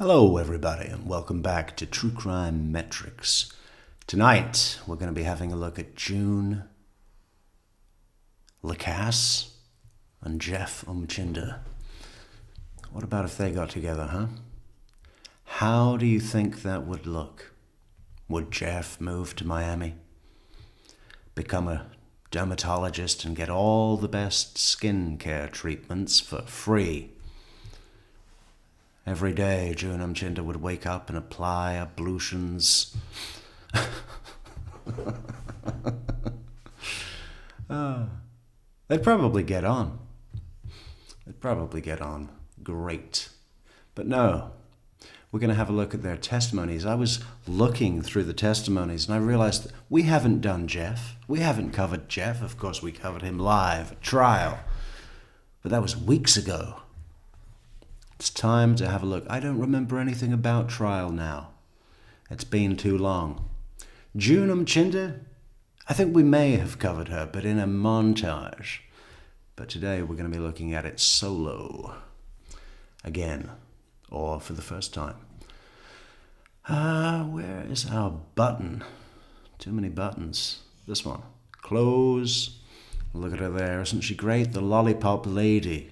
Hello everybody and welcome back to True Crime Metrix. Tonight we're going to be having a look at June, Lacasse and Jeff Umchinda. What about if they got together, huh? How do you think that would look? Would Jeff move to Miami, become a dermatologist and get all the best skincare treatments for free? Every day, June Umchinda would wake up and apply ablutions. They'd probably get on. They'd probably get on great. But no, we're going to have a look at their testimonies. I was looking through the testimonies and I realized that we haven't done Jeff. We haven't covered Jeff. Of course, we covered him live at trial. But that was weeks ago. It's time to have a look. I don't remember anything about trial now. It's been too long. June Umchinda, I think we may have covered her, but in a montage. But today we're going to be looking at it solo. Again, or for the first time. Where is our button? Too many buttons. This one. Close. Look at her there. Isn't she great? The lollipop lady.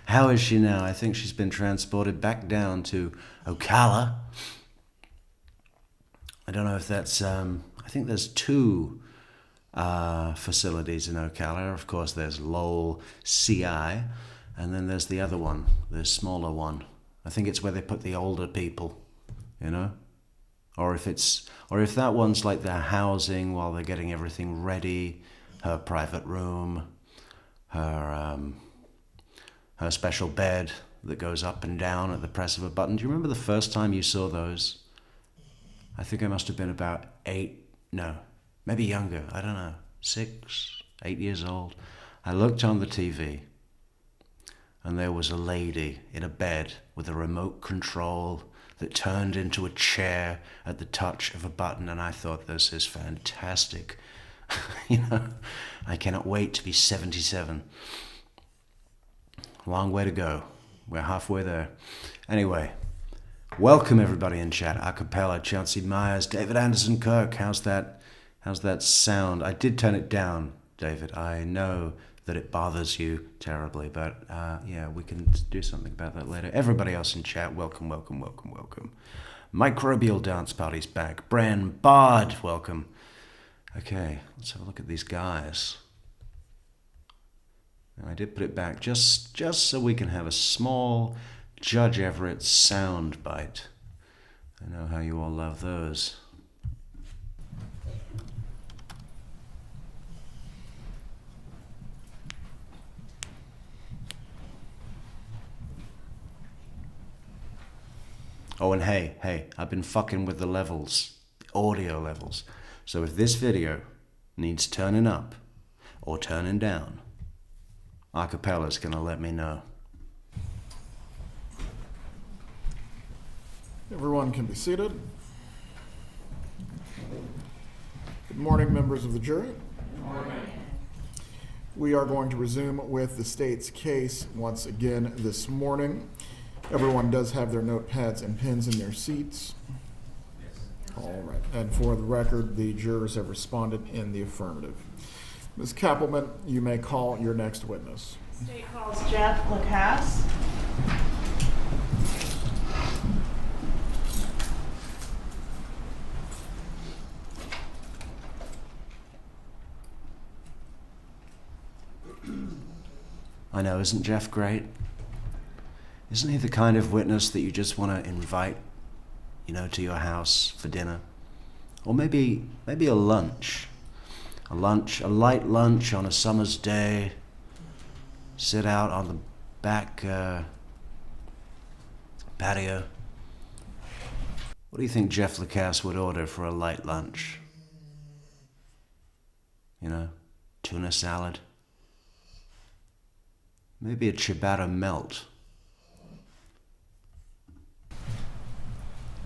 How is she now? I think she's been transported back down to Ocala. I don't know if that's, I think there's two facilities in Ocala. Of course, there's Lowell CI, and then there's the other one, the smaller one. I think it's where they put the older people, you know? Or if that one's like their housing while they're getting everything ready, her private room, her special bed that goes up and down at the press of a button. Do you remember the first time you saw those? I think I must have been about 8, no, maybe younger, I don't know, 6, 8 years old. I looked on the TV and there was a lady in a bed with a remote control that turned into a chair at the touch of a button, and I thought, this is fantastic. You know, I cannot wait to be 77. Long way to go. We're halfway there. Anyway, welcome everybody in chat. Acapella, Chelsea Myers, David Anderson Kirk. How's that sound? I did turn it down, David. I know that it bothers you terribly, but yeah, we can do something about that later. Everybody else in chat, welcome, welcome, welcome, welcome. Microbial Dance Party's back. Bran Bard, welcome. Okay, let's have a look at these guys. I did put it back just so we can have a small Judge Everett sound bite. I know how you all love those. Oh, and hey, I've been fucking with the levels, the audio levels. So if this video needs turning up or turning down, Acapella's gonna let me know. Everyone can be seated. Good morning, members of the jury. Good morning. We are going to resume with the state's case once again this morning. Everyone does have their notepads and pens in their seats. All right, and for the record, the jurors have responded in the affirmative. Ms. Kappelman, you may call your next witness. State calls Jeff Lacasse. I know, isn't Jeff great? Isn't he the kind of witness that you just want to invite, you know, to your house for dinner? Or maybe a lunch. A light lunch on a summer's day. Sit out on the back patio. What do you think Jeff Lacasse would order for a light lunch? You know, tuna salad. Maybe a ciabatta melt.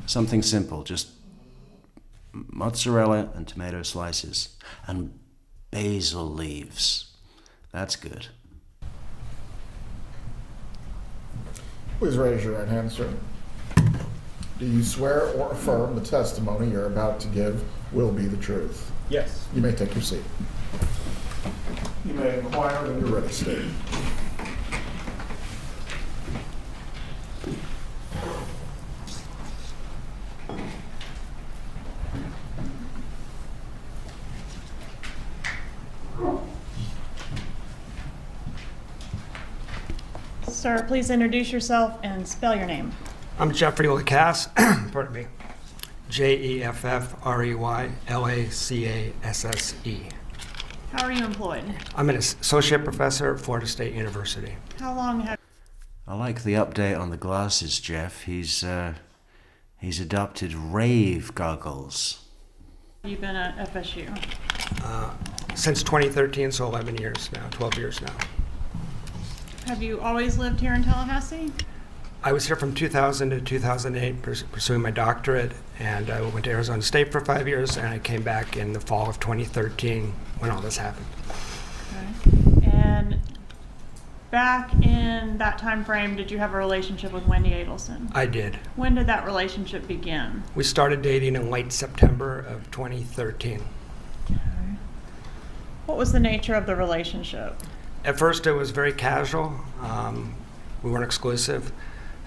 Something simple, just mozzarella and tomato slices and basil leaves. That's good. Please raise your right hand, sir. Do you swear or affirm the testimony you're about to give will be the truth? Yes. You may take your seat. You may inquire when you're ready, state. Sir, please introduce yourself and spell your name. I'm Jeffrey Lacasse, pardon me, Jeffrey How are you employed? I'm an associate professor at Florida State University. How long have I like the update on the glasses, Jeff. He's adopted rave goggles. you been at FSU? Since 2013, so 11 years now, 12 years now. Have you always lived here in Tallahassee? I was here from 2000 to 2008 pursuing my doctorate, and I went to Arizona State for 5 years, and I came back in the fall of 2013 when all this happened. Okay. And back in that time frame, did you have a relationship with Wendy Adelson? I did. When did that relationship begin? We started dating in late September of 2013. Okay. What was the nature of the relationship? At first, it was very casual. We weren't exclusive.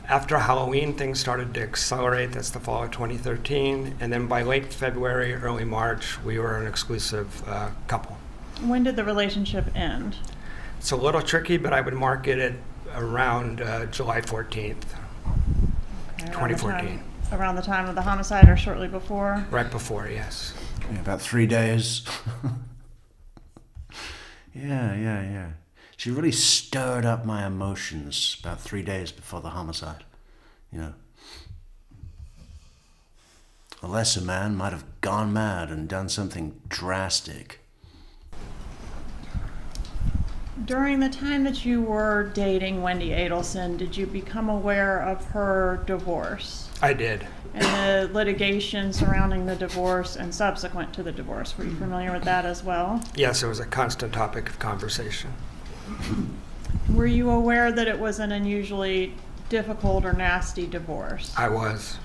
After Halloween, things started to accelerate. That's the fall of 2013. And then by late February, early March, we were an exclusive couple. When did the relationship end? It's a little tricky, but I would mark it at around July 14th, Okay, 2014. Around the time of the homicide or shortly before? Right before, yes. Yeah, about 3 days. Yeah. She really stirred up my emotions about 3 days before the homicide. You know, a lesser man might have gone mad and done something drastic. During the time that you were dating Wendy Adelson, did you become aware of her divorce I did. and the litigation surrounding the divorce and subsequent to the divorce? Were you familiar with that as well? Yes, it was a constant topic of conversation. Were you aware that it was an unusually difficult or nasty divorce? I was.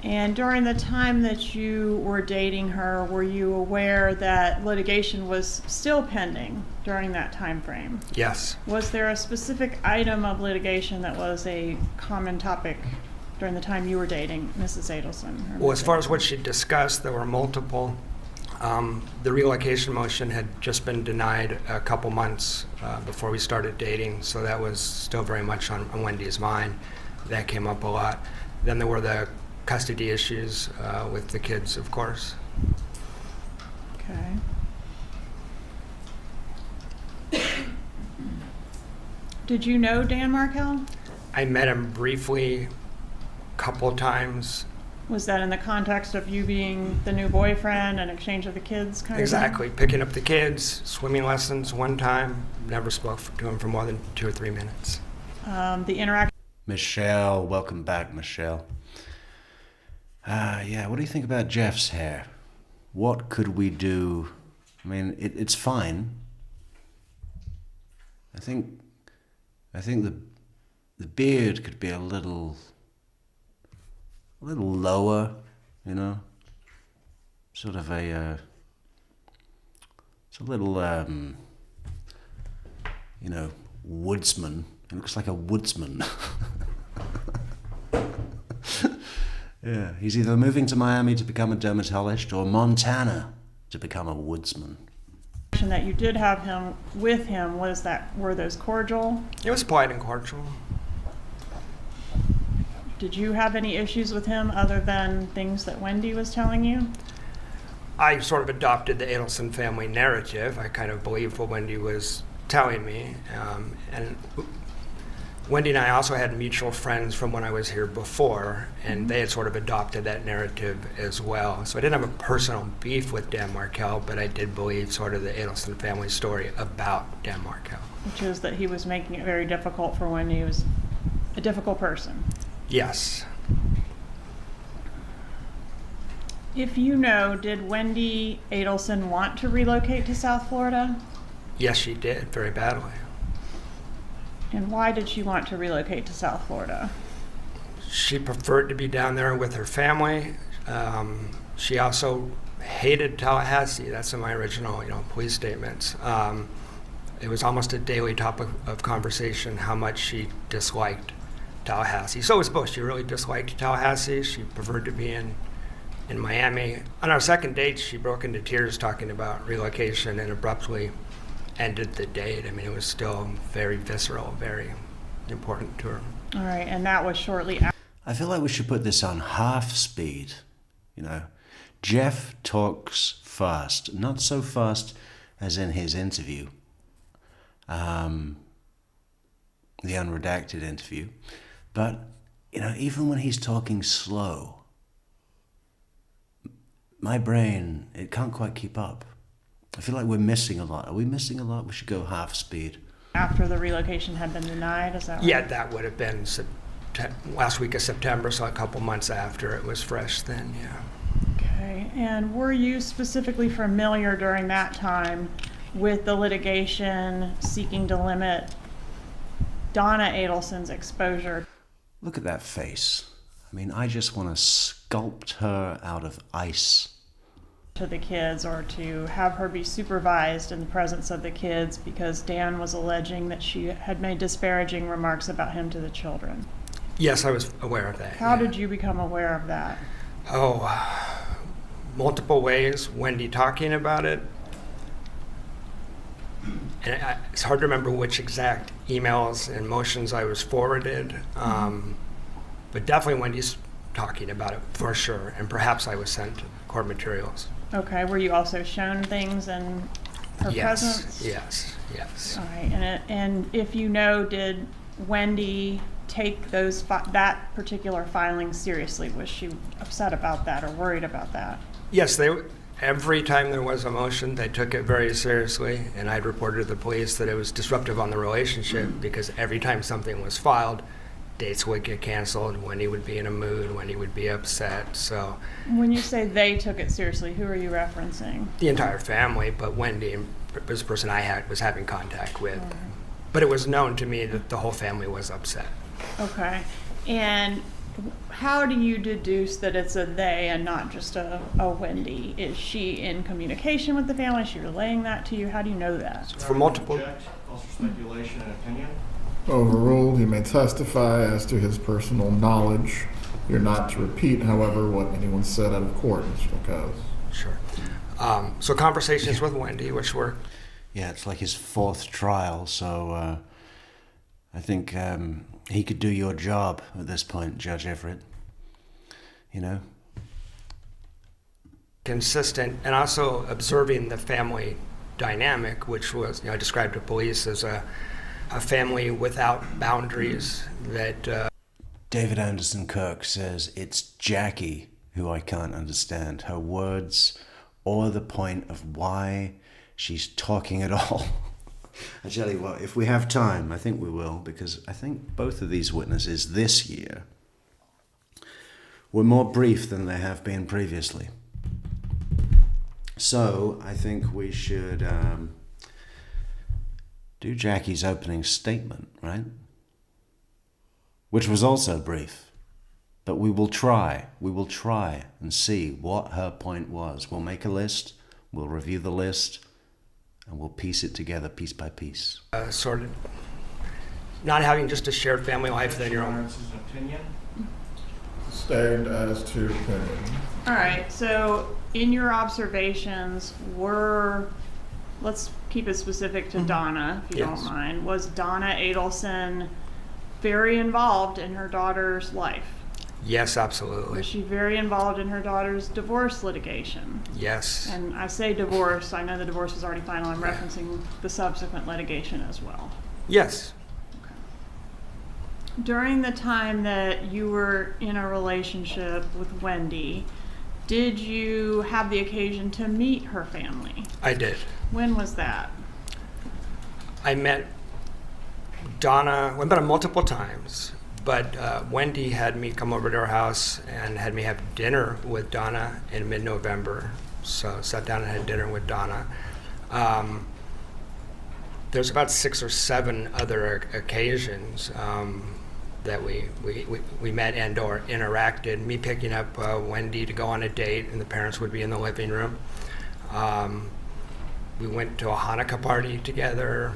And during the time that you were dating her, were you aware that litigation was still pending during that time frame? Yes. Was there a specific item of litigation that was a common topic during the time you were dating Mrs. Adelson? Well, as far as what she discussed, there were multiple. The relocation motion had just been denied a couple months before we started dating, so that was still very much on Wendy's mind. That came up a lot. Then there were the custody issues with the kids, of course. Okay. Did you know Dan Markell? I met him briefly, a couple times. Was that in the context of you being the new boyfriend and exchange of the kids kind Exactly. Picking up the kids, swimming lessons one time. Never spoke to him for more than 2 or 3 minutes. of thing? The interaction Michelle, welcome back, Michelle. Yeah, what do you think about Jeff's hair? What could we do? I mean, it's fine. I think the beard could be a little lower, you know. Sort of a it's a little you know, woodsman. It looks like a woodsman. Yeah, he's either moving to Miami to become a dermatologist or Montana to become a woodsman. that you did have him with him, were those cordial? It was polite and cordial. Did you have any issues with him other than things that Wendy was telling you? I sort of adopted the Adelson family narrative. I kind of believed what Wendy was telling me. And Wendy and I also had mutual friends from when I was here before, and they had sort of adopted that narrative as well. So I didn't have a personal beef with Dan Markell, but I did believe sort of the Adelson family story about Dan Markell. Which is that he was making it very difficult for Wendy. He was a difficult person. Yes. If you know, did Wendy Adelson want to relocate to South Florida? Yes, she did, very badly. And why did she want to relocate to South Florida? She preferred to be down there with her family. She also hated Tallahassee. That's in my original, police statements. It was almost a daily topic of conversation how much she disliked Tallahassee. So it was both. She really disliked Tallahassee. She preferred to be in Miami. On our second date, she broke into tears talking about relocation and abruptly ended the date. I mean, it was still very visceral, very important to her. All right, and that was shortly after. I feel like we should put this on half speed. Jeff talks fast, not so fast as in his interview, the unredacted interview, but even when he's talking slow, my brain, it can't quite keep up. I feel like we're missing a lot. Are we missing a lot? We should go half speed. After the relocation had been denied, is that right? Yeah, that would have been last week of September, so a couple months after. It was fresh then, yeah. Okay, and were you specifically familiar during that time with the litigation seeking to limit Donna Adelson's exposure? Look at that face. I mean, I just want to sculpt her out of ice. To the kids, or to have her be supervised in the presence of the kids, because Dan was alleging that she had made disparaging remarks about him to the children. Yes, I was aware of that. How did you become aware of that? Multiple ways. Wendy talking about it. And it's hard to remember which exact emails and motions I was forwarded, but definitely Wendy's talking about it for sure, and perhaps I was sent court materials. Okay, were you also shown things in her presence? Yes. All right, and if did Wendy take that particular filing seriously? Was she upset about that or worried about that? Yes, every time there was a motion, they took it very seriously, and I'd reported to the police that it was disruptive on the relationship because every time something was filed, dates would get canceled, Wendy would be in a mood, Wendy would be upset, so. When you say they took it seriously, who are you referencing? The entire family, but Wendy was the person I was having contact with. But it was known to me that the whole family was upset. Okay, and how do you deduce that it's a they and not just a Wendy? Is she in communication with the family? Is she relaying that to you? How do you know that? For multiple. False speculation and opinion. Overruled. He may testify as to his personal knowledge. You're not to repeat, however, what anyone said out of court, Mr. Lacasse. Sure. So conversations with Wendy, which were. Yeah, it's like his fourth trial, so I think he could do your job at this point, Judge Everett. Consistent, and also observing the family dynamic, which was, I described to police as a family without boundaries that... David Anderson Kirk says, it's Jackie who I can't understand. Her words or the point of why she's talking at all. I tell you what, if we have time, I think we will, because I think both of these witnesses this year were more brief than they have been previously. So I think we should do Jackie's opening statement, right? Which was also brief. But we will try and see what her point was. We'll make a list, we'll review the list, and we'll piece it together piece by piece. Sort of not having just a shared family life than your own. Opinion. Stand as to opinion. All right, so in your observations, let's keep it specific to Donna, if you Yes. don't mind. Was Donna Adelson very involved in her daughter's life? Yes, absolutely. Was she very involved in her daughter's divorce litigation? Yes. And I say divorce, I know the divorce was already final, I'm referencing the subsequent litigation as well. Yes. During the time that you were in a relationship with Wendy, did you have the occasion to meet her family? I did. When was that? I met Donna, I met her multiple times, but Wendy had me come over to her house and had me have dinner with Donna in mid-November. So I sat down and had dinner with Donna. there's about 6 or 7 other occasions that we met and or interacted. Me picking up Wendy to go on a date, and the parents would be in the living room. We went to a Hanukkah party together.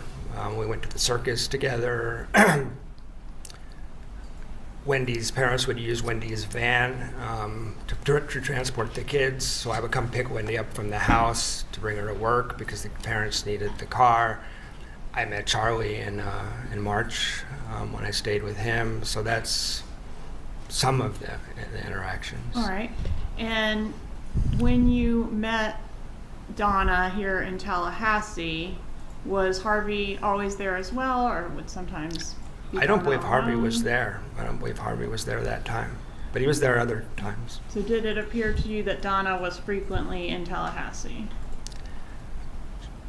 We went to the circus together. Wendy's parents would use Wendy's van to transport the kids, so I would come pick Wendy up from the house to bring her to work because the parents needed the car. I met Charlie in March when I stayed with him, so that's some of the interactions. All right. And when you met Donna here in Tallahassee, was Harvey always there as well, or would sometimes be I don't Donna believe Harvey alone? was there. I don't believe Harvey was there that time, but he was there other times. So did it appear to you that Donna was frequently in Tallahassee?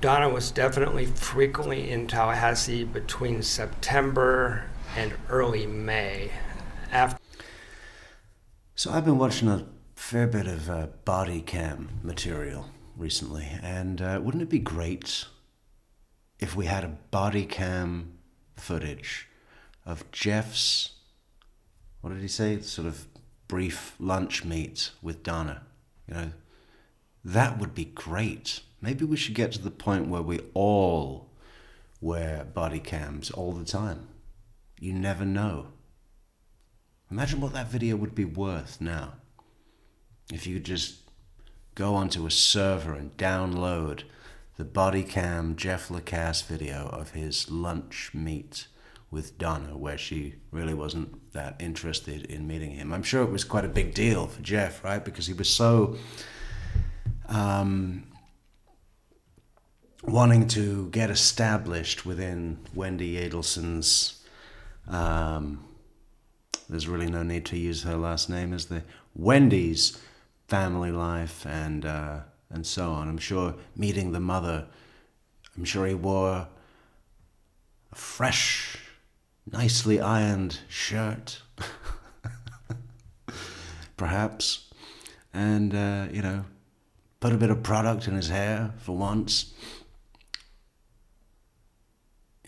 Donna was definitely frequently in Tallahassee between September and early May. So I've been watching a fair bit of body cam material recently, and wouldn't it be great if we had a body cam footage of Jeff's, what did he say, sort of brief lunch meet with Donna? You know, that would be great. Maybe we should get to the point where we all wear body cams all the time. You never know. Imagine what that video would be worth now. If you could just go onto a server and download the body cam Jeff Lacasse video of his lunch meet with Donna, where she really wasn't that interested in meeting him. I'm sure it was quite a big deal for Jeff, right? Because he was so wanting to get established within Wendy Adelson's, there's really no need to use her last name, is there? Wendy's family life and so on. I'm sure meeting the mother, I'm sure he wore a fresh, nicely ironed shirt, perhaps, and, you know, put a bit of product in his hair for once,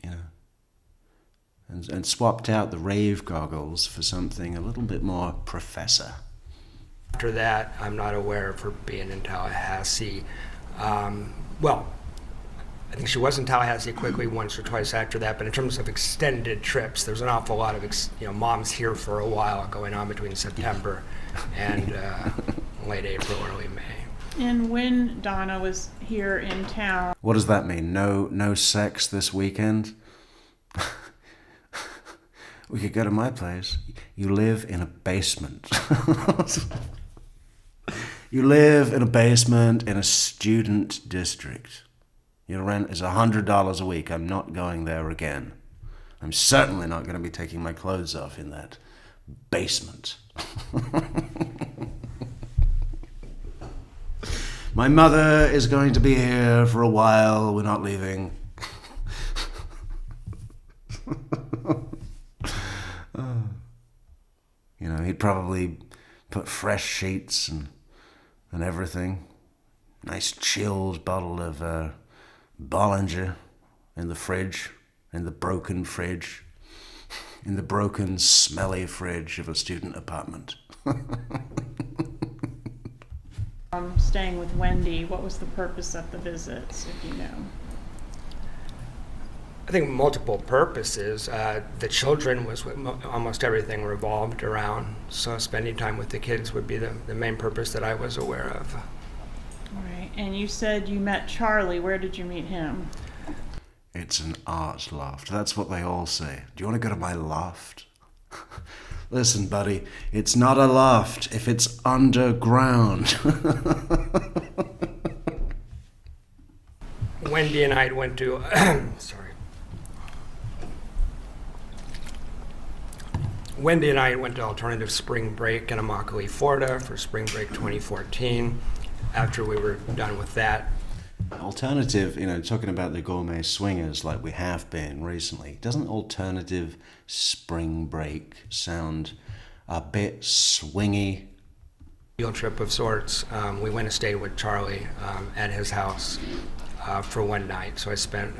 you know, and swapped out the rave goggles for something a little bit more professor. After that, I'm not aware of her being in Tallahassee. Well, I think she was in Tallahassee quickly once or twice after that, but in terms of extended trips, there's an awful lot of, mom's here for a while going on between September and late April, early May. And when Donna was here in town, What does that mean? No sex this weekend? We could go to my place. You live in a basement. You live in a basement in a student district. Your rent is $100 a week. I'm not going there again. I'm certainly not going to be taking my clothes off in that basement. My mother is going to be here for a while. We're not leaving. You know, he'd probably put fresh sheets and everything. Nice chilled bottle of Bollinger in the fridge, in the broken fridge, in the broken, smelly fridge of a student apartment. staying with Wendy, what was the purpose of the visits, if you know? I think multiple purposes. The children was what almost everything revolved around, so spending time with the kids would be the main purpose that I was aware of. All right, and you said you met Charlie. Where did you meet him? It's an art loft. That's what they all say. Do you want to go to my loft? Listen, buddy, it's not a loft if it's underground. Wendy and I went to, Wendy and I went to Alternative Spring Break in Immokalee, Florida for Spring Break 2014. After we were done with that, Alternative, talking about the gourmet swingers like we have been recently, doesn't alternative spring break sound a bit swingy? field trip of sorts. We went and stayed with Charlie at his house for one night. So I spent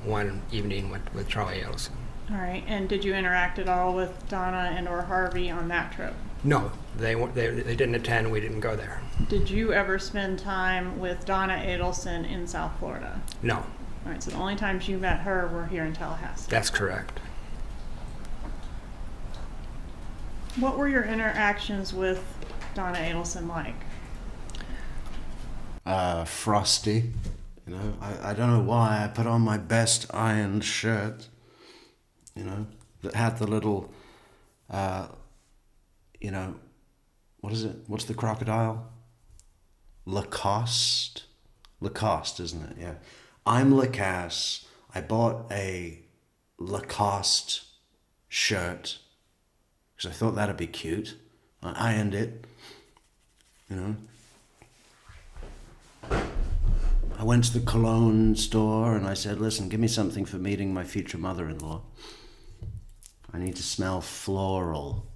one evening with Charlie Adelson. All right, and did you interact at all with Donna and or Harvey on that trip? No, they didn't attend. We didn't go there. Did you ever spend time with Donna Adelson in South Florida? No, All right, so the only times you met her were here in Tallahassee. that's correct. What were your interactions with Donna Adelson like? Frosty. You know, I don't know why I put on my best ironed shirt, you know, that had the little, you know, what is it? What's the crocodile? Lacoste? Lacoste, isn't it? Yeah. I'm Lacasse. I bought a Lacoste shirt because I thought that'd be cute. I ironed it, you know. I went to the cologne store and I said, listen, give me something for meeting my future mother-in-law. I need to smell floral.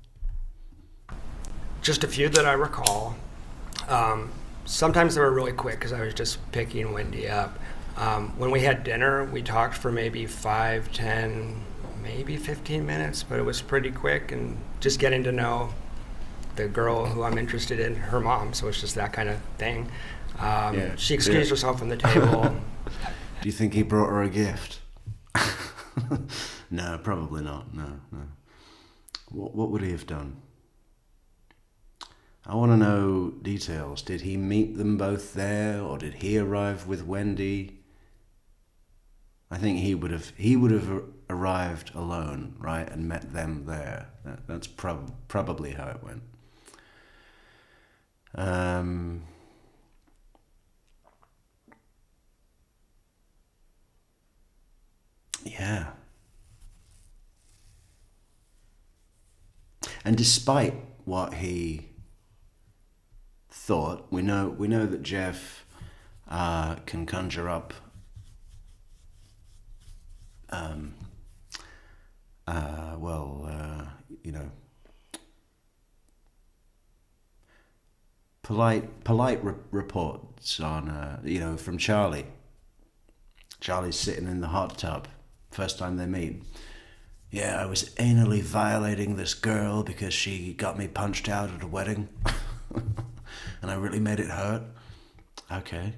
Just a few that I recall. Sometimes they were really quick because I was just picking Wendy up. When we had dinner, we talked for maybe 5, 10, maybe 15 minutes, but it was pretty quick and just getting to know the girl who I'm interested in, her mom, so it's just that kind of thing. She excused herself from the table. Do you think he brought her a gift? No, probably not. No. What would he have done? I want to know details. Did he meet them both there, or did he arrive with Wendy? I think he would have arrived alone, right, and met them there. That's probably how it went. Yeah. And despite what he thought, we know that Jeff can conjure up you know, polite reports on you know, from Charlie. Charlie's sitting in the hot tub first time they meet. Yeah, I was anally violating this girl because she got me punched out at a wedding. And I really made it hurt. Okay.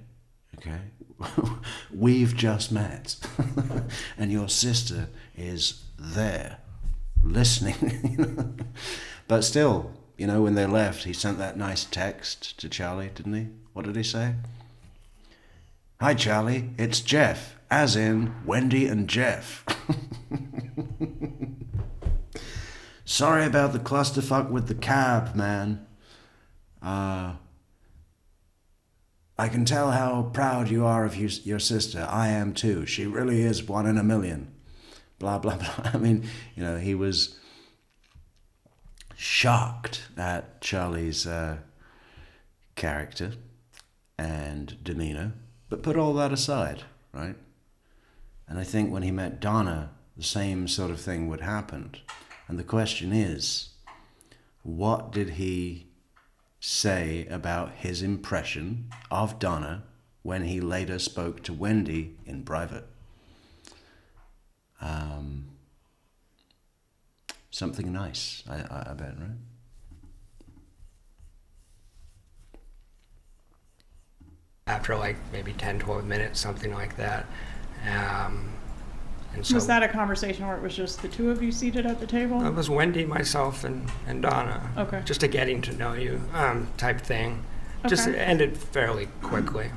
We've just met. And your sister is there, listening. But still, you know, when they left, he sent that nice text to Charlie, didn't he? What did he say? Hi, Charlie, it's Jeff, as in Wendy and Jeff. Sorry about the clusterfuck with the cab, man. I can tell how proud you are of your sister. I am too. She really is one in a million. Blah, blah, blah. I mean, you know, he was shocked at Charlie's character and demeanor, but put all that aside, right? And I think when he met Donna, the same sort of thing would happen. And the question is, what did he say about his impression of Donna when he later spoke to Wendy in private? Something nice, I bet, right? After like maybe 10, 12 minutes, something like that. And so Was that a conversation where it was just the two of you seated at the table? it was Wendy, myself, and Donna. Okay. Just a getting to know you type thing. Just Okay. ended fairly quickly.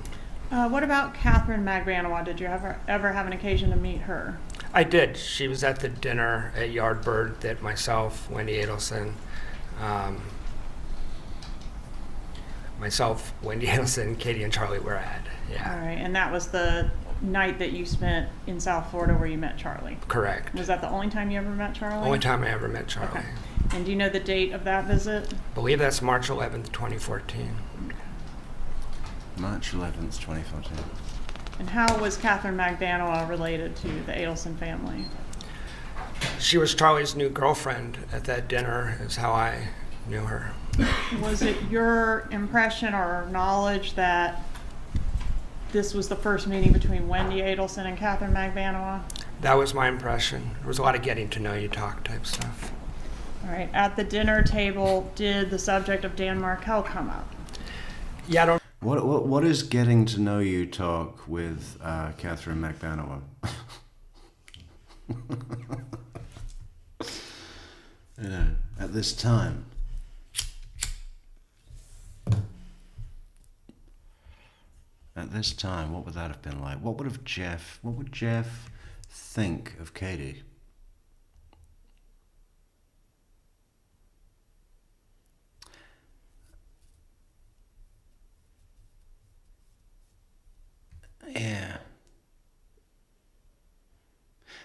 What about Catherine Magbanua? Did you ever have an occasion to meet her? I did. She was at the dinner at Yardbird that myself, Wendy Adelson, Katie, and Charlie were at. All Yeah, right, and that was the night that you spent in South Florida where you met Charlie. correct. Was that the only time you ever met Charlie? Only time I ever met Charlie. Okay. And do you know the date of that visit? Believe that's March 11th, 2014. March 11th, 2014. And how was Catherine Magbanua related to the Adelson family? She was Charlie's new girlfriend at that dinner, is how I knew her. Was it your impression or knowledge that this was the first meeting between Wendy Adelson and Catherine Magbanua? That was my impression. There was a lot of getting to know you talk type stuff. All right. At the dinner table, did the subject of Dan Markel come up? Yeah, I don't. What is getting to know you talk with Catherine Magbanua? You know, at this time. At this time, what would that have been like? What would Jeff think of Katie? Yeah.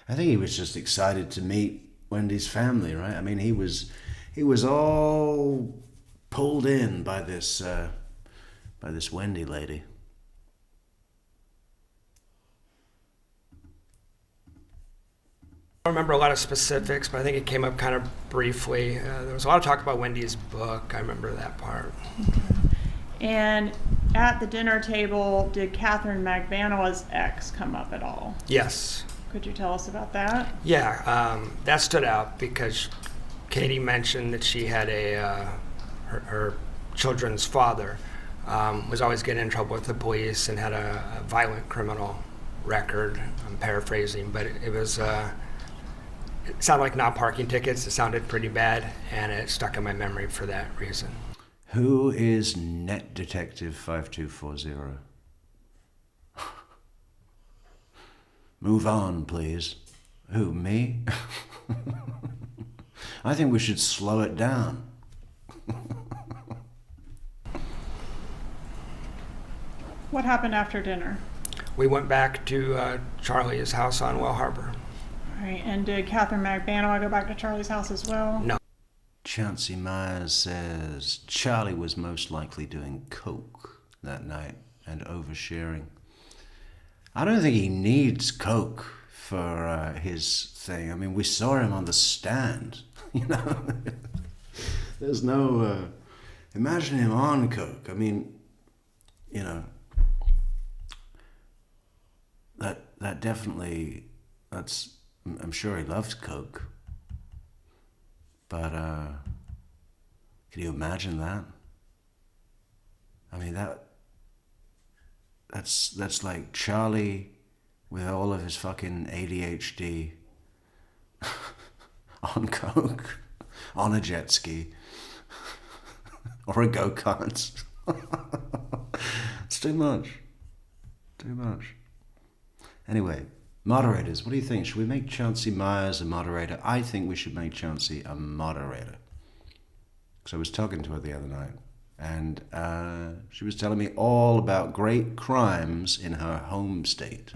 I think he was just excited to meet Wendy's family, right? I mean, he was all pulled in by this Wendy lady. I don't remember a lot of specifics, but I think it came up kind of briefly. There was a lot of talk about Wendy's book. I remember that part. And at the dinner table, did Catherine Magbanua's ex come up at all? Yes. Could you tell us about that? Yeah, that stood out because Katie mentioned that she had her children's father was always getting in trouble with the police and had a violent criminal record. I'm paraphrasing, but it sounded like not parking tickets. It sounded pretty bad, and it stuck in my memory for that reason. Who is Net Detective 5240? Move on, please. Who, me? I think we should slow it down. What happened after dinner? We went back to Charlie's house on Well Harbor. All right. And did Catherine Magbanua go back to Charlie's house as well? No. Chauncey Myers says Charlie was most likely doing coke that night and oversharing. I don't think he needs coke for his thing. I mean, we saw him on the stand, you know. There's no... imagine him on coke. I mean, you know, that definitely... I'm sure he loves coke. But, can you imagine that? I mean, that's like Charlie with all of his fucking ADHD on coke, on a jet ski, or a go-kart. It's too much. Too much. Anyway, moderators, what do you think? Should we make Chauncey Myers a moderator? I think we should make Chauncey a moderator. Because I was talking to her the other night, and she was telling me all about great crimes in her home state.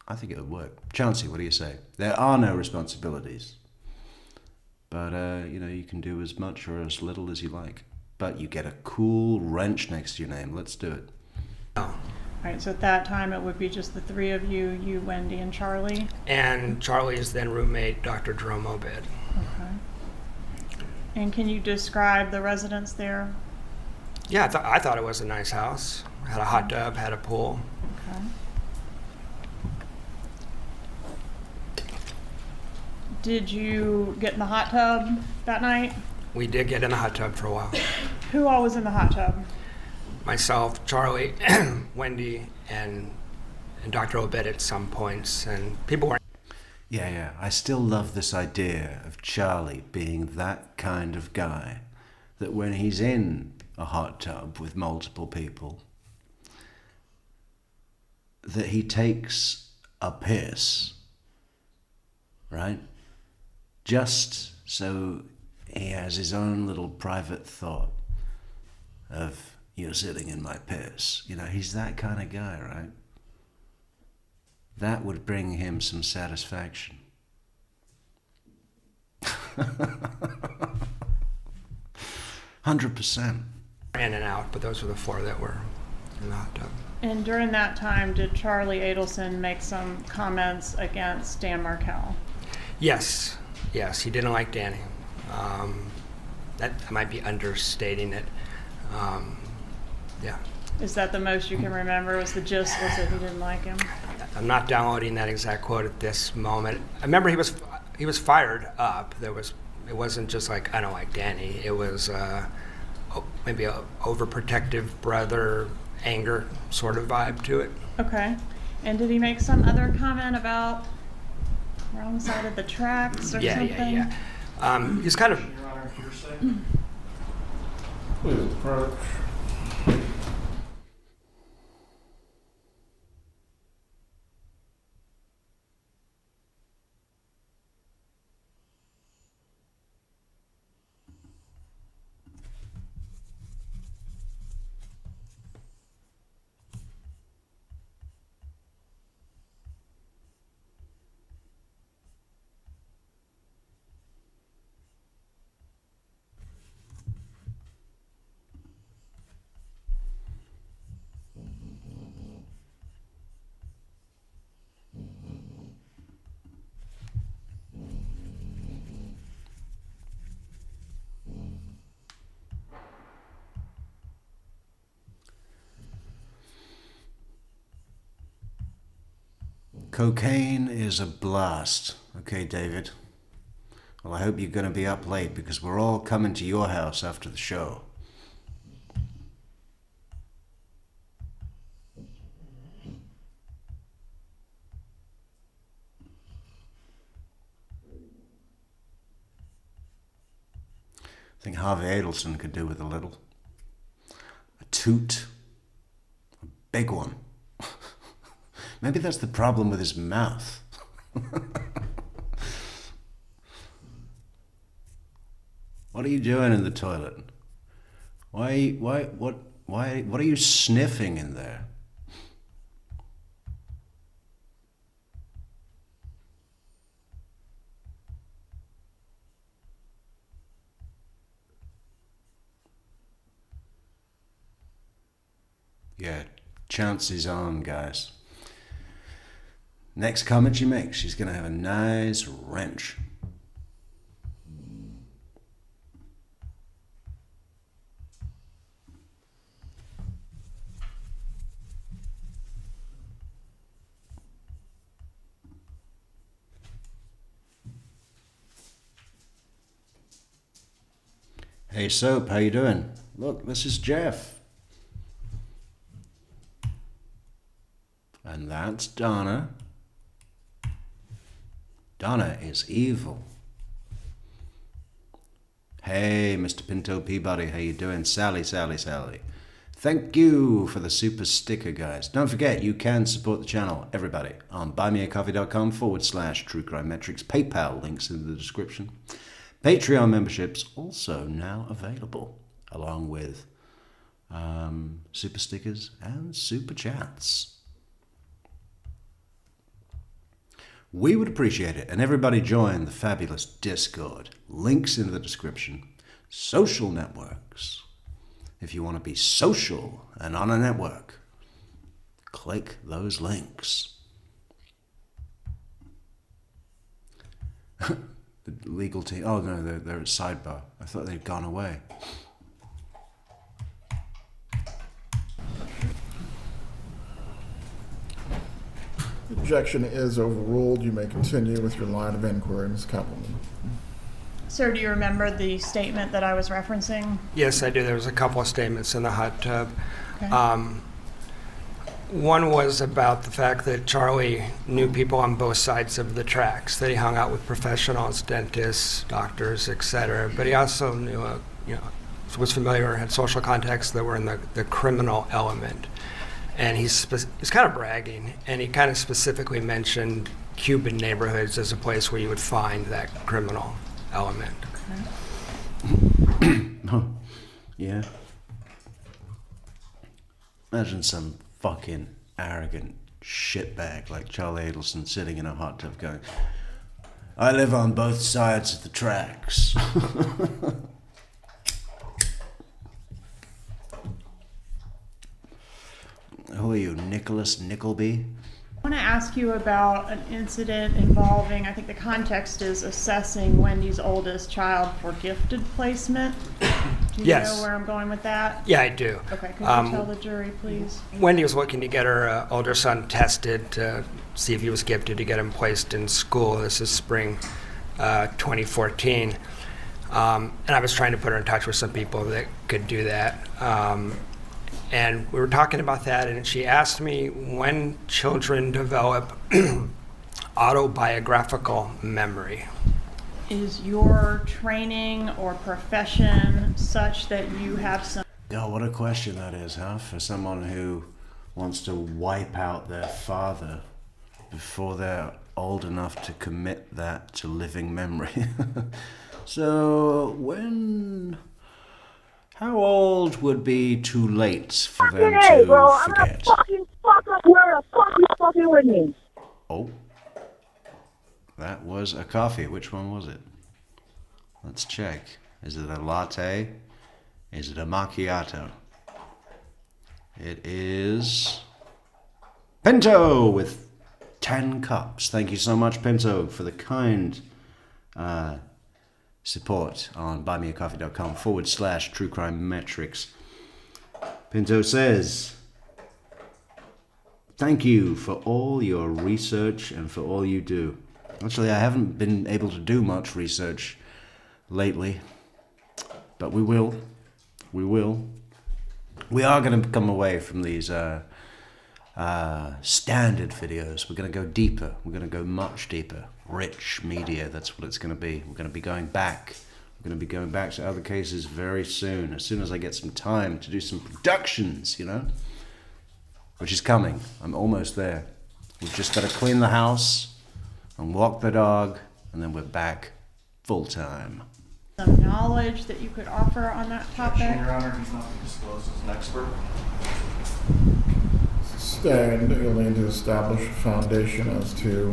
I think it would work. Chauncey, what do you say? There are no responsibilities. But, you know, you can do as much or as little as you like. But you get a cool wrench next to your name. Let's do it. No. All right, so at that time, it would be just the three of you, Wendy, and Charlie? And Charlie's then roommate, Dr. Jerome Obed. Okay. And can you describe the residence there? Yeah, I thought it was a nice house. Had a hot tub, had a pool. Okay. Did you get in the hot tub that night? We did get in the hot tub for a while. Who all was in the hot tub? Myself, Charlie, Wendy, and Dr. Obed at some points, and people were... Yeah. I still love this idea of Charlie being that kind of guy that when he's in a hot tub with multiple people, that he takes a piss, right? Just so he has his own little private thought of, you're sitting in my piss. You know, he's that kind of guy, right? That would bring him some satisfaction. 100%. in and out, but those were the four that were in the hot tub. And during that time, did Charlie Adelson make some comments against Dan Markel? Yes, he didn't like Danny. That I might be understating it. Yeah. Is that the most you can remember? Was the gist was that he didn't like him? I'm not downloading that exact quote at this moment. I remember he was fired up. It wasn't just like, I don't like Danny. It was maybe a overprotective brother anger sort of vibe to it. Okay. And did he make some other comment about wrong side of the tracks or something? Yeah. He's kind of. Your Honor, hearsay. Please approach. Cocaine is a blast. Okay, David. Well, I hope you're going to be up late because we're all coming to your house after the show. I think Harvey Adelson could do with a little. A toot. A big one. Maybe that's the problem with his mouth. What are you doing in the toilet? What are you sniffing in there? Yeah, chances on, guys. Next comment she makes, she's going to have a nice wrench. Hey Soap, how you doing? Look, this is Jeff. And that's Donna. Donna is evil. Hey, Mr. Pinto Peabody, how you doing? Sally. Thank you for the super sticker, guys. Don't forget, you can support the channel, everybody, on buymeacoffee.com/True Crime Metrix. PayPal links in the description. Patreon memberships also now available, along with super stickers and super chats. We would appreciate it, and everybody join the fabulous Discord. Links in the description. Social networks. If you want to be social and on a network, click those links. The legal team. Oh no, they're at sidebar. I thought they'd gone away. The objection is overruled. You may continue with your line of inquiry, Ms. Kappelman. Sir, do you remember the statement that I was referencing? Yes, I do. There was a couple of statements in the hot tub. Okay. One was about the fact that Charlie knew people on both sides of the tracks, that he hung out with professionals, dentists, doctors, etc. But he also knew, was familiar, had social contacts that were in the criminal element. And he's kind of bragging, and he kind of specifically mentioned Cuban neighborhoods as a place where you would find that criminal element. Oh, yeah. Imagine some fucking arrogant shitbag like Charlie Adelson sitting in a hot tub going, I live on both sides of the tracks. Who are you, Nicholas Nickleby? I want to ask you about an incident involving, I think the context is assessing Wendy's oldest child for gifted placement. Do you Yes. know where I'm going with that? Yeah, I do. Okay, could Um, you tell the jury, please? Wendy was looking to get her older son tested to see if he was gifted to get him placed in school. This is spring 2014. And I was trying to put her in touch with some people that could do that. And we were talking about that, and she asked me when children develop autobiographical memory. Is your training or profession such that you have some God, what a question that is, huh? For someone who wants to wipe out their father before they're old enough to commit that to living memory. So, how old would be too late for them Hey, to bro, I'm gonna forget? fucking fuck up where the fuck you fucking with me. Oh, that was a coffee. Which one was it? Let's check. Is it a latte? Is it a macchiato? It is Pinto with 10 cups. Thank you so much, Pinto, for the kind support on buymeacoffee.com/True Crime Metrix. Pinto says, thank you for all your research and for all you do. Actually, I haven't been able to do much research lately, but we will. We will. We are going to come away from these standard videos. We're going to go deeper. We're going to go much deeper. Rich media, that's what it's going to be. We're going to be going back. We're going to be going back to other cases very soon. As soon as I get some time to do some productions, you know? Which is coming. I'm almost there. We've just got to clean the house and walk the dog, and then we're back full time. knowledge that you could offer on that topic? Your Honor, he's not been disclosed as an expert. And you'll need to establish a foundation as to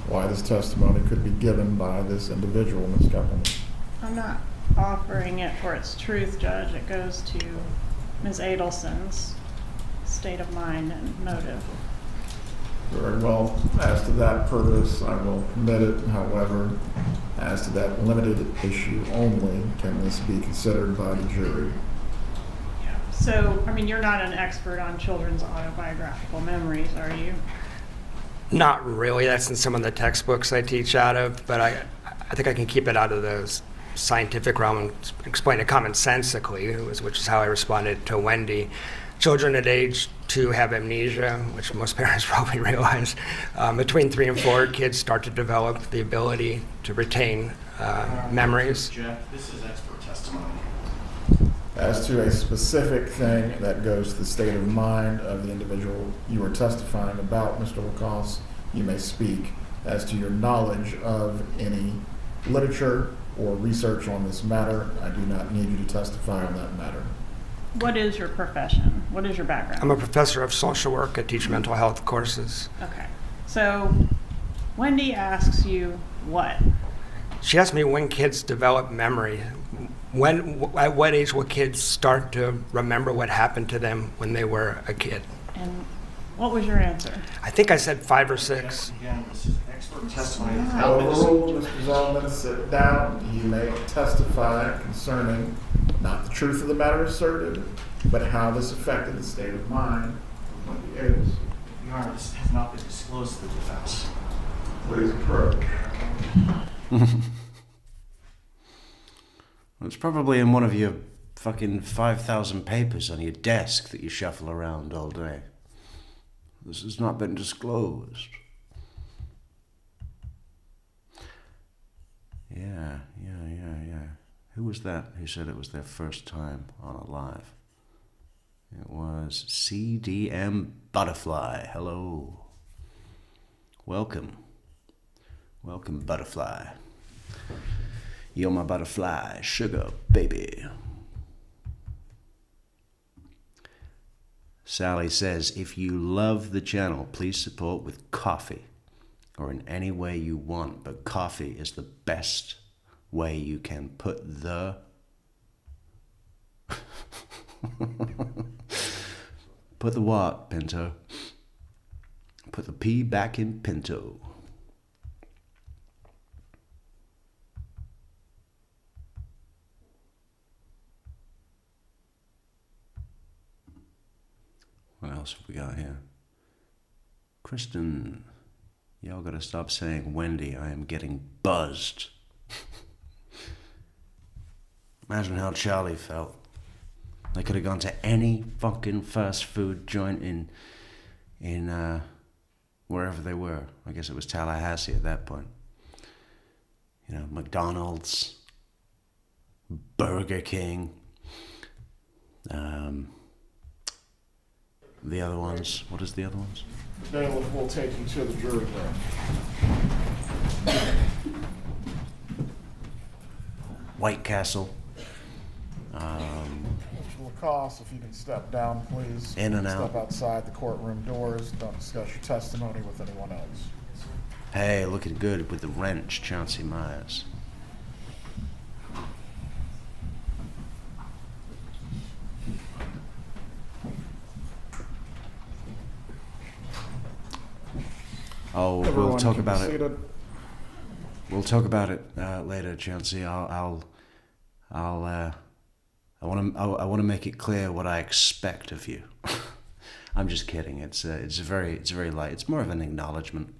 why this testimony could be given by this individual, Ms. Keppelman. I'm not offering it for its truth, Judge. It goes to Ms. Adelson's state of mind and motive. Very well. As to that purpose, I will permit it. However, as to that limited issue only, can this be considered by the jury? So, I mean, you're not an expert on children's autobiographical memories, are you? Not really. That's in some of the textbooks I teach out of, but I think I can keep it out of the scientific realm and explain it commonsensically, which is how I responded to Wendy. Children at age 2 have amnesia, which most parents probably realize. Between 3 and 4, kids start to develop the ability to retain memories. Jeff, this is expert testimony. As to a specific thing that goes to the state of mind of the individual you are testifying about, Mr. Lacasse, you may speak. As to your knowledge of any literature or research on this matter, I do not need you to testify on that matter. What is your profession? What is your background? I'm a professor of social work. I teach mental health courses. Okay. So, Wendy asks you what? She asked me when kids develop memory. At what age will kids start to remember what happened to them when they were a kid? And what was your answer? I think I said 5 or 6. Again, this is expert testimony. Overruled, Mr. Zalman, sit down. You may testify concerning not the truth of the matter asserted, but how this affected the state of mind of Wendy Adelson. Your Honor, this has not been disclosed to the defense. Please approach. It's probably in one of your fucking 5,000 papers on your desk that you shuffle around all day. This has not been disclosed. Yeah. Who was that who said it was their first time on a live? It was CDM Butterfly. Hello. Welcome. Welcome, Butterfly. You're my butterfly, sugar baby. Sally says, if you love the channel, please support with coffee or in any way you want, but coffee is the best way you can put the put the what, Pinto? Put the P back in Pinto. else have we got here? Kristen, y'all gotta stop saying Wendy. I am getting buzzed. Imagine how Charlie felt. They could have gone to any fucking fast food joint in wherever they were. I guess it was Tallahassee at that point. You know, McDonald's, Burger King, the other ones. What is the other ones? Bailiff will take you to the jury room. White Castle. Mr. Lacasse, if you can step down, please. In and out. Step outside the courtroom doors. Don't discuss your testimony with anyone else. Hey, looking good with the wrench, Chauncey Myers. Oh, Everyone we'll talk can be about it. seated. We'll talk about it later, Chauncey. I want to make it clear what I expect of you. I'm just kidding. It's very light. It's more of an acknowledgement.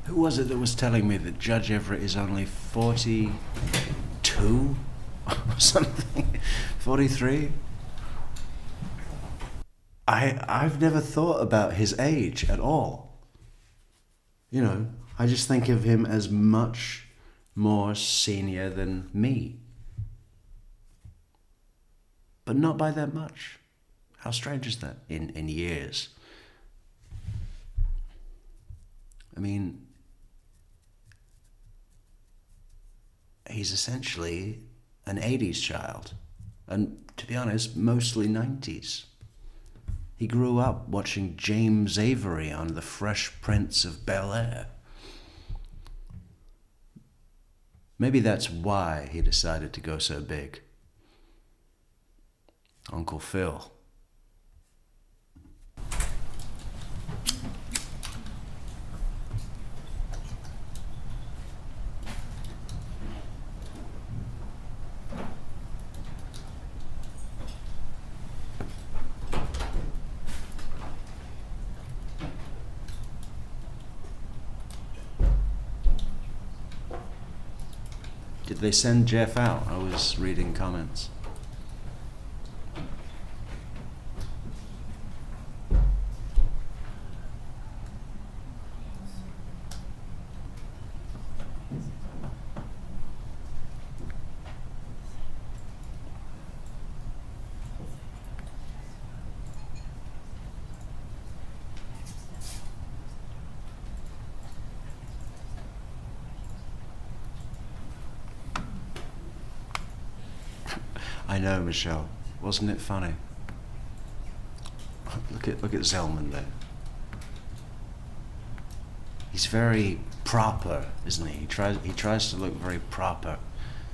Who was it that was telling me that Judge Everett is only 42 or something? 43? I've never thought about his age at all. You know, I just think of him as much more senior than me. But not by that much. How strange is that in years? I mean, he's essentially an 80s child, and to be honest, mostly 90s. He grew up watching James Avery on The Fresh Prince of Bel-Air. Maybe that's why he decided to go so big. Uncle Phil. Did they send Jeff out? I was reading comments. I know, Michelle. Wasn't it funny? Look at Zellman there. He's very proper, isn't he? He tries to look very proper,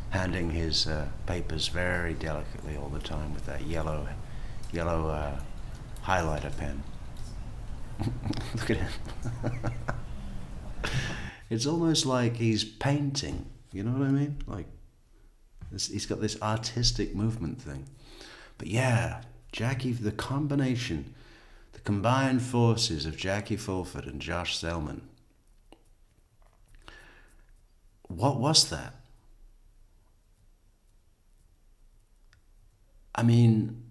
handing his papers very delicately all the time with that yellow highlighter pen. Look at him. It's almost like he's painting. You know what I mean? Like, he's got this artistic movement thing. But yeah, Jackie, the combination, the combined forces of Jackie Fulford and Josh Zellman. What was that? I mean,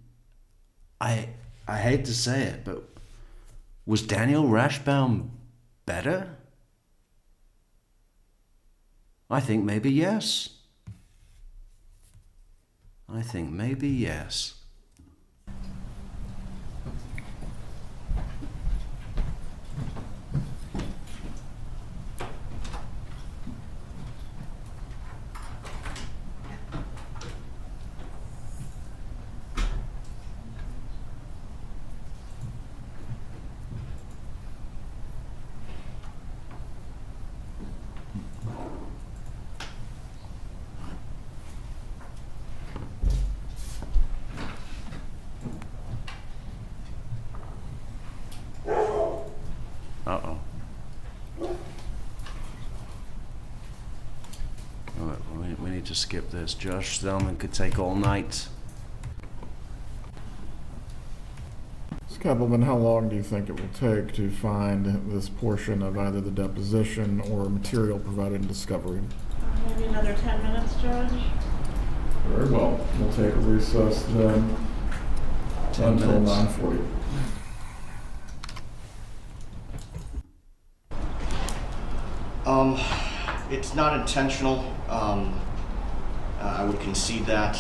I hate to say it, but was Daniel Rashbaum better? I think maybe yes. I think maybe yes. Uh-oh. All right, we need to skip this. Josh Zellman could take all night. Ms. Keppelman, how long do you think it will take to find this portion of either the deposition or material provided in discovery? Maybe another 10 minutes, Judge? Very well. We'll take a recess then 10 until minutes. 9:40. It's not intentional. I would concede that.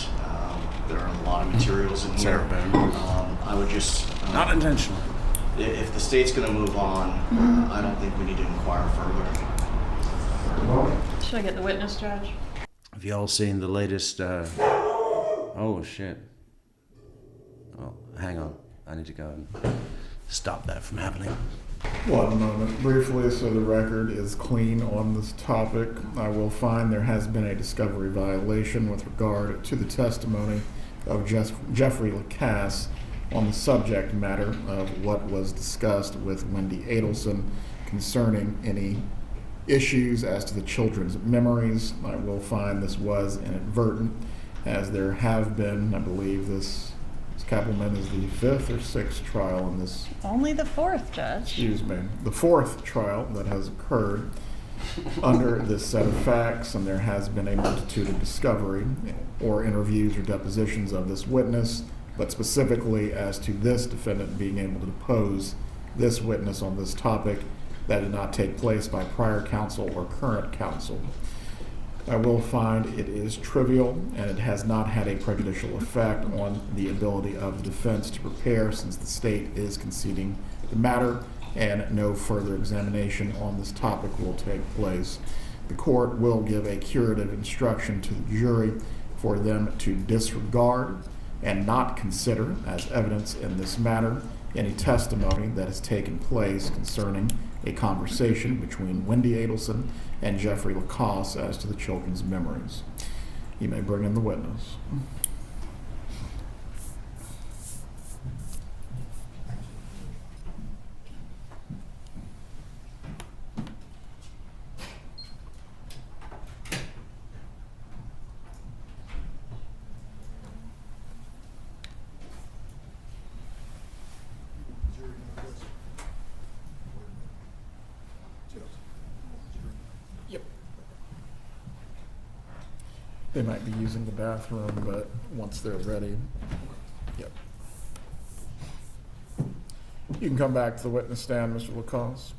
There are a lot of materials in here. I would just... Not intentional. If the state's going to move on, I don't think we need to inquire further. Should I get the witness, Judge? Have you all seen the latest, oh shit. Oh, hang on. I need to go and stop that from happening. One moment, briefly, so the record is clean on this topic. I will find there has been a discovery violation with regard to the testimony of Jeffrey Lacasse on the subject matter of what was discussed with Wendy Adelson concerning any issues as to the children's memories. I will find this was inadvertent, as there have been, I believe this Kappelman is the 5th or 6th trial in this, Only the 4th, Judge. excuse me, the 4th trial that has occurred under this set of facts, and there has been a multitude of discovery or interviews or depositions of this witness, but specifically as to this defendant being able to depose this witness on this topic, that did not take place by prior counsel or current counsel. I will find it is trivial, and it has not had a prejudicial effect on the ability of the defense to prepare, since the state is conceding the matter, and no further examination on this topic will take place. The court will give a curative instruction to the jury for them to disregard and not consider as evidence in this matter any testimony that has taken place concerning a conversation between Wendy Adelson and Jeffrey Lacasse as to the children's memories. You may bring in the witness. They might be using the bathroom, but once they're ready, yep. You can come back to the witness stand, Mr. Lacasse.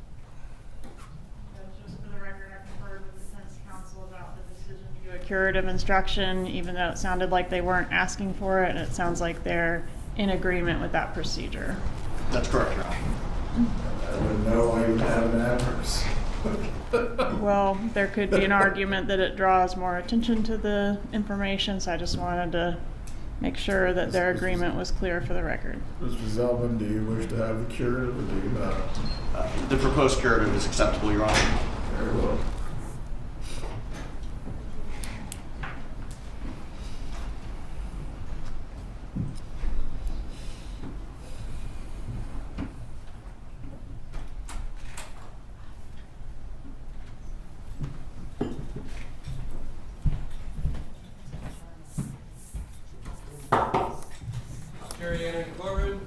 Just for the record, I conferred with the defense counsel about the decision to do a curative instruction, even though it sounded like they weren't asking for it, and it sounds like they're in agreement with that procedure. That's correct, Your Honor. I wouldn't know why you would have an adverse. Well, there could be an argument that it draws more attention to the information, so I just wanted to make sure that their agreement was clear for the record. Mr. Zelvin, do you wish to have the curative or do you not? The proposed curative is acceptable, Your Honor. Very well. Jury entering the courtroom.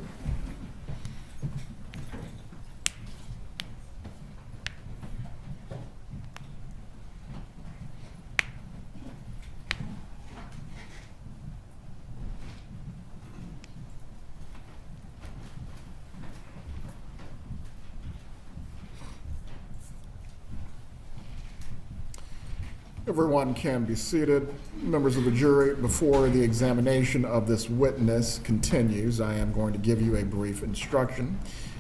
Everyone can be seated. Members of the jury, before the examination of this witness continues, I am going to give you a brief instruction.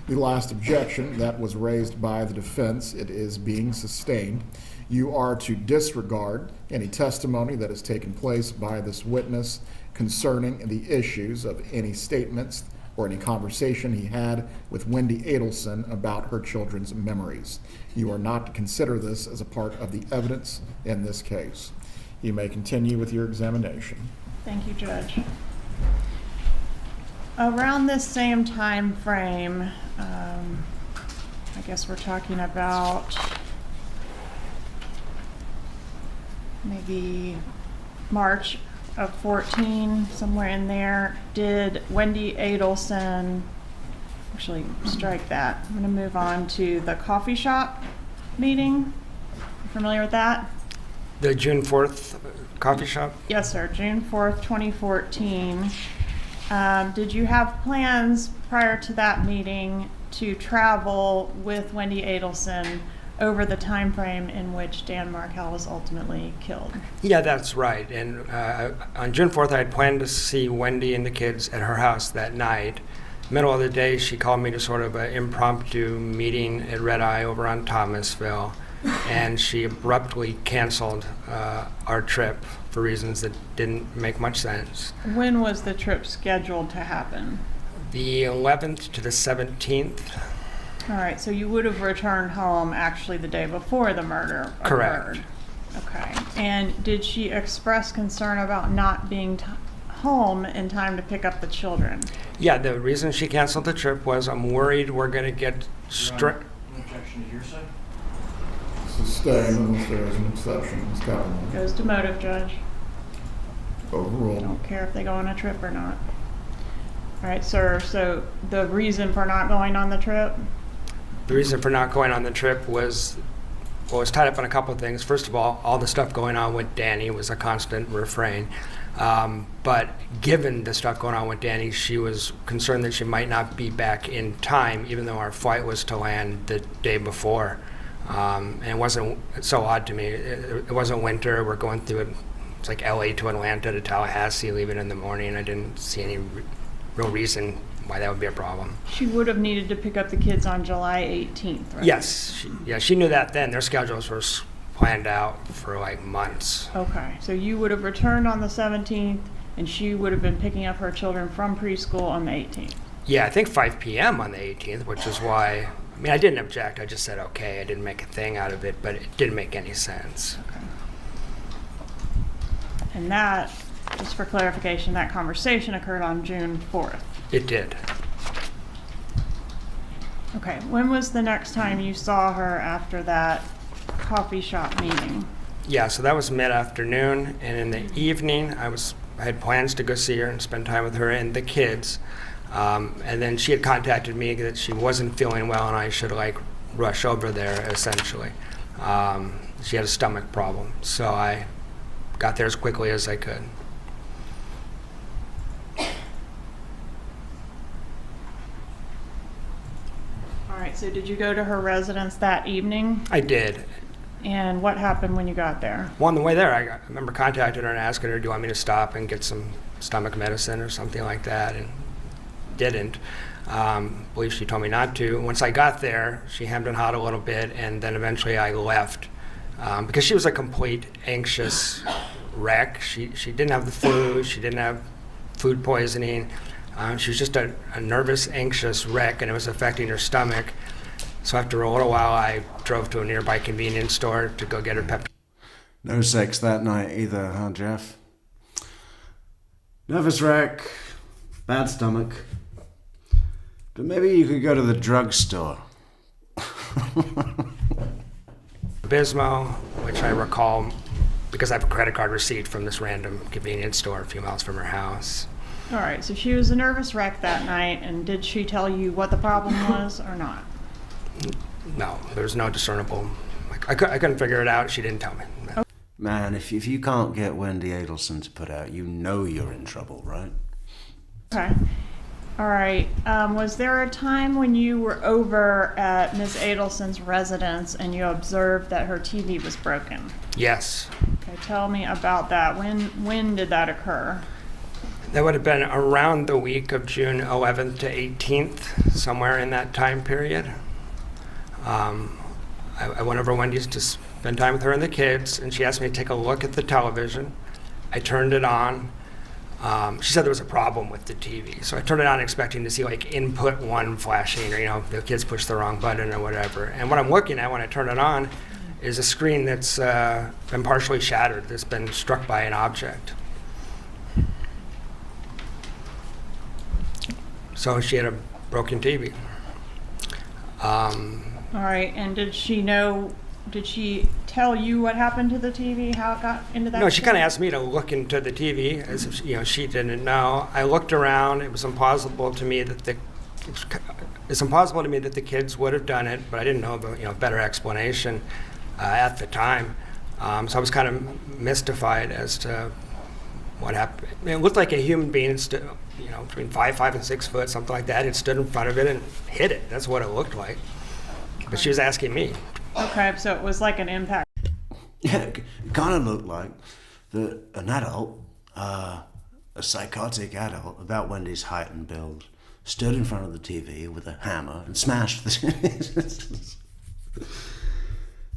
The last objection that was raised by the defense, it is being sustained. You are to disregard any testimony that has taken place by this witness concerning the issues of any statements or any conversation he had with Wendy Adelson about her children's memories. You are not to consider this as a part of the evidence in this case. You may continue with your examination. Thank you, Judge. Around this same time frame, I guess we're talking about maybe March of 14, somewhere in there. Did Wendy Adelson, actually strike that. I'm gonna move on to the coffee shop meeting. You familiar with that? The June 4th coffee shop? Yes, sir, June 4th, 2014. Did you have plans prior to that meeting to travel with Wendy Adelson over the time frame in which Dan Markel was ultimately killed? Yeah, that's right. And on June 4th, I had planned to see Wendy and the kids at her house that night. Middle of the day, she called me to sort of an impromptu meeting at Red Eye over on Thomasville, and she abruptly canceled our trip for reasons that didn't make much sense. When was the trip scheduled to happen? The 11th to the 17th. All right, so you would have returned home actually the day before the murder Correct. occurred. Okay, and did she express concern about not being home in time to pick up the children? Yeah, the reason she canceled the trip was I'm worried we're going to get Objection to hearsay? Sustained unless there is an exception. Ms. Calhoun. Goes to motive, Judge. Overruled. Don't care if they go on a trip or not. All right, sir, so the reason for not going on the trip? The reason for not going on the trip was, well, it was tied up on a couple of things. First of all the stuff going on with Danny was a constant refrain. But given the stuff going on with Danny, she was concerned that she might not be back in time, even though our flight was to land the day before. And it wasn't so odd to me. It wasn't winter. We're going through it. It's like LA to Atlanta to Tallahassee, leaving in the morning. I didn't see any real reason why that would be a problem. She would have needed to pick up the kids on July 18th, right? Yes, she knew that then. Their schedules were planned out for like months. Okay, so you would have returned on the 17th, and she would have been picking up her children from preschool on the 18th. Yeah, I think 5 p.m. on the 18th, which is why, I mean, I didn't object. I just said, okay, I didn't make a thing out of it, but it didn't make any sense. Okay. And that, just for clarification, that conversation occurred on June 4th. It did. Okay, when was the next time you saw her after that coffee shop meeting? Yeah, so that was mid-afternoon, and in the evening, I had plans to go see her and spend time with her and the kids. And then she had contacted me that she wasn't feeling well and I should like rush over there, essentially. She had a stomach problem, so I got there as quickly as I could. All right, so did you go to her residence that evening? I did. And what happened when you got there? Well, on the way there, I remember contacting her and asking her, do you want me to stop and get some stomach medicine or something like that? And didn't. I believe she told me not to. Once I got there, she hemmed and hawed a little bit, and then eventually I left because she was a complete anxious wreck. She didn't have the flu. She didn't have food poisoning. She was just a nervous, anxious wreck, and it was affecting her stomach. So after a little while, I drove to a nearby convenience store to go get her pep. No sex that night either, huh, Jeff? Nervous wreck, bad stomach. But maybe you could go to the drugstore. Bismo, which I recall because I have a credit card receipt from this random convenience store a few miles from her house. All right, so she was a nervous wreck that night, and did she tell you what the problem was or not? No, there's no discernible. I couldn't figure it out. She didn't tell me. No. Man, if you can't get Wendy Adelson to put out, you know you're in trouble, right? Okay. All right. Was there a time when you were over at Ms. Adelson's residence and you observed that her TV was broken? Yes. Okay, tell me about that. When did that occur? That would have been around the week of June 11th to 18th, somewhere in that time period. I went over to Wendy's to spend time with her and the kids, and she asked me to take a look at the television. I turned it on. She said there was a problem with the TV, so I turned it on expecting to see like input 1 flashing, or the kids pushed the wrong button or whatever. And what I'm looking at when I turn it on is a screen that's been partially shattered, that's been struck by an object. So she had a broken TV. All right, and did she tell you what happened to the TV, how it got into that? No, she state? kind of asked me to look into the TV, as if, she didn't know. I looked around. It was impossible to me that the kids would have done it, but I didn't know a better explanation at the time. So I was kind of mystified as to what happened. It looked like a human being stood, between 5 and 6 foot, something like that. It stood in front of it and hit it. That's what it looked like. But she was asking me. Okay, so it was like an impact. Yeah, it kind of looked like an adult, a psychotic adult, about Wendy's height and build, stood in front of the TV with a hammer and smashed the TV.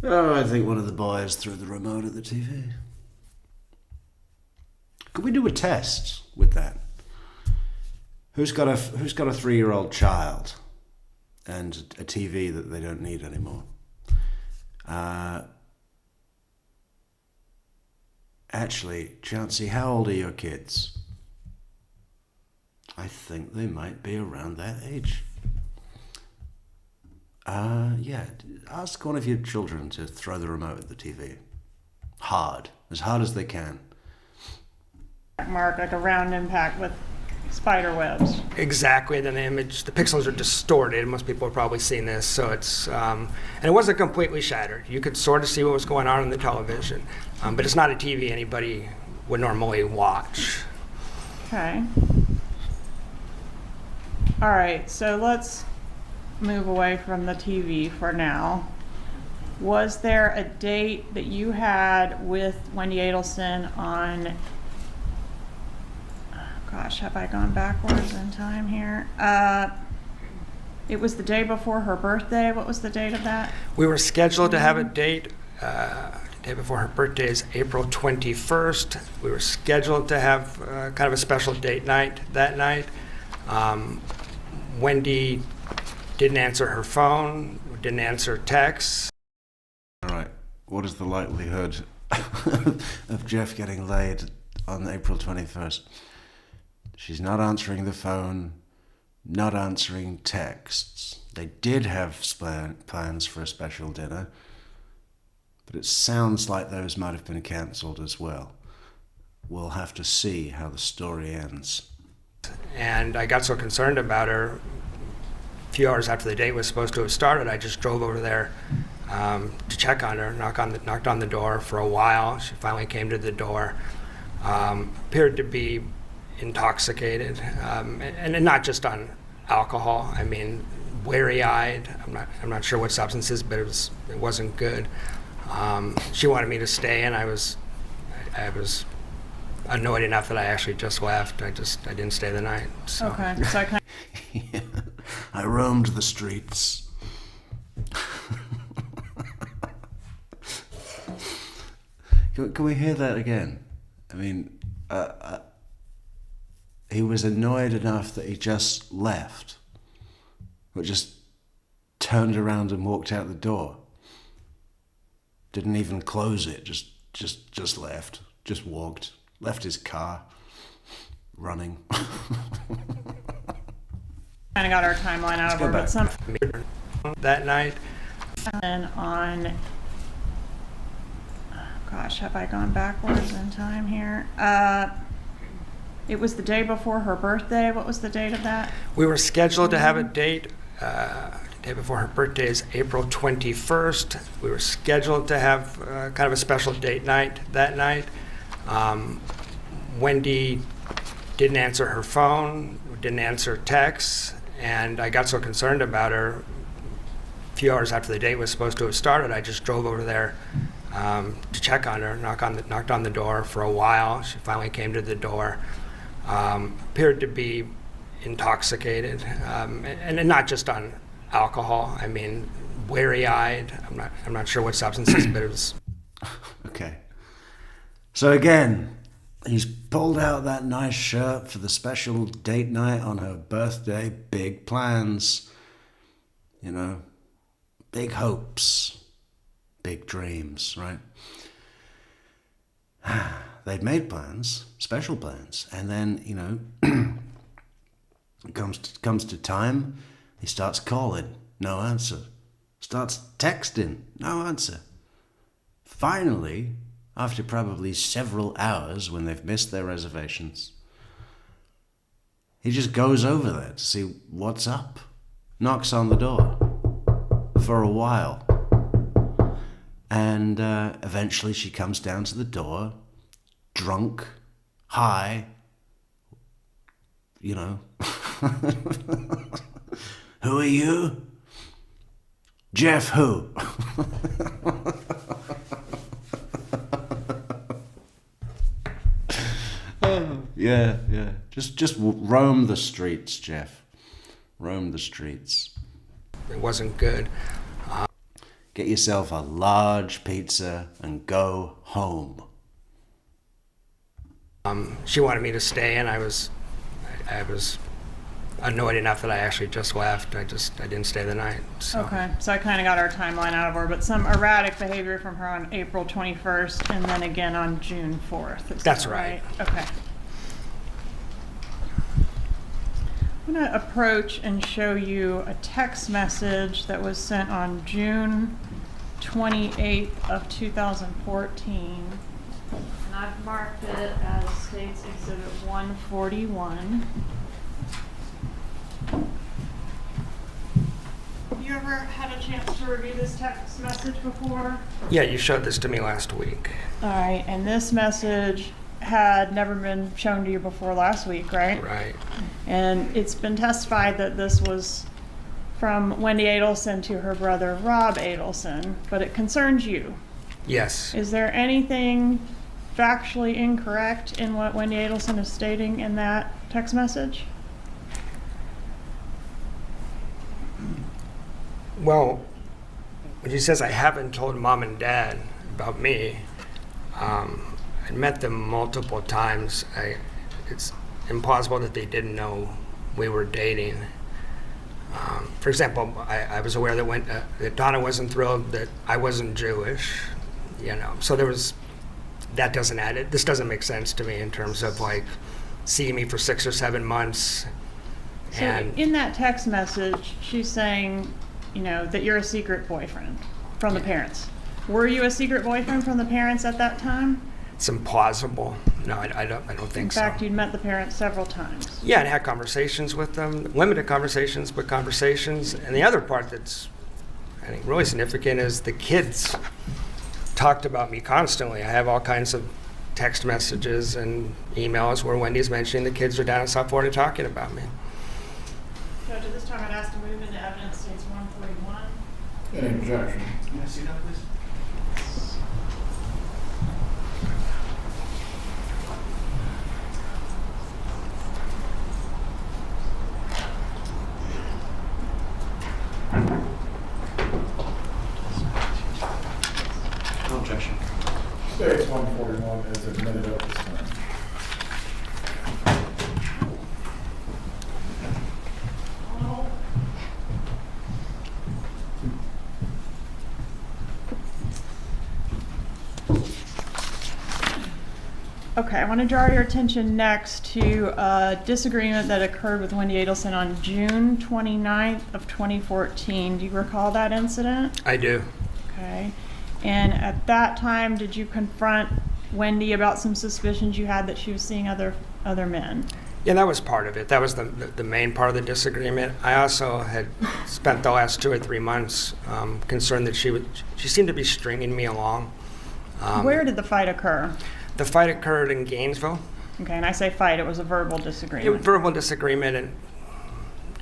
Oh, I think one of the boys threw the remote at the TV. Could we do a test with that? Who's got a 3-year-old child and a TV that they don't need anymore? Actually, Chancey, how old are your kids? I think they might be around that age. Yeah, ask one of your children to throw the remote at the TV. As hard as they can. Mark, like a round impact with spider webs. Exactly. Then the pixels are distorted. Most people have probably seen this. So it's, and it wasn't completely shattered. You could sort of see what was going on the television. But it's not a TV anybody would normally watch. Okay. All right, so let's move away from the TV for now. Was there a date that you had with Wendy Adelson on, gosh, have I gone backwards in time here? It was the day before her birthday. What was the date of that? We were scheduled to have a date. The day before her birthday is April 21st. We were scheduled to have kind of a special date night that night. Wendy didn't answer her phone, didn't answer texts. All right, what is the likelihood of Jeff getting laid on April 21st? She's not answering the phone, not answering texts. They did have plans for a special dinner, but it sounds like those might have been cancelled as well. We'll have to see how the story ends. And I got so concerned about her, a few hours after the date was supposed to have started, I just drove over there to check on her, knocked on the door for a while. She finally came to the door, appeared to be intoxicated, and not just on alcohol. I mean, wary-eyed. I'm not sure what substances, but it wasn't good. She wanted me to stay, and I was annoyed enough that I actually just left. I didn't stay the night. So. Okay, so I kind Yeah, I roamed the streets. Can we hear that again? I mean, he was annoyed enough that he just left, or just turned around and walked out the door. Didn't even close it. Just left. Just walked. Left his car running. of got our timeline out of go her, back. but some That night, and on, gosh, have I gone backwards in time here? It was the day before her birthday. What was the date of that? we were scheduled to have a date. The day before her birthday is April 21st. We were scheduled to have kind of a special date night that night. Wendy didn't answer her phone, didn't answer texts, and I got so concerned about her, a few hours after the date was supposed to have started, I just drove over there to check on her, knocked on the door for a while. She finally came to the door, appeared to be intoxicated, and not just on alcohol. I mean, wary-eyed. I'm not sure what substances, but it was. Okay. So again, he's pulled out that nice shirt for the special date night on her birthday. Big plans. You know, big hopes, big dreams, right? They'd made plans, special plans, and then, you know, it comes to time, he starts calling, no answer. Starts texting, no answer. Finally, after probably several hours when they've missed their reservations, he just goes over there to see what's up. Knocks on the door for a while. And eventually she comes down to the door, drunk, high, you know. Who are you? Jeff who? Yeah. Just roam the streets, Jeff. Roam the streets. It wasn't good. Get yourself a large pizza and go home. She wanted me to stay, and I was annoyed enough that I actually just left. I didn't stay the night. So. Okay, so I kind of got our timeline out of her, but some erratic behavior from her on April 21st and then again on June 4th. That's right. Okay. I'm going to approach and show you a text message that was sent on June 28th of 2014. And I've marked it as States Exhibit 141. You ever had a chance to review this text message before? Yeah, you showed this to me last week. All right, and this message had never been shown to you before last week, right? Right. And it's been testified that this was from Wendy Adelson to her brother Rob Adelson, but it concerns you. Yes. Is there anything factually incorrect in what Wendy Adelson is stating in that text message? Well, when she says I haven't told mom and dad about me, I met them multiple times. It's impossible that they didn't know we were dating. For example, I was aware that Donna wasn't thrilled that I wasn't Jewish, you know. So that doesn't add it. This doesn't make sense to me in terms of like seeing me for 6 or 7 months. So in that text message, she's saying, you know, that you're a secret boyfriend from the parents. Were you a secret boyfriend from the parents at that time? It's implausible. No, I don't think so. In fact, you'd met the parents several times. Yeah, and had conversations with them, limited conversations, but conversations. And the other part that's, I think, really significant is the kids talked about me constantly. I have all kinds of text messages and emails where Wendy's mentioning the kids are down in South Florida talking about me. Judge, at this time, I'd ask to move into evidence states 141. Any objection? Can I see that, please? No objection. States 141 is admitted at this time. Okay, I want to draw your attention next to a disagreement that occurred with Wendy Adelson on June 29th of 2014. Do you recall that incident? I do. Okay. And at that time, did you confront Wendy about some suspicions you had that she was seeing other men? Yeah, that was part of it. That was the main part of the disagreement. I also had spent the last 2 or 3 months concerned that she seemed to be stringing me along. Where did the fight occur? The fight occurred in Gainesville. Okay, and I say fight, it was a verbal disagreement. Verbal disagreement, and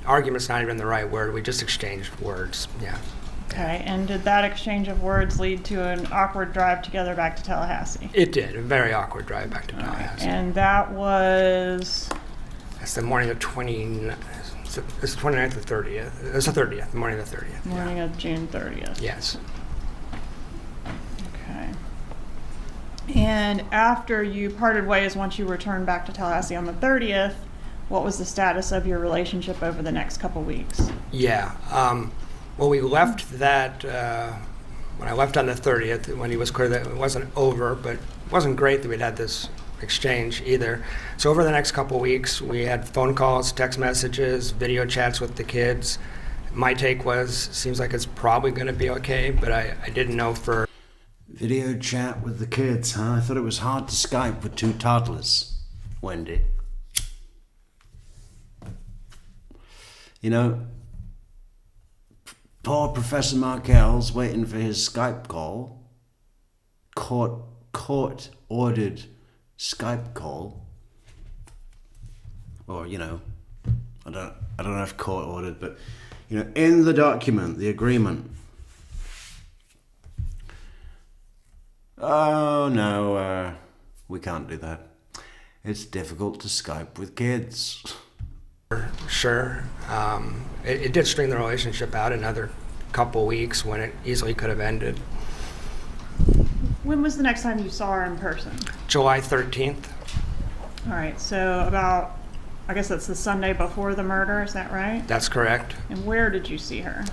argument's not even the right word. We just exchanged words, yeah. Okay, and did that exchange of words lead to an awkward drive together back to Tallahassee? It did, a very awkward drive back to Tallahassee. And that was? That's the morning of it's the 29th or 30th. It's the 30th, the morning of the 30th. Morning of June 30th. Yes. Okay. And after you parted ways, once you returned back to Tallahassee on the 30th, what was the status of your relationship over the next couple weeks? Yeah. Well, we left that, when I left on the 30th, when he was clear that it wasn't over, but it wasn't great that we'd had this exchange either. So over the next couple weeks, we had phone calls, text messages, video chats with the kids. My take was, seems like it's probably going to be okay, but I didn't know for... Video chat with the kids, huh? I thought it was hard to Skype with 2 toddlers, Wendy. You know, poor Professor Markel's waiting for his Skype call. Court-ordered Skype call. Or, you know, I don't know if court-ordered, but, you know, in the document, the agreement. Oh, no, we can't do that. It's difficult to Skype with kids. Sure. It did string the relationship out another couple weeks when it easily could have ended. When was the next time you saw her in person? July 13th. All right, so about, I guess that's the Sunday before the murder, is that right? That's correct. And where did you see her?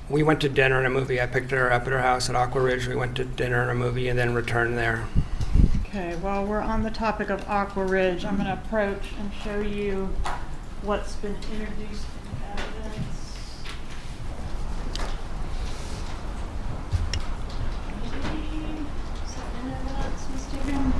We went to dinner and a movie. I picked her up at her house at Aqua Ridge. We went to dinner and a movie and then returned there. Okay, well, we're on the topic of Aqua Ridge. I'm going to approach and show you what's been introduced in evidence. Is that in evidence, Mr. Green?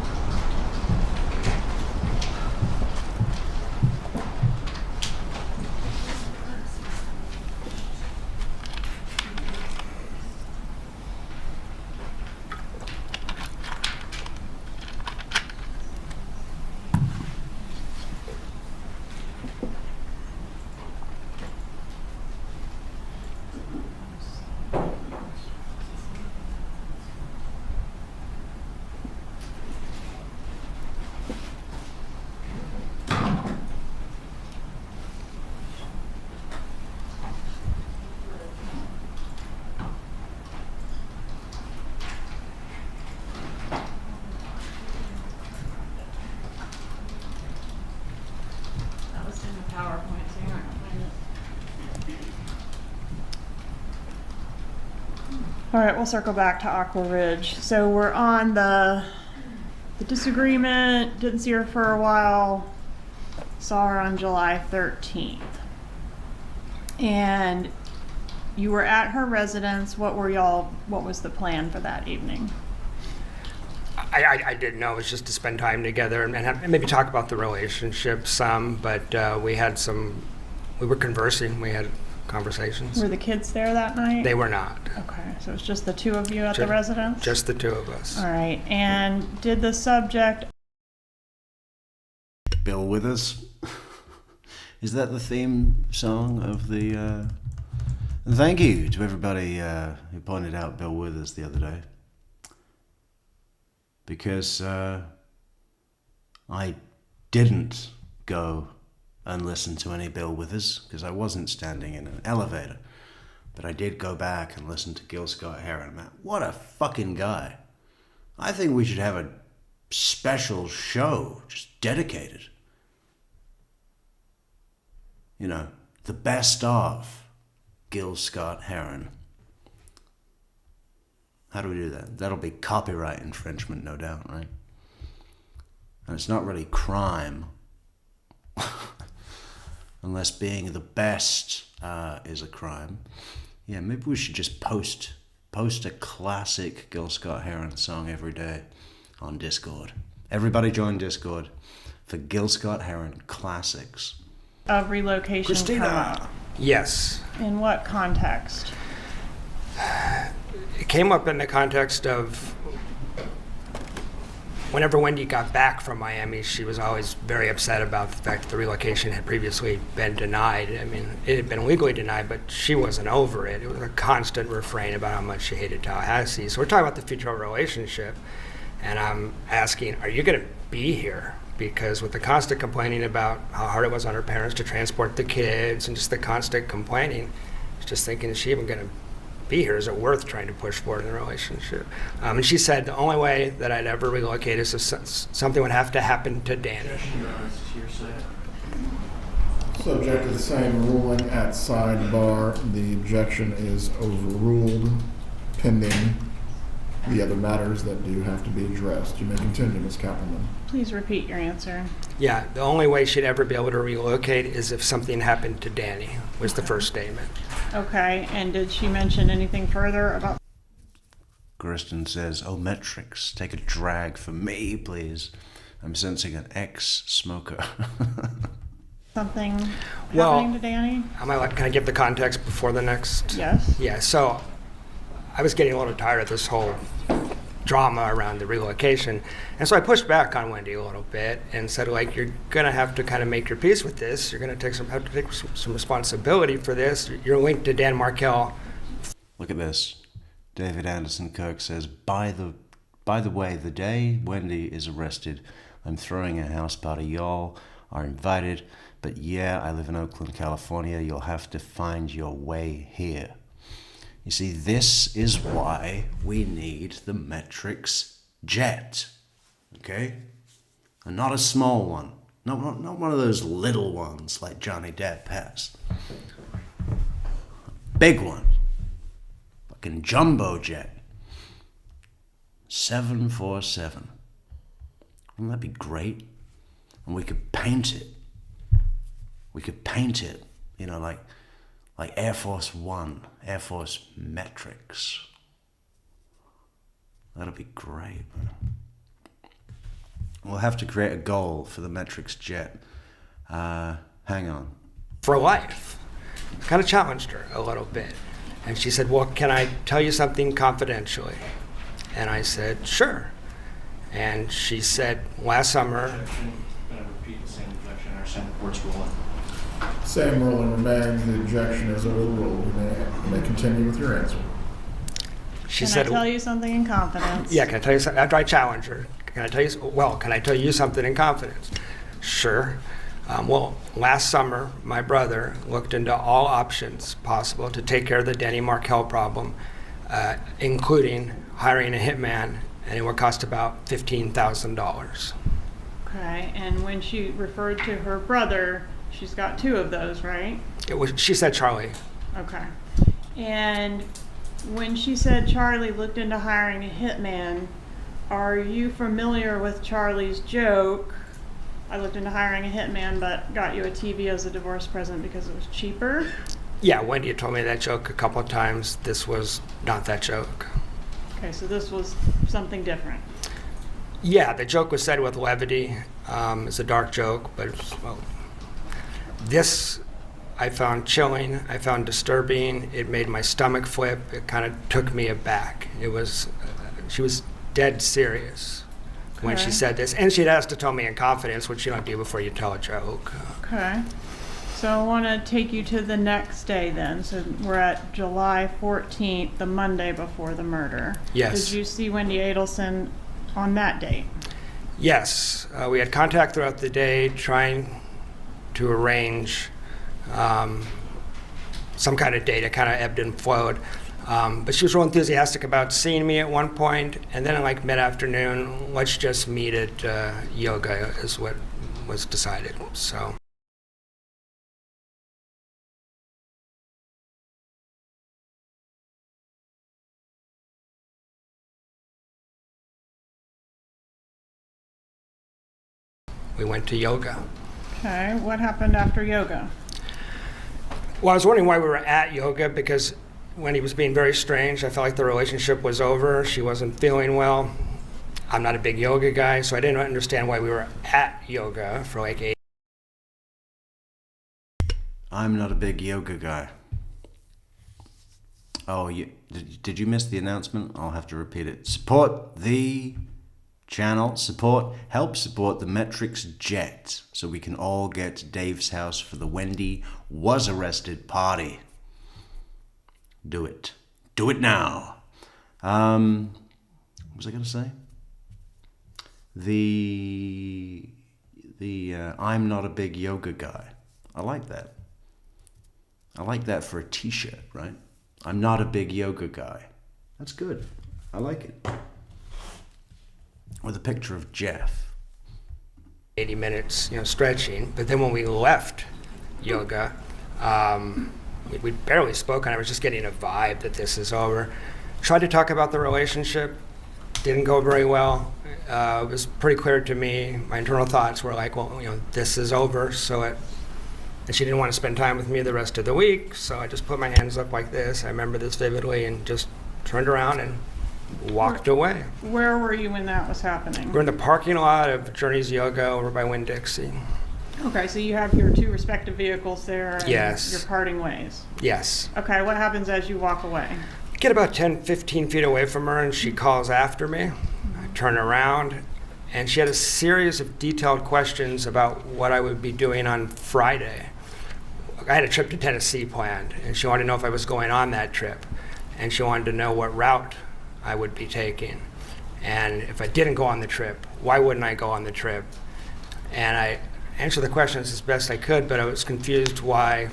That was in the PowerPoint, so you're not gonna find it. All right, we'll circle back to Aqua Ridge. So we're on the disagreement, didn't see her for a while, saw her on July 13th. And you were at her residence. What was the plan for that evening? I didn't know. It was just to spend time together and maybe talk about the relationship some, but we were conversing. We had conversations. Were the kids there that night? They were not. Okay, so it was just the two of you at the residence? Just the two of us. All right, and did the subject... Bill Withers. Is that the theme song of the... And thank you to everybody who pointed out Bill Withers the other day. Because I didn't go and listen to any Bill Withers, because I wasn't standing in an elevator. But I did go back and listen to Gil Scott-Heron. Man, what a fucking guy. I think we should have a special show just dedicated. You know, the best of Gil Scott-Heron. How do we do that? That'll be copyright infringement, no doubt, right? And it's not really crime. Unless being the best is a crime. Yeah, maybe we should just post a classic Gil Scott-Heron song every day on Discord. Everybody join Discord for Gil Scott-Heron classics. Of relocation come Christina! up? Yes. In what context? It came up in the context of whenever Wendy got back from Miami, she was always very upset about the fact that the relocation had previously been denied. I mean, it had been legally denied, but she wasn't over it. It was a constant refrain about how much she hated Tallahassee. So we're talking about the future of our relationship, and I'm asking, are you going to be here? Because with the constant complaining about how hard it was on her parents to transport the kids and just the constant complaining, I was just thinking, is she even going to be here? Is it worth trying to push forward in the relationship? And she said the only way that I'd ever relocate is if something would have to happen to Danny. Subject to the same ruling at sidebar, the objection is overruled pending the other matters that do have to be addressed. You may continue, Ms. Kappelman. Please repeat your answer. Yeah, the only way she'd ever be able to relocate is if something happened to Danny, was the first statement. Okay, and did she mention anything further about Kristen says, "Oh, Metrix, take a drag for me, please. I'm sensing an ex-smoker." something Well, happening to Danny? Can I give the context before the next? Yes. Yeah, so I was getting a little tired of this whole drama around the relocation. And so I pushed back on Wendy a little bit and said, like, you're going to have to kind of make your peace with this. You're going to have to take some responsibility for this. You're linked to Dan Markel. Look at this. David Anderson Kirk says, by the way, the day Wendy is arrested, I'm throwing a house party. Y'all are invited. But yeah, I live in Oakland, California. You'll have to find your way here. You see, this is why we need the Metrix jet. Okay? And not a small one. Not one of those little ones like Johnny Depp has. Big one. Fucking jumbo jet. 747. Wouldn't that be great? And we could paint it. We could paint it, you know, like Air Force One, Air Force Metrix. That'd be great. We'll have to create a goal for the Metrix jet. Hang on. For life. Kind of challenged her a little bit. And she said, well, can I tell you something confidentially? And I said, sure. And she said, last summer... Objection. I'm going to repeat the same objection. Our Senate court's ruling. Same ruling remains. The objection is overruled. You may continue with your answer. She Can said, I tell you something in confidence? yeah, can I tell you something? After I challenge her, can I tell you something in confidence? Sure. Well, last summer, my brother looked into all options possible to take care of the Danny Markel problem, including hiring a hitman, and it would cost about $15,000. Okay, and when she referred to her brother, she's got two of those, right? She said Charlie. Okay. And when she said Charlie looked into hiring a hitman, are you familiar with Charlie's joke? I looked into hiring a hitman, but got you a TV as a divorce present because it was cheaper. Yeah, Wendy had told me that joke a couple of times. This was not that joke. Okay, so this was something different. Yeah, the joke was said with levity. It's a dark joke, but well, this I found chilling. I found disturbing. It made my stomach flip. It kind of took me aback. It was, she was dead serious when she Okay. said this, and she'd asked to tell me in confidence, which you don't do before you tell a joke. Okay. So I want to take you to the next day then. So we're at July 14th, the Monday before the murder. Yes. Did you see Wendy Adelson on that date? Yes, we had contact throughout the day trying to arrange some kind of date. It kind of ebbed and flowed. But she was real enthusiastic about seeing me at one point, and then like mid-afternoon, let's just meet at yoga is what was decided. So. We went to yoga. Okay. What happened after yoga? Well, I was wondering why we were at yoga, because when he was being very strange, I felt like the relationship was over. She wasn't feeling well. I'm not a big yoga guy, so I didn't understand why we were at yoga for like 8. I'm not a big yoga guy. Oh, did you miss the announcement? I'll have to repeat it. Support the channel, help support the Metrix jet so we can all get to Dave's house for the Wendy was arrested party. Do it. Do it now. What was I going to say? The I'm not a big yoga guy. I like that. I like that for a t-shirt, right? I'm not a big yoga guy. That's good. I like it. With a picture of Jeff. 80 minutes, stretching. But then when we left yoga, we'd barely spoken. I was just getting a vibe that this is over. Tried to talk about the relationship. Didn't go very well. It was pretty clear to me. My internal thoughts were like, well, this is over. So And she didn't want to spend time with me the rest of the week, so I just put my hands up like this. I remember this vividly, and just turned around and walked away. Where were you when that was happening? We're in the parking lot of Journey's Yoga over by Winn-Dixie. Okay, so you have your two respective vehicles there, and Yes. you're parting ways. Yes. Okay, what happens as you walk away? Get about 10, 15 feet away from her, and she calls after me. I turn around, and she had a series of detailed questions about what I would be doing on Friday. I had a trip to Tennessee planned, and she wanted to know if I was going on that trip, and she wanted to know what route I would be taking. And if I didn't go on the trip, why wouldn't I go on the trip? And I answered the questions as best I could, but I was confused why,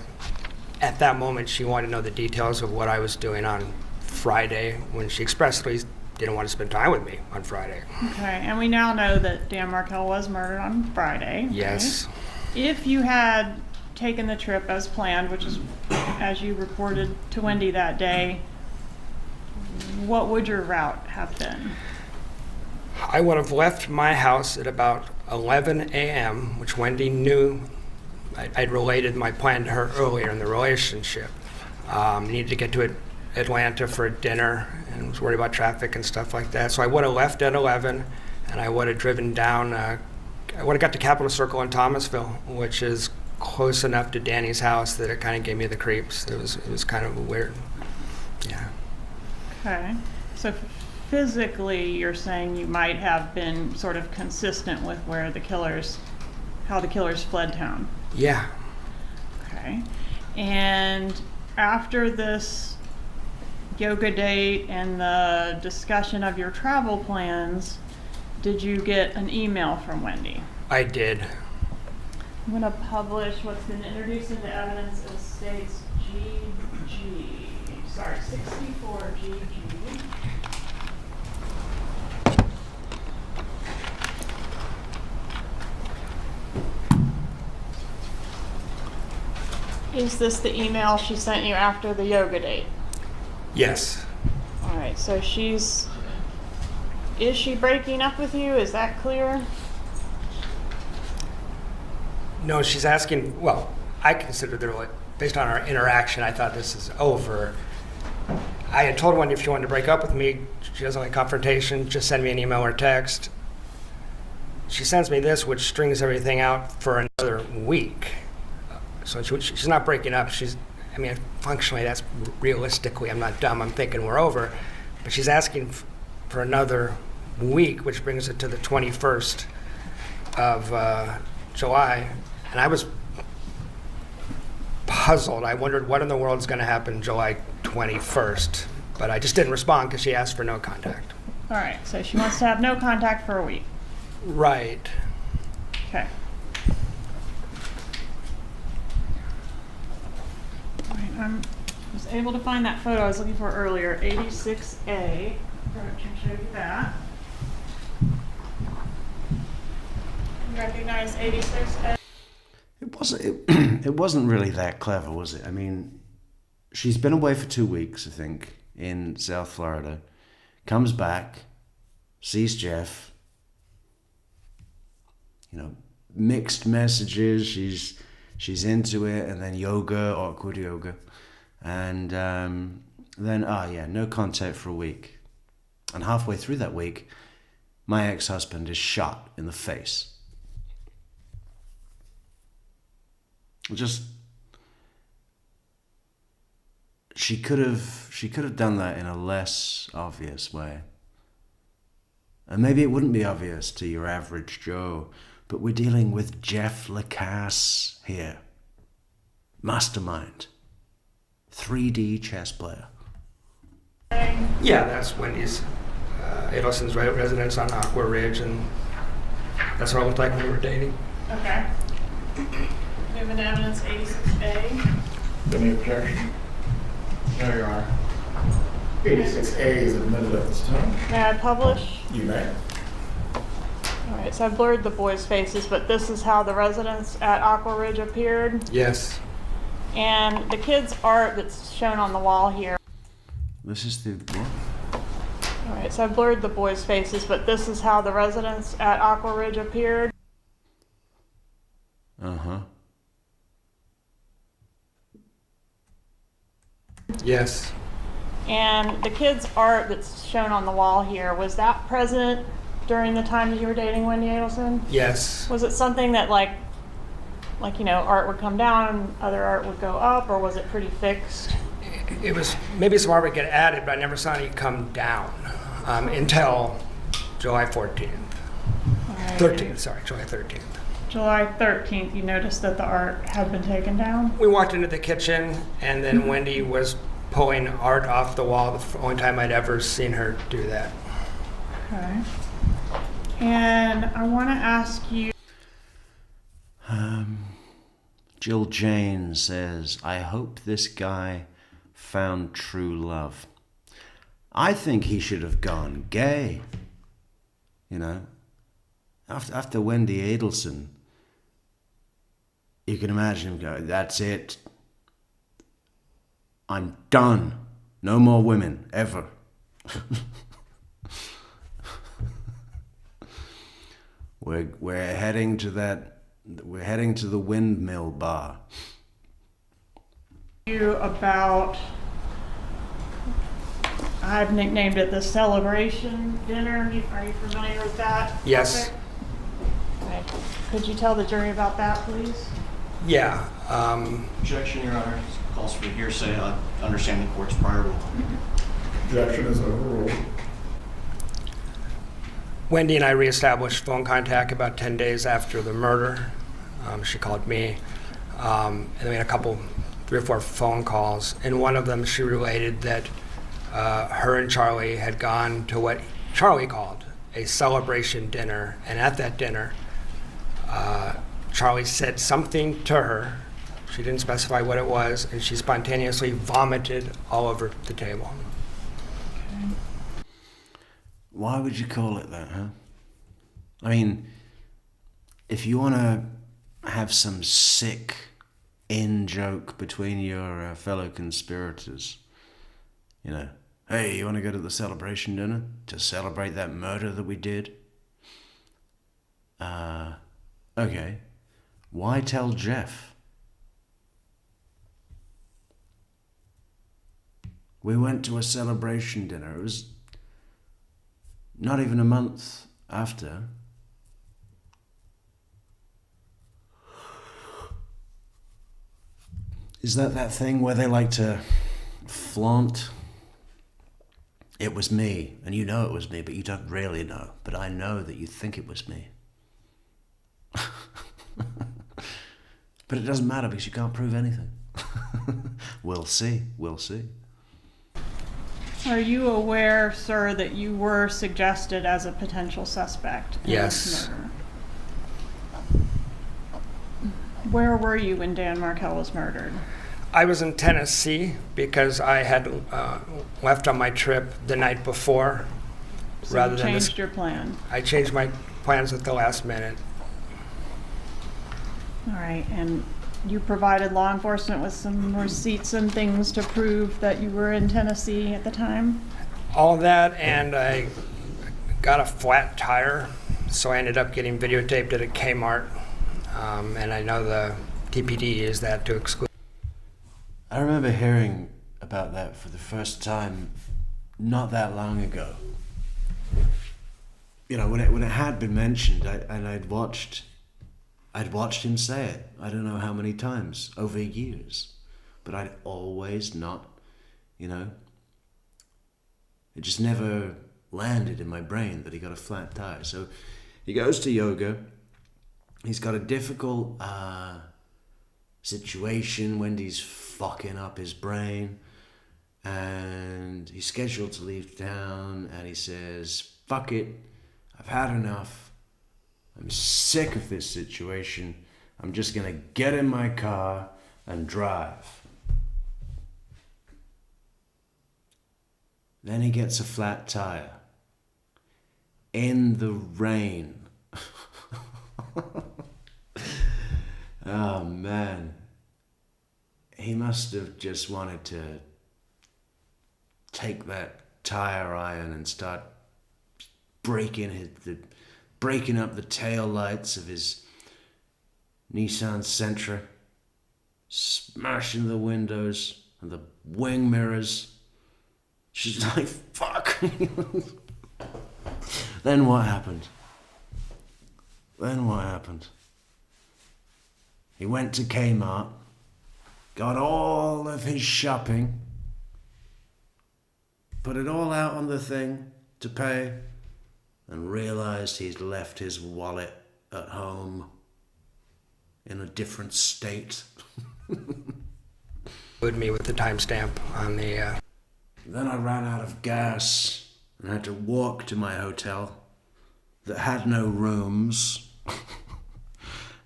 at that moment, she wanted to know the details of what I was doing on Friday when she expressly didn't want to spend time with me on Friday. Okay, and we now know that Dan Markell was murdered on Friday. Yes. Right? If you had taken the trip as planned, which is as you reported to Wendy that day, what would your route have been? I would have left my house at about 11 a.m., which Wendy knew. I'd related my plan to her earlier in the relationship. Needed to get to Atlanta for dinner and was worried about traffic and stuff like that. So I would have left at 11, and I would have driven down. I would have got to Capitol Circle in Thomasville, which is close enough to Danny's house that it kind of gave me the creeps. It was kind of weird. Yeah. Okay, so physically, you're saying you might have been sort of consistent with how the killers fled town. Yeah. Okay, and after this yoga date and the discussion of your travel plans, did you get an email from Wendy? I did. I'm going to publish what's been introduced into evidence as states 64 GG. Is this the email she sent you after the yoga date? Yes. All right, so is she breaking up with you? Is that clear? No, she's asking, well, I considered based on our interaction, I thought this is over. I had told Wendy if she wanted to break up with me, she doesn't like confrontation, just send me an email or text. She sends me this, which strings everything out for another week. So she's not breaking up. Functionally, that's realistically, I'm not dumb, I'm thinking we're over. But she's asking for another week, which brings it to the 21st of July. And I was puzzled. I wondered what in the world is going to happen July 21st. But I just didn't respond because she asked for no contact. All right, so she wants to have no contact for a week. Right. Okay. All right, I was able to find that photo I was looking for earlier, 86A. I can show you that. You recognize 86A? It wasn't really that clever, was it? I mean, she's been away for 2 weeks, I think, in South Florida. Comes back, sees Jeff. Mixed messages. She's into it, and then yoga, awkward yoga, and then no contact for a week. And halfway through that week, my ex-husband is shot in the face. She could have done that in a less obvious way. And maybe it wouldn't be obvious to your average Joe, but we're dealing with Jeff Lacasse here. Mastermind. 3D chess player. Yeah, that's Wendy's Adelson's residence on Aqua Ridge, and that's what it looked like when we were dating. Okay. We have an evidence 86A. Any objection? No, Your Honor. 86A is admitted at this time. May I publish? You may. All right, so I blurred the boys' faces, but this is how the residents at Aqua Ridge appeared. Yes. And the kids' art that's shown on the wall here. This is the what? All right, so I blurred the boys' faces, but this is how the residents at Aqua Ridge appeared. Uh-huh. Yes. And the kid's art that's shown on the wall here, was that present during the time that you were dating Wendy Adelson? Yes. Was it something that like art would come down, other art would go up, or was it pretty fixed? It was, maybe some art would get added, but I never saw any come down until July 14th. Alright. 13th, sorry, July 13th. July 13th, you noticed that the art had been taken down? We walked into the kitchen, and then Wendy was pulling art off the wall, the only time I'd ever seen her do that. Okay. And I want to ask you, Jill Jane says, I hope this guy found true love. I think he should have gone gay. You know, after Wendy Adelson, you can imagine him going, that's it. I'm done. No more women, ever. We're heading to the windmill bar. about, I've nicknamed it the celebration dinner. Are you familiar with that? Yes. topic? Okay. Could you tell the jury about that, please? Yeah. Objection, Your Honor. Calls for hearsay. I understand the court's prior rule. Objection is overruled. Wendy and I reestablished phone contact about 10 days after the murder. She called me, and we had three or four phone calls. In one of them, she related that her and Charlie had gone to what Charlie called a celebration dinner, and at that dinner, Charlie said something to her. She didn't specify what it was, and she spontaneously vomited all over the table. Why would you call it that, huh? I mean, if you want to have some sick in-joke between your fellow conspirators, you know, hey, you want to go to the celebration dinner to celebrate that murder that we did? Okay. Why tell Jeff? We went to a celebration dinner. It was not even a month after. Is that thing where they like to flaunt? It was me, and you know it was me, but you don't really know. But I know that you think it was me. But it doesn't matter because you can't prove anything. We'll see. Are you aware, sir, that you were suggested as a potential suspect in Yes. this murder? Where were you when Dan Markel was murdered? I was in Tennessee because I had left on my trip the night before. So rather you than changed your plan. I changed my plans at the last minute. All right, and you provided law enforcement with some receipts and things to prove that you were in Tennessee at the time? All that, and I got a flat tire, so I ended up getting videotaped at a Kmart, and I know the TPD used that to exclude. I remember hearing about that for the first time not that long ago. You know, when it had been mentioned, I'd watched him say it. I don't know how many times over years, but I'd always not, you know, it just never landed in my brain that he got a flat tire. So he goes to yoga. He's got a difficult situation. Wendy's fucking up his brain, and he's scheduled to leave town, and he says, fuck it, I've had enough. I'm sick of this situation. I'm just gonna get in my car and drive. Then he gets a flat tire. In the rain. Oh man. He must have just wanted to take that tire iron and start breaking up the tail lights of his Nissan Sentra, smashing the windows. and the wing mirrors. She's like, fuck. Then what happened? He went to Kmart, got all of his shopping, put it all out on the thing to pay, and realized he'd left his wallet at home in a different state. With me with the timestamp on the. Then I ran out of gas and had to walk to my hotel that had no rooms.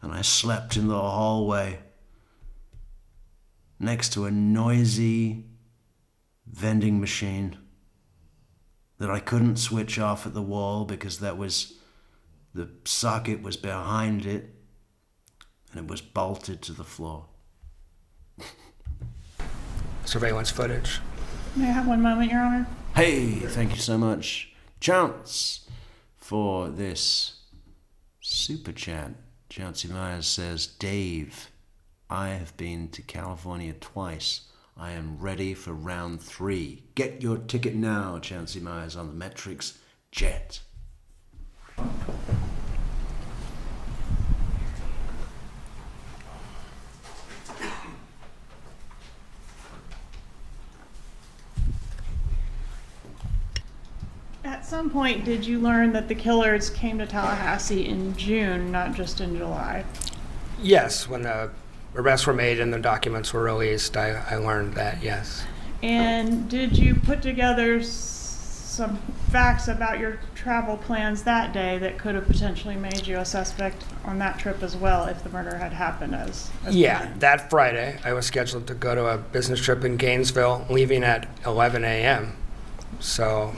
And I slept in the hallway next to a noisy vending machine that I couldn't switch off at the wall because the socket was behind it and it was bolted to the floor. Surveillance footage. May I have one moment, Your Honor? Hey, thank you so much, Chance, for this super chat. Chauncey Myers says, Dave, I have been to California twice. I am ready for round 3. Get your ticket now, Chauncey Myers, on the Metrix jet. At some point, did you learn that the killers came to Tallahassee in June, not just in July? Yes, when the arrests were made and the documents were released, I learned that, yes. And did you put together some facts about your travel plans that day that could have potentially made you a suspect on that trip as well if the murder had happened as Yeah, planned? that Friday, I was scheduled to go to a business trip in Gainesville, leaving at 11 a.m. So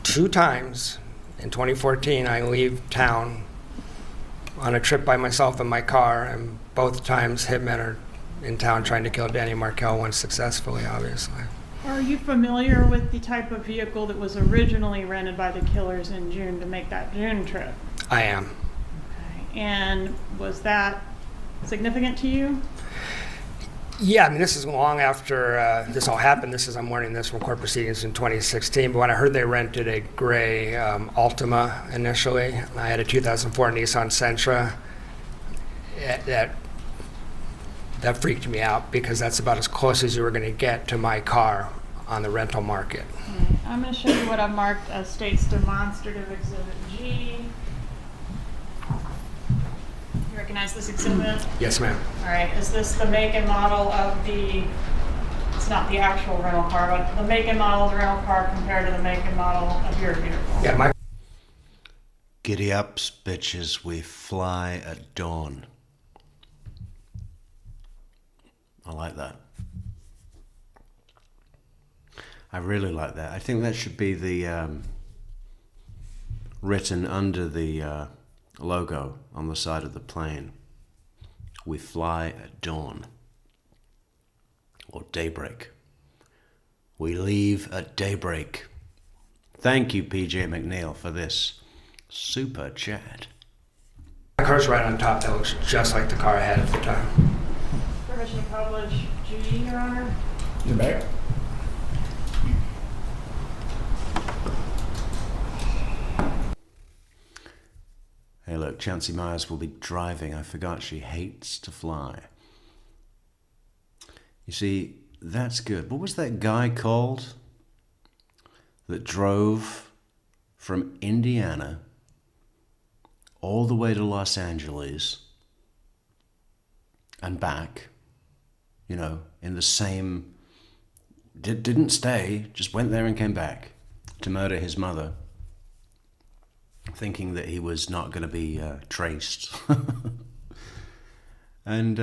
2 times in 2014, I leave town on a trip by myself in my car, and both times hitmen are in town trying to kill Danny Markel, once successfully, obviously. Are you familiar with the type of vehicle that was originally rented by the killers in June to make that June trip? I am. Okay. And was that significant to you? Yeah, I mean, this is long after this all happened. I'm learning this from court proceedings in 2016. But when I heard they rented a gray Altima initially, I had a 2004 Nissan Sentra. That freaked me out because that's about as close as you were going to get to my car on the rental market. Right. I'm going to show you what I've marked as State's Demonstrative Exhibit G. You recognize this exhibit? Yes, ma'am. All right. Is this the make and model of the, it's not the actual rental car, but the make and model of the rental car compared to the make and model of your vehicle? Yeah, my Giddy ups, bitches, we fly at dawn. I like that. I really like that. I think that should be the written under the logo on the side of the plane. We fly at dawn. Or daybreak. We leave at daybreak. Thank you, PJ McNeil, for this super chat. car's right on top. That looks just like the car I had at the time. Permission to publish G, Your Honor? You may. Hey look, Chauncey Myers will be driving. I forgot she hates to fly. You see, that's good. What was that guy called that drove from Indiana all the way to Los Angeles and back, you know, in the same... Didn't stay, just went there and came back to murder his mother, thinking that he was not going to be traced. And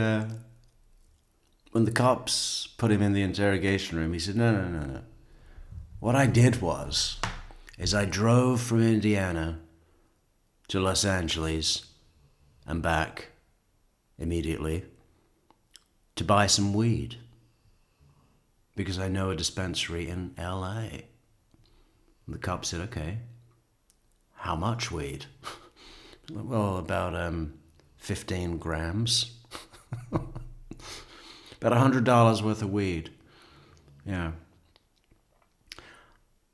when the cops put him in the interrogation room, he said, no. What I did is I drove from Indiana to Los Angeles and back immediately to buy some weed because I know a dispensary in LA. And the cop said, okay. How much weed? Well, about 15 grams. About $100 worth of weed. Yeah.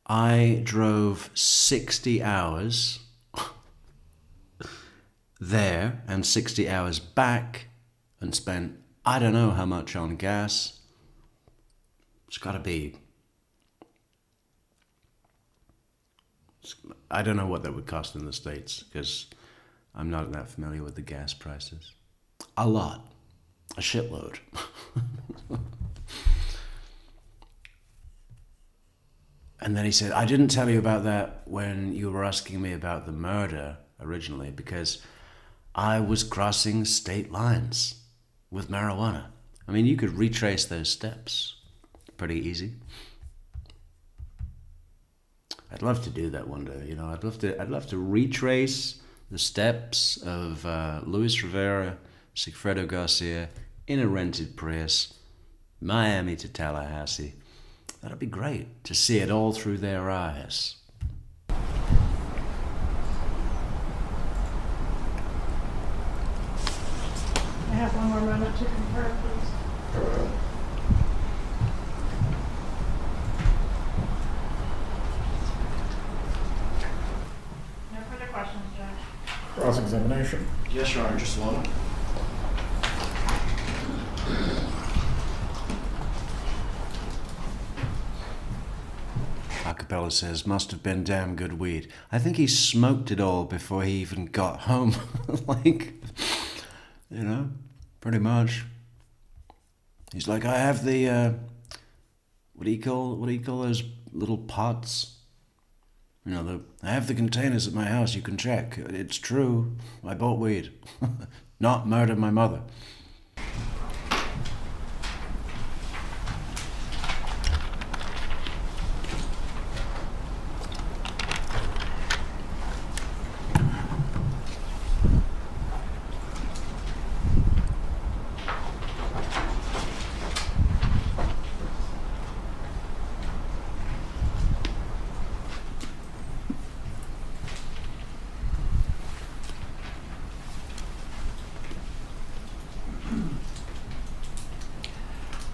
I drove 60 hours there and 60 hours back and spent I don't know how much on gas. It's got to be... I don't know what that would cost in the States because I'm not that familiar with the gas prices. A lot. A shitload. And then he said, I didn't tell you about that when you were asking me about the murder originally because I was crossing state lines with marijuana. I mean, you could retrace those steps. Pretty easy. I'd love to do that one day, you know. I'd love to retrace the steps of Luis Rivera, Sigfredo Garcia in a rented Prius, Miami to Tallahassee. That'd be great to see it all through their eyes. I have one more moment to confer, please. No further questions, Judge. Cross-examination. Yes, Your Honor, just a moment. Acapella says, must have been damn good weed. I think he smoked it all before he even got home. Like, you know, pretty much. He's like, I have the, what do you call those little pots? You know, I have the containers at my house, you can check. It's true, I bought weed. Not murdered my mother.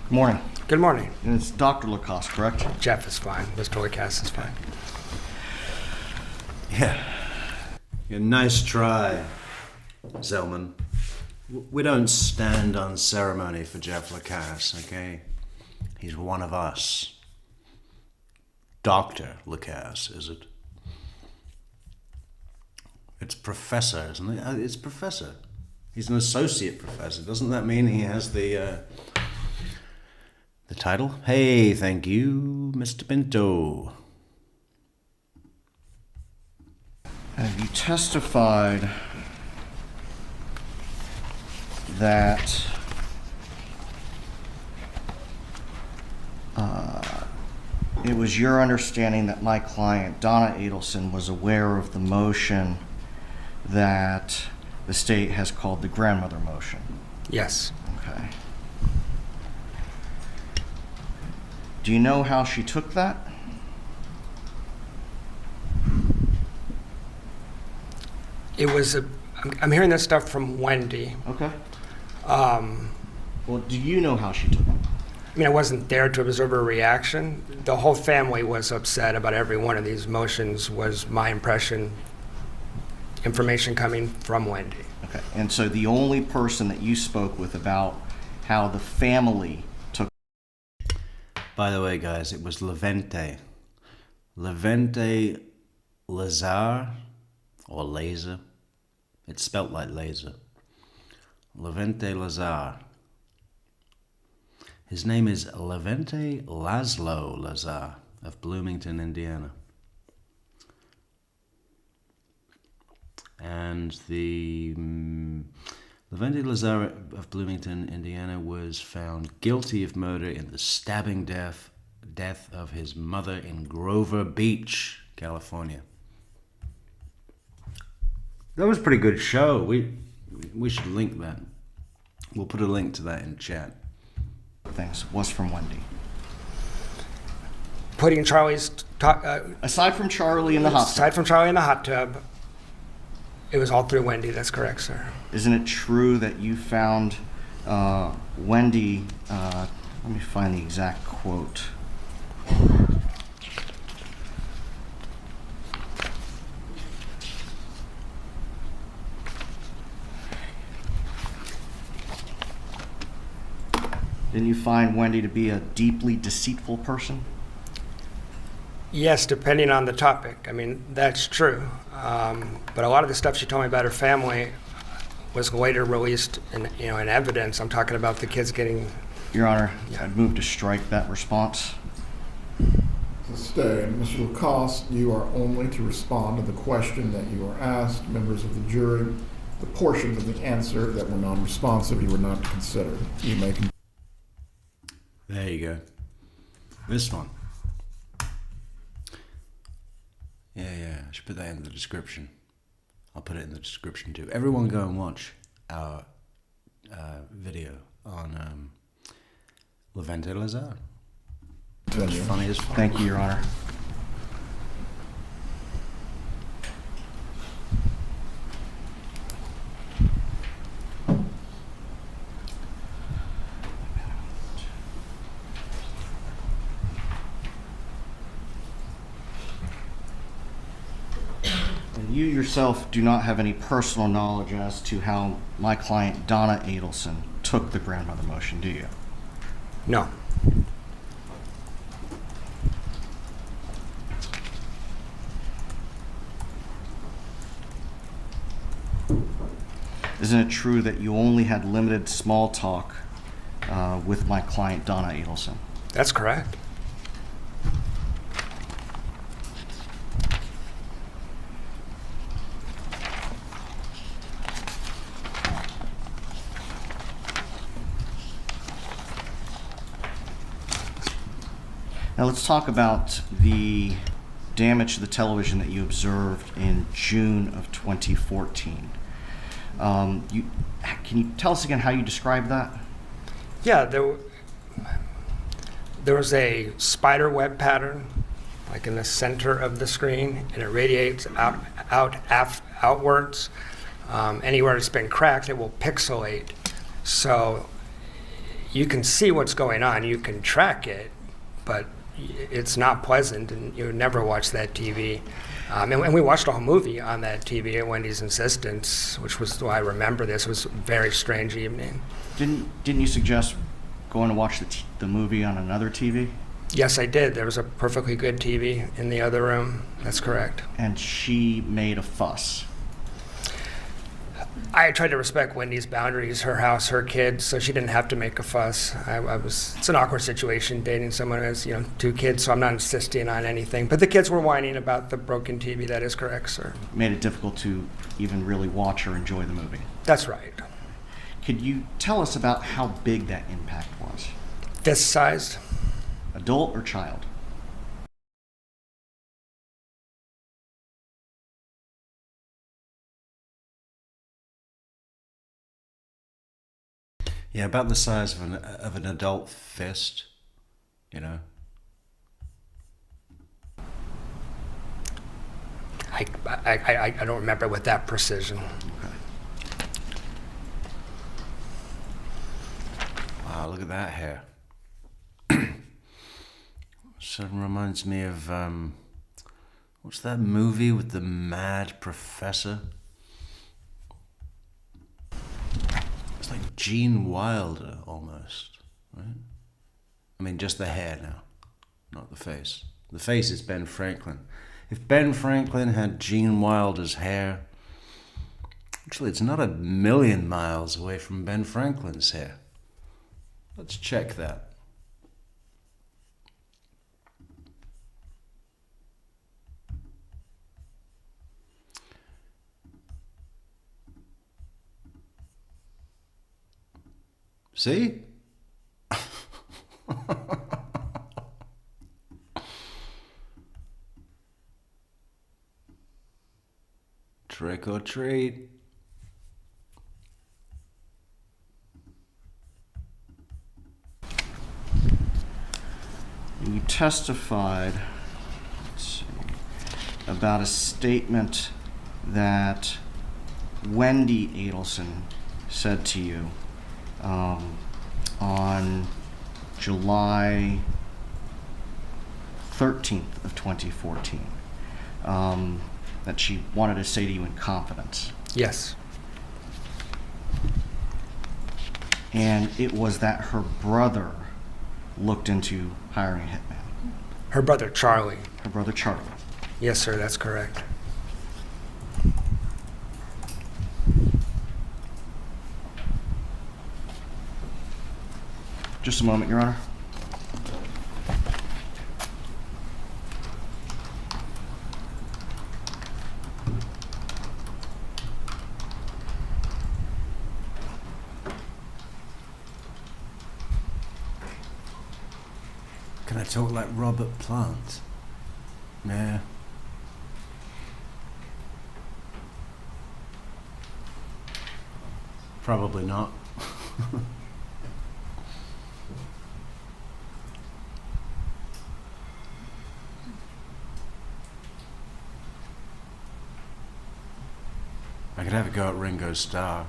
Good morning. Good morning. And it's Dr. Lacasse, correct? Jeff is fine. Mr. Lacasse is fine. Yeah. Nice try, Zellman. We don't stand on ceremony for Jeff Lacasse, okay? He's one of us. Dr. Lacasse, is it? It's professor, isn't it? It's professor. He's an associate professor. Doesn't that mean he has the title? Hey, thank you, Mr. Pinto. You testified that it was your understanding that my client, Donna Adelson, was aware of the motion that the state has called the grandmother motion. Yes. Okay. Do you know how she took that? It was I'm hearing this stuff from Wendy. Okay. Well, do you know how she took it? I mean, I wasn't there to observe her reaction. The whole family was upset about every one of these motions, was my impression, information coming from Wendy. Okay. And so the only person that you spoke with about how the family took... By the way, guys, it was LEVENTE. LEVENTE LAZAR, or LAZAR. It's spelt like laser. LEVENTE LAZAR. His name is Levente Laszlo Lazar of Bloomington, Indiana. And the Levente Lazar of Bloomington, Indiana was found guilty of murder in the stabbing death of his mother in Grover Beach, California. That was a pretty good show. We should link that. We'll put a link to that in chat. Things was from Wendy. Putting Charlie's Aside from Charlie in the hot aside tub, from Charlie in the hot tub, it was all through Wendy. That's correct, sir. isn't it true that you found Wendy? Let me find the exact quote. Didn't you find Wendy to be a deeply deceitful person? Yes, depending on the topic. I mean, that's true. But a lot of the stuff she told me about her family was later released in evidence. I'm talking about the kids getting. Your Honor, I'd move to strike that response. Stay. And Mr. Lacasse, you are only to respond to the question that you are asked. Members of the jury, the portions of the answer that were non-responsive, you were not to consider. You may. There you go. This one. Yeah. I should put that in the description. I'll put it in the description too. Everyone go and watch our video on LEVENTE LAZAR. It's funny as fun. Thank you, Your Honor. And you yourself do not have any personal knowledge as to how my client, Donna Adelson, took the grandmother motion, do you? No. Isn't it true that you only had limited small talk with my client, Donna Adelson? That's correct. Now let's talk about the damage to the television that you observed in June of 2014. Can you tell us again how you described that? Yeah, there was a spider web pattern, like in the center of the screen, and it radiates outwards. Anywhere it's been cracked, it will pixelate. So you can see what's going on, you can track it, but it's not pleasant, and you would never watch that TV. And we watched a whole movie on that TV at Wendy's insistence, which was why I remember this. It was a very strange evening. Didn't you suggest going to watch the movie on another TV? Yes, I did. There was a perfectly good TV in the other room. That's correct. And she made a fuss. I tried to respect Wendy's boundaries, her house, her kids, so she didn't have to make a fuss. It's an awkward situation dating someone who has, 2 kids, so I'm not insisting on anything. But the kids were whining about the broken TV. That is correct, sir. Made it difficult to even really watch or enjoy the movie. That's right. Could you tell us about how big that impact was? Fist-sized. Adult or child? Yeah, about the size of an adult fist, I don't remember with that precision. Wow, look at that hair. Sort of reminds me of, what's that movie with the mad professor? It's like Gene Wilder, almost, right? I mean, just the hair now, not the face. The face is Ben Franklin. If Ben Franklin had Gene Wilder's hair, actually, it's not a million miles away from Ben Franklin's hair. Let's check that. See? Trick or treat. You testified, let's see, about a statement that Wendy Adelson said to you on July 13th of 2014, that she wanted to say to you in confidence. Yes. And it was that her brother looked into hiring a hitman. Her brother, Charlie. Her brother Charlie. Yes, sir, that's correct. Just a moment, Your Honor. Can I talk like Robert Plant? Nah. Probably not. I could have a go at Ringo Starr.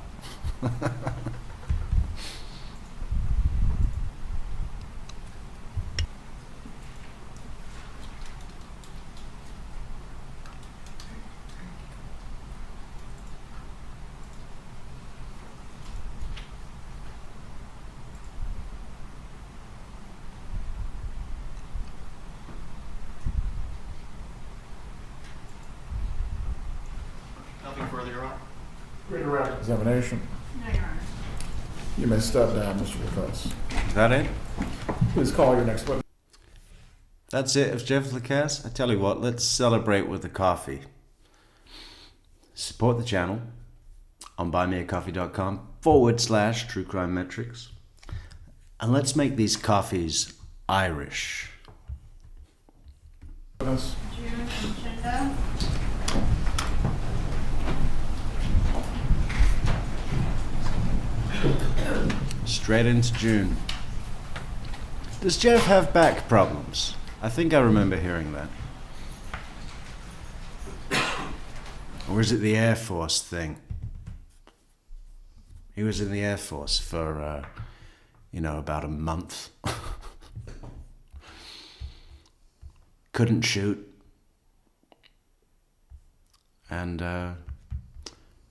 Nothing further, Your Honor. Redirect examination. No, Your Honor. You may step down, Mr. Lacasse. Is that it? Please call your next witness. That's it of Jeff Lacasse. I tell you what, let's celebrate with a coffee. Support the channel on buymeacoffee.com/True Crime Metrix. And let's make these coffees Irish. Witness. June Umchinda. Straight into June. Does Jeff have back problems? I think I remember hearing that. Or is it the Air Force thing? He was in the Air Force for, about a month. Couldn't shoot. And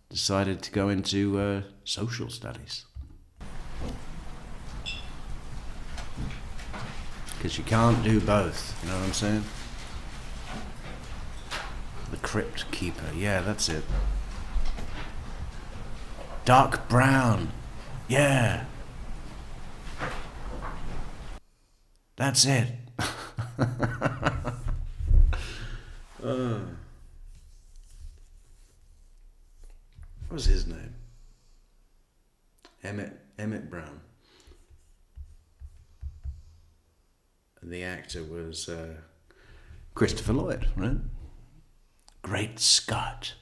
decided to go into social studies. Because you can't do both, you know what I'm saying? The Crypt Keeper, yeah, that's it. Dark brown, yeah. That's it. What was his name? Emmett Brown. And the actor was Christopher Lloyd, right? Great Scott.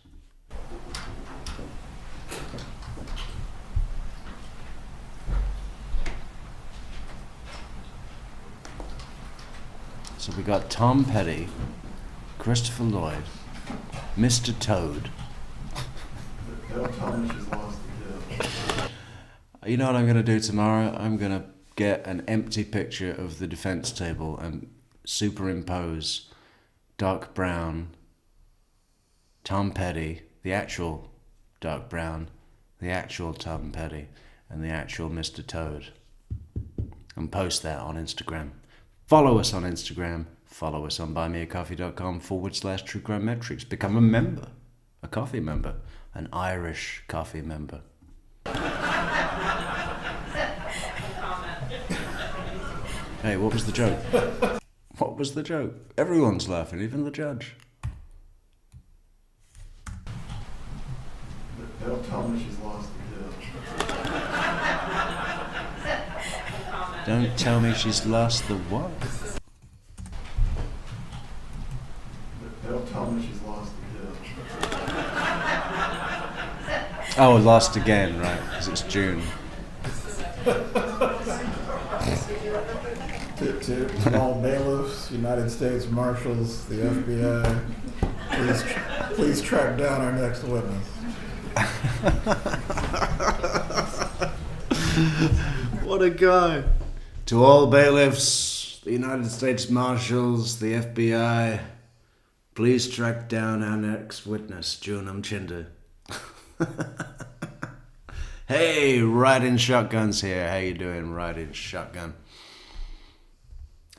So we got Tom Petty, Christopher Lloyd, Mr. Toad. You know what I'm going to do tomorrow? I'm going to get an empty picture of the defense table and superimpose Dark Brown, Tom Petty, the actual Dark Brown, the actual Tom Petty, and the actual Mr. Toad, and post that on Instagram. Follow us on Instagram. Follow us on buymeacoffee.com/True Crime Metrix. Become a member, a coffee member, an Irish coffee member. Hey, what was the joke? What was the joke? Everyone's laughing, even the judge. Don't tell me she's lost the deal. Don't tell me she's lost the what? Don't tell me she's lost the deal. Oh, lost again, right, because it's June. To all bailiffs, United States Marshals, the FBI, please track down our next witness. What a guy. To all bailiffs, the United States Marshals, the FBI, please track down our next witness, June Umchinda. Hey, Riding Shotgun's here. How you doing, Riding Shotgun?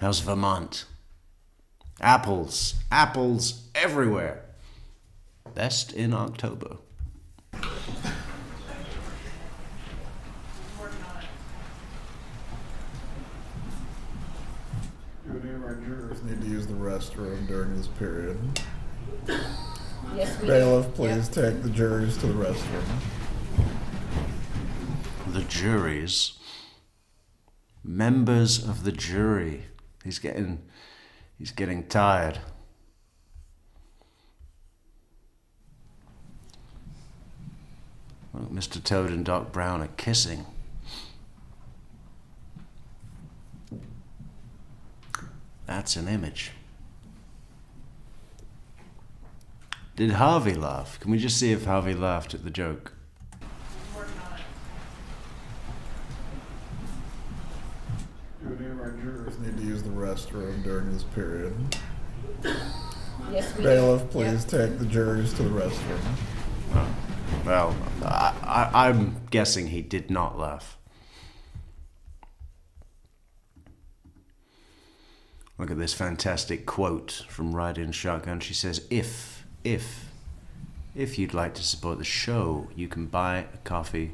How's Vermont? Apples. Apples everywhere. Best in October. Do any of our jurors need to use the restroom during this period? Yes, we do. Bailiff, please take the jurors to the restroom. The juries. Members of the jury. He's getting tired. Look, Mr. Toad and Doc Brown are kissing. That's an image. Did Harvey laugh? Can we just see if Harvey laughed at the joke? Do any of our jurors need to use the restroom during this period? Yes, we do. Bailiff, please take the jurors to the restroom. Well, I'm guessing he did not laugh. Look at this fantastic quote from Riding Shotgun. She says, if you'd like to support the show, you can buy a coffee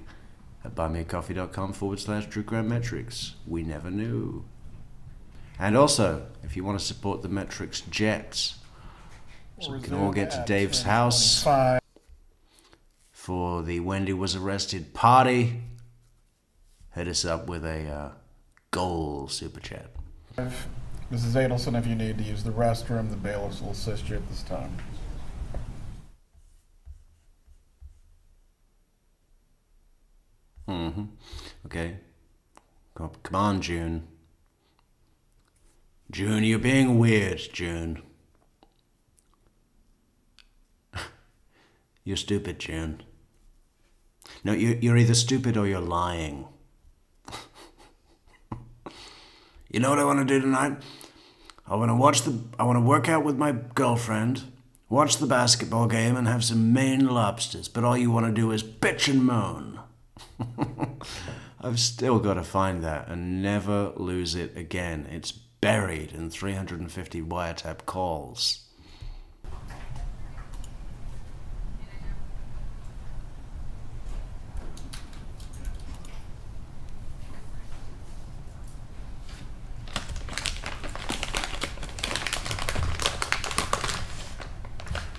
at buymeacoffee.com/TrueCrimeMetrix. We never knew. And also, if you want to support the Metrix Jets, so we can all get to Dave's house for the Wendy Was Arrested party, hit us up with a gold super chat. Mrs. Adelson, if you need to use the restroom, the bailiffs will assist you at this time. Okay. Come on, June. June, you're being weird, June. You're stupid, June. No, you're either stupid or you're lying. You know what I want to do tonight? I want to work out with my girlfriend, watch the basketball game, and have some Maine lobsters. But all you want to do is bitch and moan. I've still got to find that and never lose it again. It's buried in 350 wiretap calls.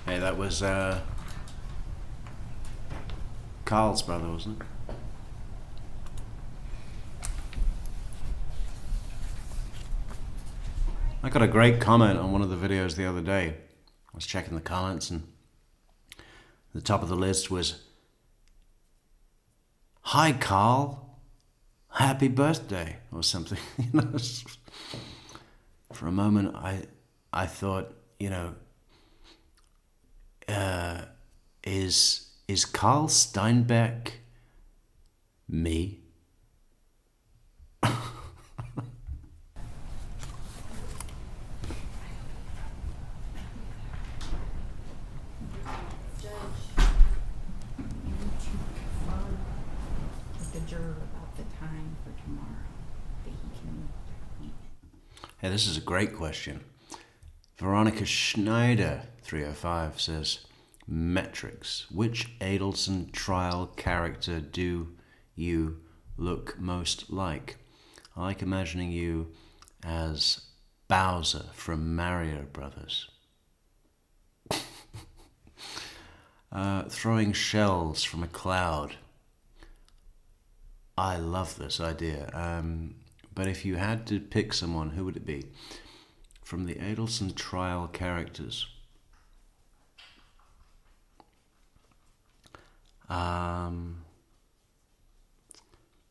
Hey, that was Carl's brother, wasn't it? I got a great comment on one of the videos the other day. I was checking the comments and the top of the list was, "Hi Carl, happy birthday," or something. You know, for a moment I thought, you know, is Carl Steinbeck me? About the time for tomorrow that he can meet. Hey, this is a great question. Veronica Schneider, 305, says, Metrix, which Adelson trial character do you look most like? I like imagining you as Bowser from Mario Brothers. Throwing shells from a cloud. I love this idea. But if you had to pick someone, who would it be? From the Adelson trial characters.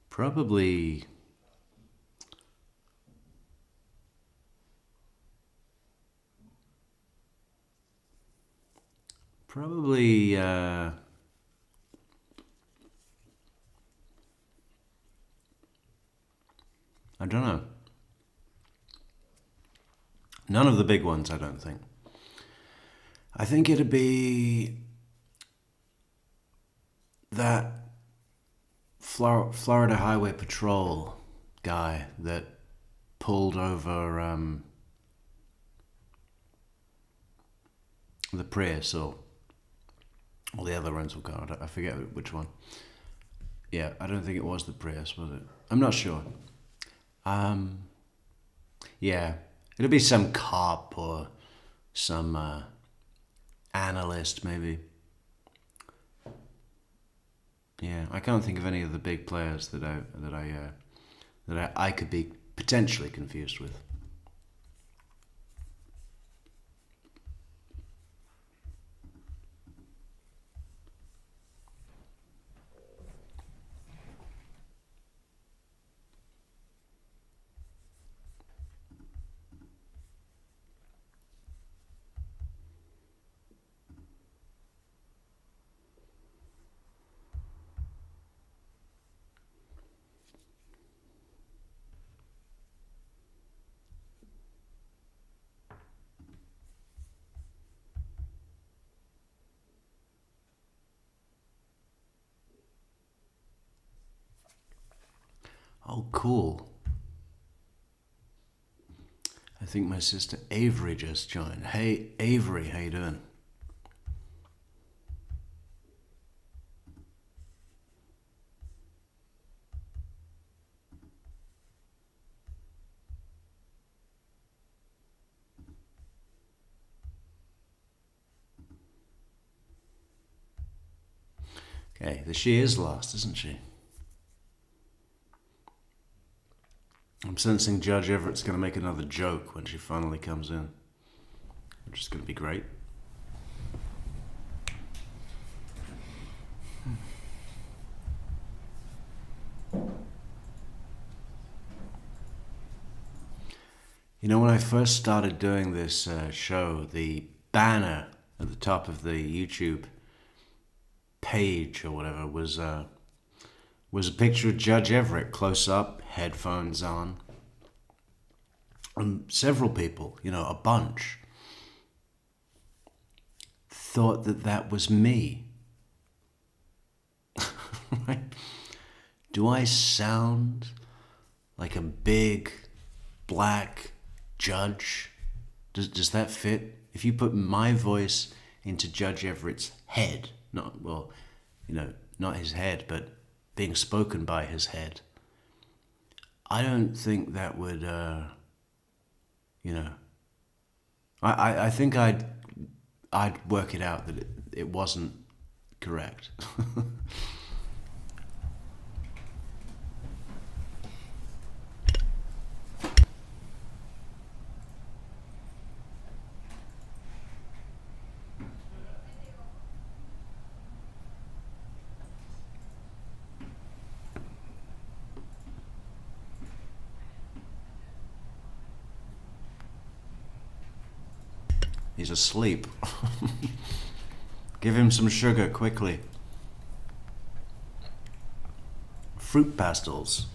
Probably I don't know. None of the big ones, I don't think. I think it'd be that Florida Highway Patrol guy that pulled over the Prius or the other rental car. I forget which one. Yeah, I don't think it was the Prius, was it? I'm not sure. Yeah, it'll be some cop or some analyst maybe. Yeah, I can't think of any of the big players that I could be potentially confused with. Oh, cool. I think my sister Avery just joined. Hey, Avery, how you doing? Okay, she is lost, isn't she? I'm sensing Judge Everett's going to make another joke when she finally comes in, which is going to be great. You know, when I first started doing this show, the banner at the top of the YouTube page or whatever was a picture of Judge Everett close up, headphones on. And several people, you know, a bunch, thought that was me. Right? Do I sound like a big black judge? Does that fit? If you put my voice into Judge Everett's head, not his head, but being spoken by his head, I don't think that would, I think I'd work it out that it wasn't correct. He's asleep. Give him some sugar quickly. Fruit pastels.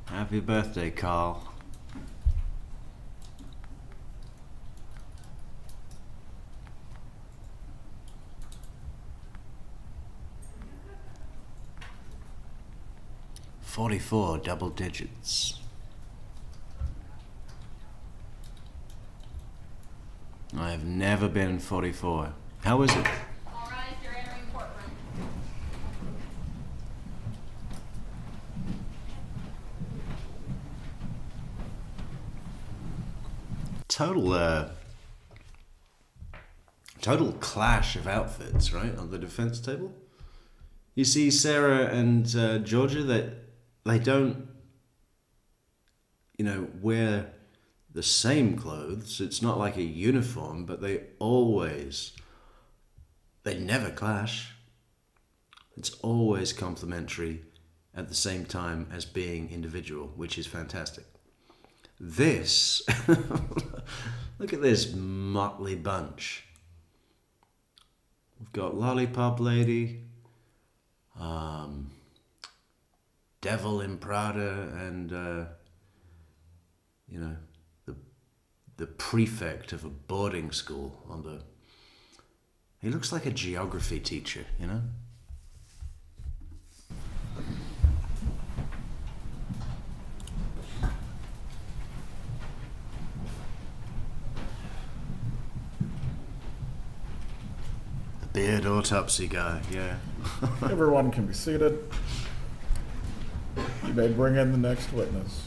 Happy birthday, Carl. $44 double digits. I have never been 44. How is it? All right, you're entering courtroom. Total clash of outfits, right, on the defense table. You see Sarah and Georgia, that they don't, wear the same clothes. It's not like a uniform, but they never clash. It's always complementary at the same time as being individual, which is fantastic. This, look at this motley bunch. We've got Lollipop Lady, Devil in Prada, and you know, the prefect of a boarding school on the. He looks like a geography teacher, you know. The beard autopsy guy, yeah. Everyone can be seated. You may bring in the next witness.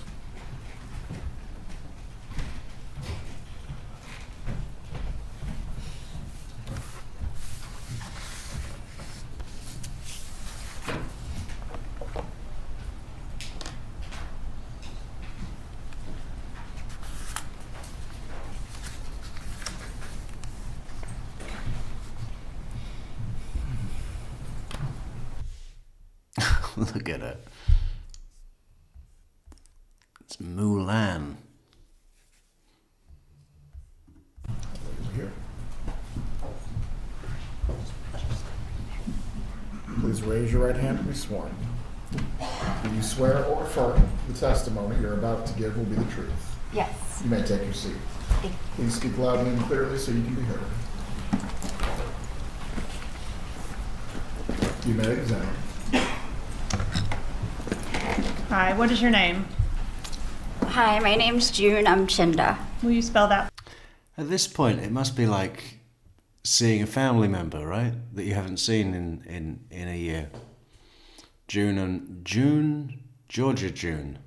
Look at it. It's Mulan. Over here. Please raise your right hand and be sworn. Do you swear or affirm the testimony you're about to give will be the truth? Yes. You may take your seat. Thank you. Please speak loudly and clearly so you can be heard. You may examine. Hi, what is your name? Hi, my name's June Umchinda. Will you spell that? At this point, it must be like seeing a family member, right? That you haven't seen in a year. Georgia June.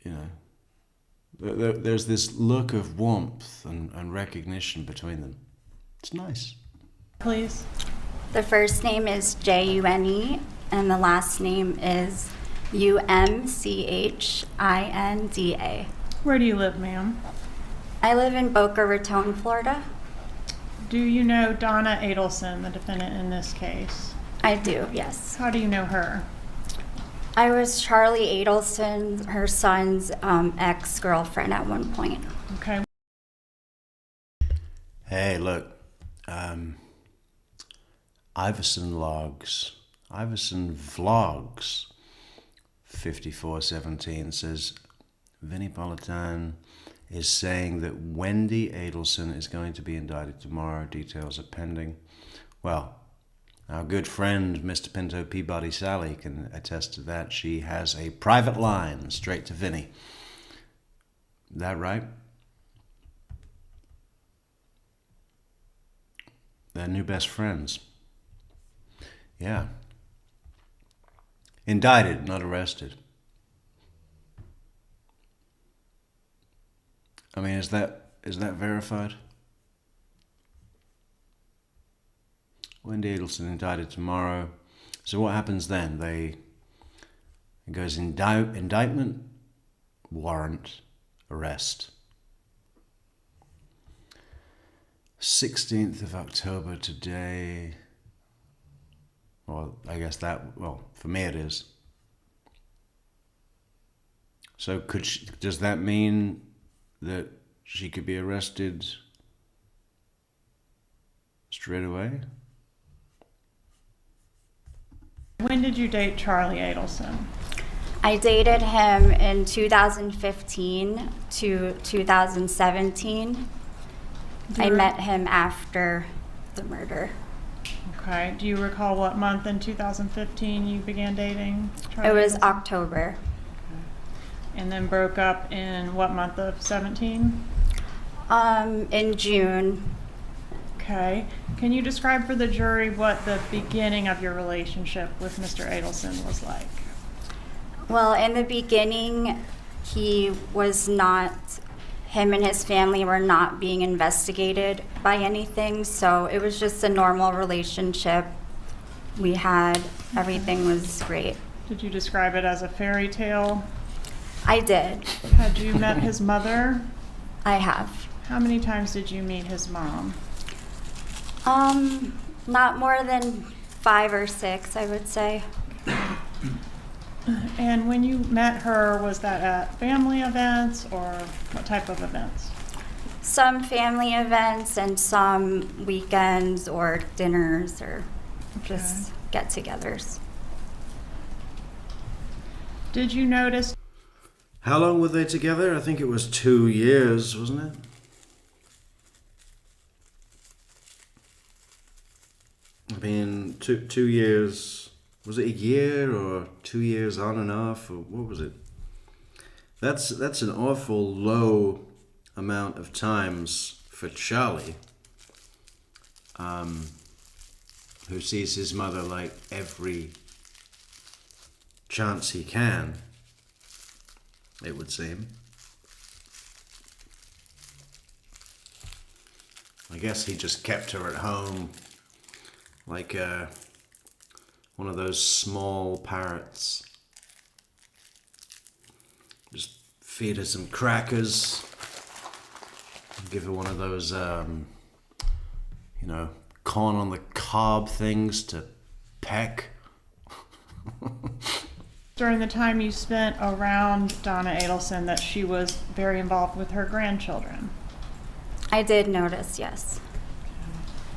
You know, there's this look of warmth and recognition between them. It's nice. Please. The first name is June, and the last name is Umchinda. Where do you live, ma'am? I live in Boca Raton, Florida. Do you know Donna Adelson, the defendant in this case? I do, yes. How do you know her? I was Charlie Adelson, her son's ex-girlfriend at one point. Okay. Hey, look. Iverson Vlogs 5417 says Vinnie Politan is saying that Wendy Adelson is going to be indicted tomorrow. Details are pending. Well, our good friend Mr. Pinto Peabody Sally can attest to that. She has a private line straight to Vinnie. That right? They're new best friends. Yeah. Indicted, not arrested. I mean, is that verified? Wendy Adelson indicted tomorrow. So what happens then? It goes indictment, warrant, arrest. 16th of October today. Well, I guess for me it is. So does that mean that she could be arrested straight away? When did you date Charlie Adelson? I dated him in 2015 to 2017. I met him after the murder. Okay. Do you recall what month in 2015 you began dating Charlie? It was Adelson? October. And then broke up in what month of 17? In June. Okay. Can you describe for the jury what the beginning of your relationship with Mr. Adelson was like? Well, in the beginning, him and his family were not being investigated by anything, so it was just a normal relationship. Everything was great. Did you describe it as a fairy tale? I did. Had you met his mother? I have. How many times did you meet his mom? Not more than 5 or 6, I would say. And when you met her, was that at family events or what type of events? Some family events and some weekends or dinners or just get-togethers. Did you notice? How long were they together? I think it was 2 years, wasn't it? I mean, 2 years. Was it a year or 2 years on and off, or what was it? That's an awful low amount of times for Charlie, who sees his mother like every chance he can, it would seem. I guess he just kept her at home like one of those small parrots. Just feed her some crackers, give her one of those, corn on the cob things to peck. During the time you spent around Donna Adelson that she was very involved with her grandchildren? I did notice, yes.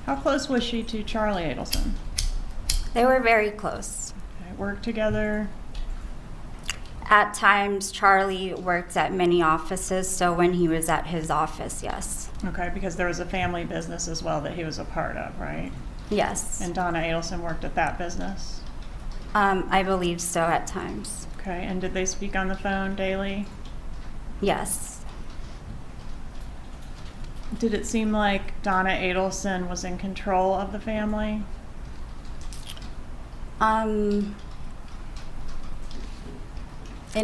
How close was she to Charlie Adelson? They were very close. Okay, worked together? At times, Charlie worked at many offices, so when he was at his office, yes. Okay, because there was a family business as well that he was a part of, right? Yes. And Donna Adelson worked at that business? I believe so at times. Okay, and did they speak on the phone daily? Yes. Did it seem like Donna Adelson was in control of the family? In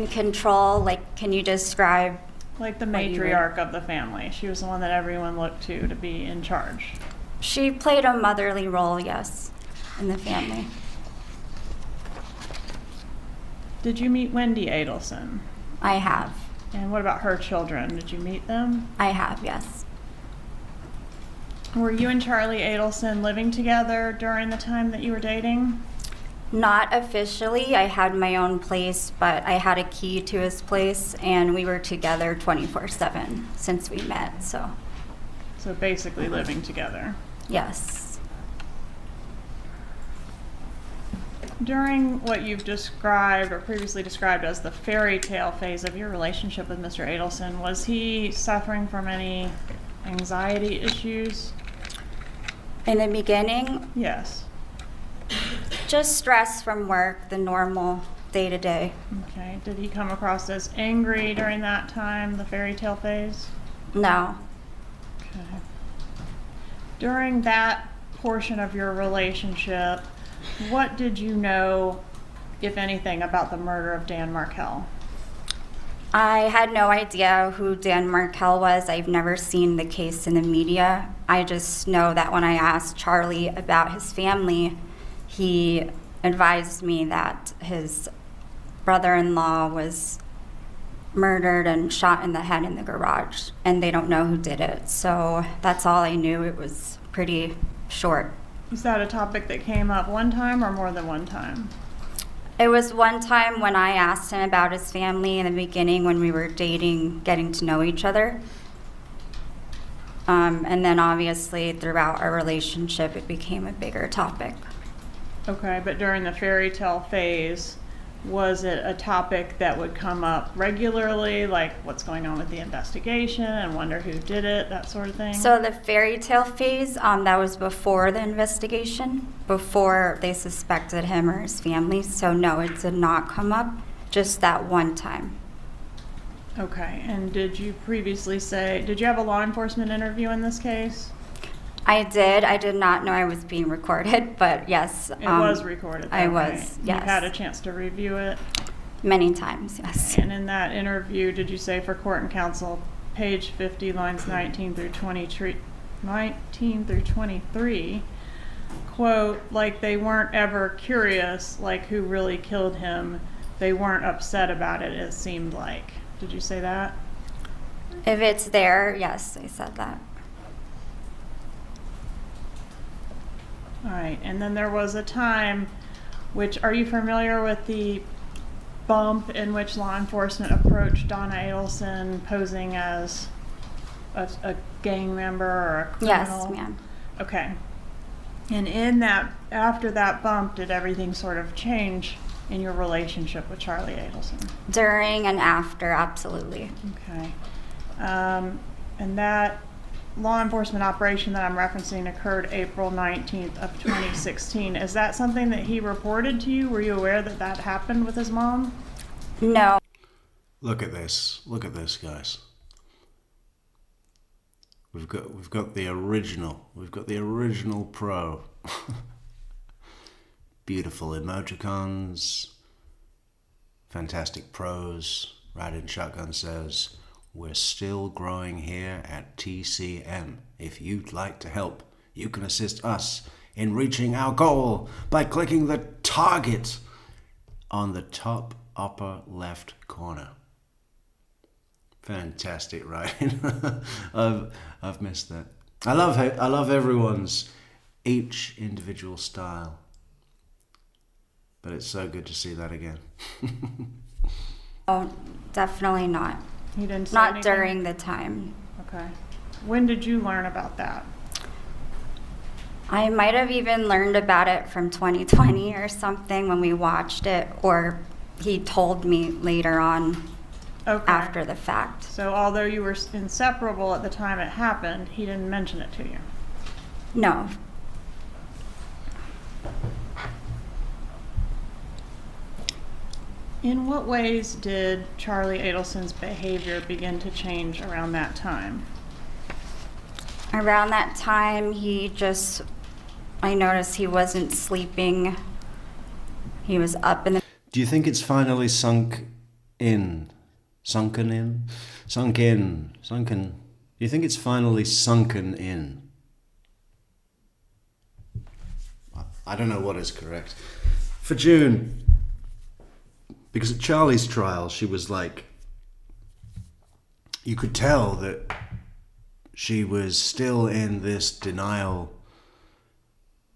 control, like, can you describe? Like the What you matriarch of the family. She was the one that everyone looked to be in charge. She played a motherly role, yes, in the family. Did you meet Wendy Adelson? I have. And what about her children? Did you meet them? I have, yes. Were you and Charlie Adelson living together during the time that you were dating? Not officially. I had my own place, but I had a key to his place, and we were together 24/7 since we met, so So basically living together. yes. During what you've described or previously described as the fairy tale phase of your relationship with Mr. Adelson, was he suffering from any anxiety issues? In the beginning, Yes. just stress from work, the normal day-to-day. Okay. Did he come across as angry during that time, the fairy tale phase? No. Okay. During that portion of your relationship, what did you know, if anything, about the murder of Dan Markell? I had no idea who Dan Markell was. I've never seen the case in the media. I just know that when I asked Charlie about his family, he advised me that his brother-in-law was murdered and shot in the head in the garage, and they don't know who did it. So that's all I knew. It was pretty short. Is that a topic that came up one time or more than one time? It was one time when I asked him about his family in the beginning when we were dating, getting to know each other. And then obviously throughout our relationship, it became a bigger topic. Okay, but during the fairy tale phase, was it a topic that would come up regularly, like what's going on with the investigation and wonder who did it, that sort of thing? So the fairy tale phase, that was before the investigation, before they suspected him or his family. So no, it did not come up, just that one time. Okay, and did you previously say, did you have a law enforcement interview in this case? I did. I did not know I was being recorded, but yes. It was recorded. I though, was, right? yes. You had a chance to review it? Many times, yes. And in that interview, did you say for court and counsel, page 50, lines 19 through 23, quote, like they weren't ever curious, like who really killed him. They weren't upset about it, it seemed like. Did you say that? If it's there, yes, I said that. All right, and then there was a time, which, are you familiar with the bump in which law enforcement approached Donna Adelson posing as a gang member or a Yes, criminal? ma'am. Okay. And in that, after that bump, did everything sort of change in your relationship with Charlie Adelson? During and after, absolutely. Okay. And that law enforcement operation that I'm referencing occurred April 19th of 2016. Is that something that he reported to you? Were you aware that that happened with his mom? No. Look at this. Look at this, guys. We've got the original. We've got the original pro. Beautiful emojicons. Fantastic prose. Riding Shotgun says, "We're still growing here at TCM. If you'd like to help, you can assist us in reaching our goal by clicking the target on the top upper left corner." Fantastic writing. I've missed that. I love everyone's each individual style. But it's so good to see that again. Oh, definitely not. He didn't say Not anything? during the time. Okay. When did you learn about that? I might have even learned about it from 2020 or something when we watched it, or he told me later on Okay. after the fact. So although you were inseparable at the time it happened, he didn't mention it to you? No. In what ways did Charlie Adelson's behavior begin to change around that time? Around that time, I noticed he wasn't sleeping. He was up in the Do you think it's finally sunk in? Sunken in? Sunk in. Sunken. Do you think it's finally sunken in? I don't know what is correct. For June, because at Charlie's trial, she was like, you could tell that she was still in this denial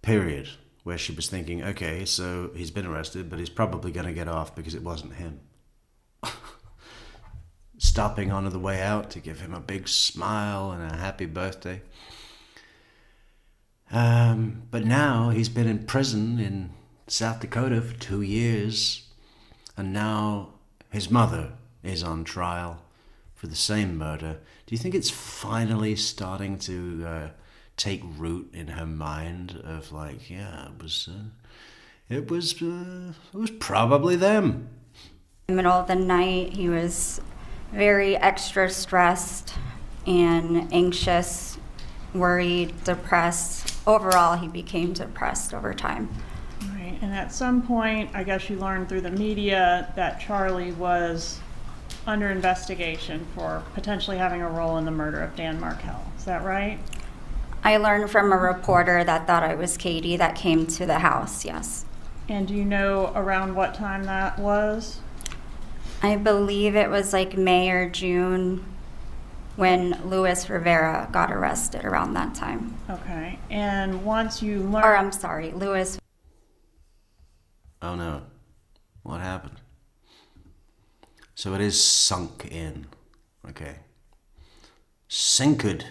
period where she was thinking, okay, so he's been arrested, but he's probably going to get off because it wasn't him. Stopping on the way out to give him a big smile and a happy birthday. But now he's been in prison in South Dakota for 2 years, and now his mother is on trial for the same murder. Do you think it's finally starting to take root in her mind of like, yeah, it was probably them? In the middle of the night, he was very extra stressed and anxious, worried, depressed. Overall, he became depressed over time. Right. And at some point, I guess you learned through the media that Charlie was under investigation for potentially having a role in the murder of Dan Markell. Is that right? I learned from a reporter that thought I was Katie that came to the house, yes. And do you know around what time that was? I believe it was like May or June when Luis Rivera got arrested around that time. Okay. And once you Or learned... I'm sorry, Luis. Oh no. What happened? So it is sunk in. Okay. Sinkered.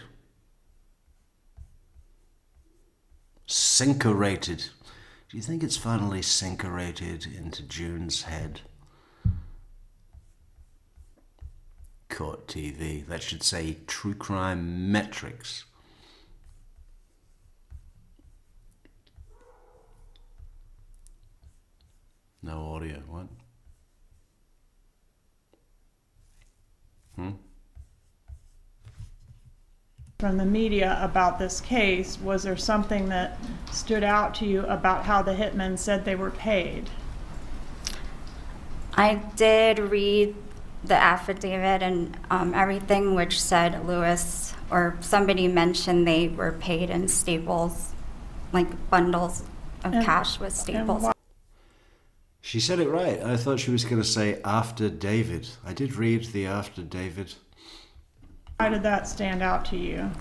Sinkerated. Do you think it's finally sinkerated into June's head? Court TV. That should say True Crime Metrix. No audio. What? From the media about this case, was there something that stood out to you about how the hitmen said they were paid? I did read the affidavit and everything, which said Luis or somebody mentioned they were paid in staples, like bundles of cash with staples. She said it right. I thought she was going to say after David. I did read the after David. Why did that stand out to you?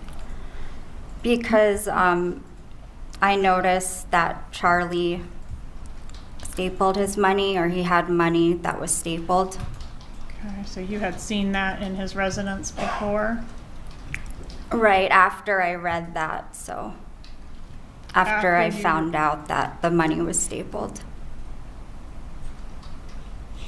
Because I noticed that Charlie stapled his money, or he had money that was stapled. Okay, so you had seen that in his residence before? Right after I read that, so after I After you- found out that the money was stapled.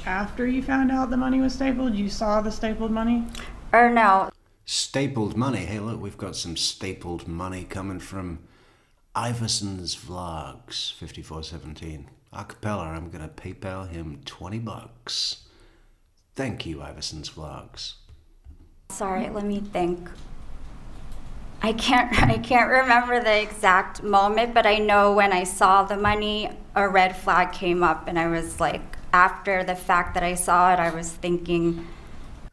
After you found out the money was stapled, you saw the stapled money? Or no, Stapled money. Hey, look, we've got some stapled money coming from Iverson's Vlogs, 5417. Acapella, I'm gonna PayPal him $20. Thank you, Iverson's Vlogs. sorry, let me think. I can't remember the exact moment, but I know when I saw the money, a red flag came up, and I was like, after the fact that I saw it, I was thinking,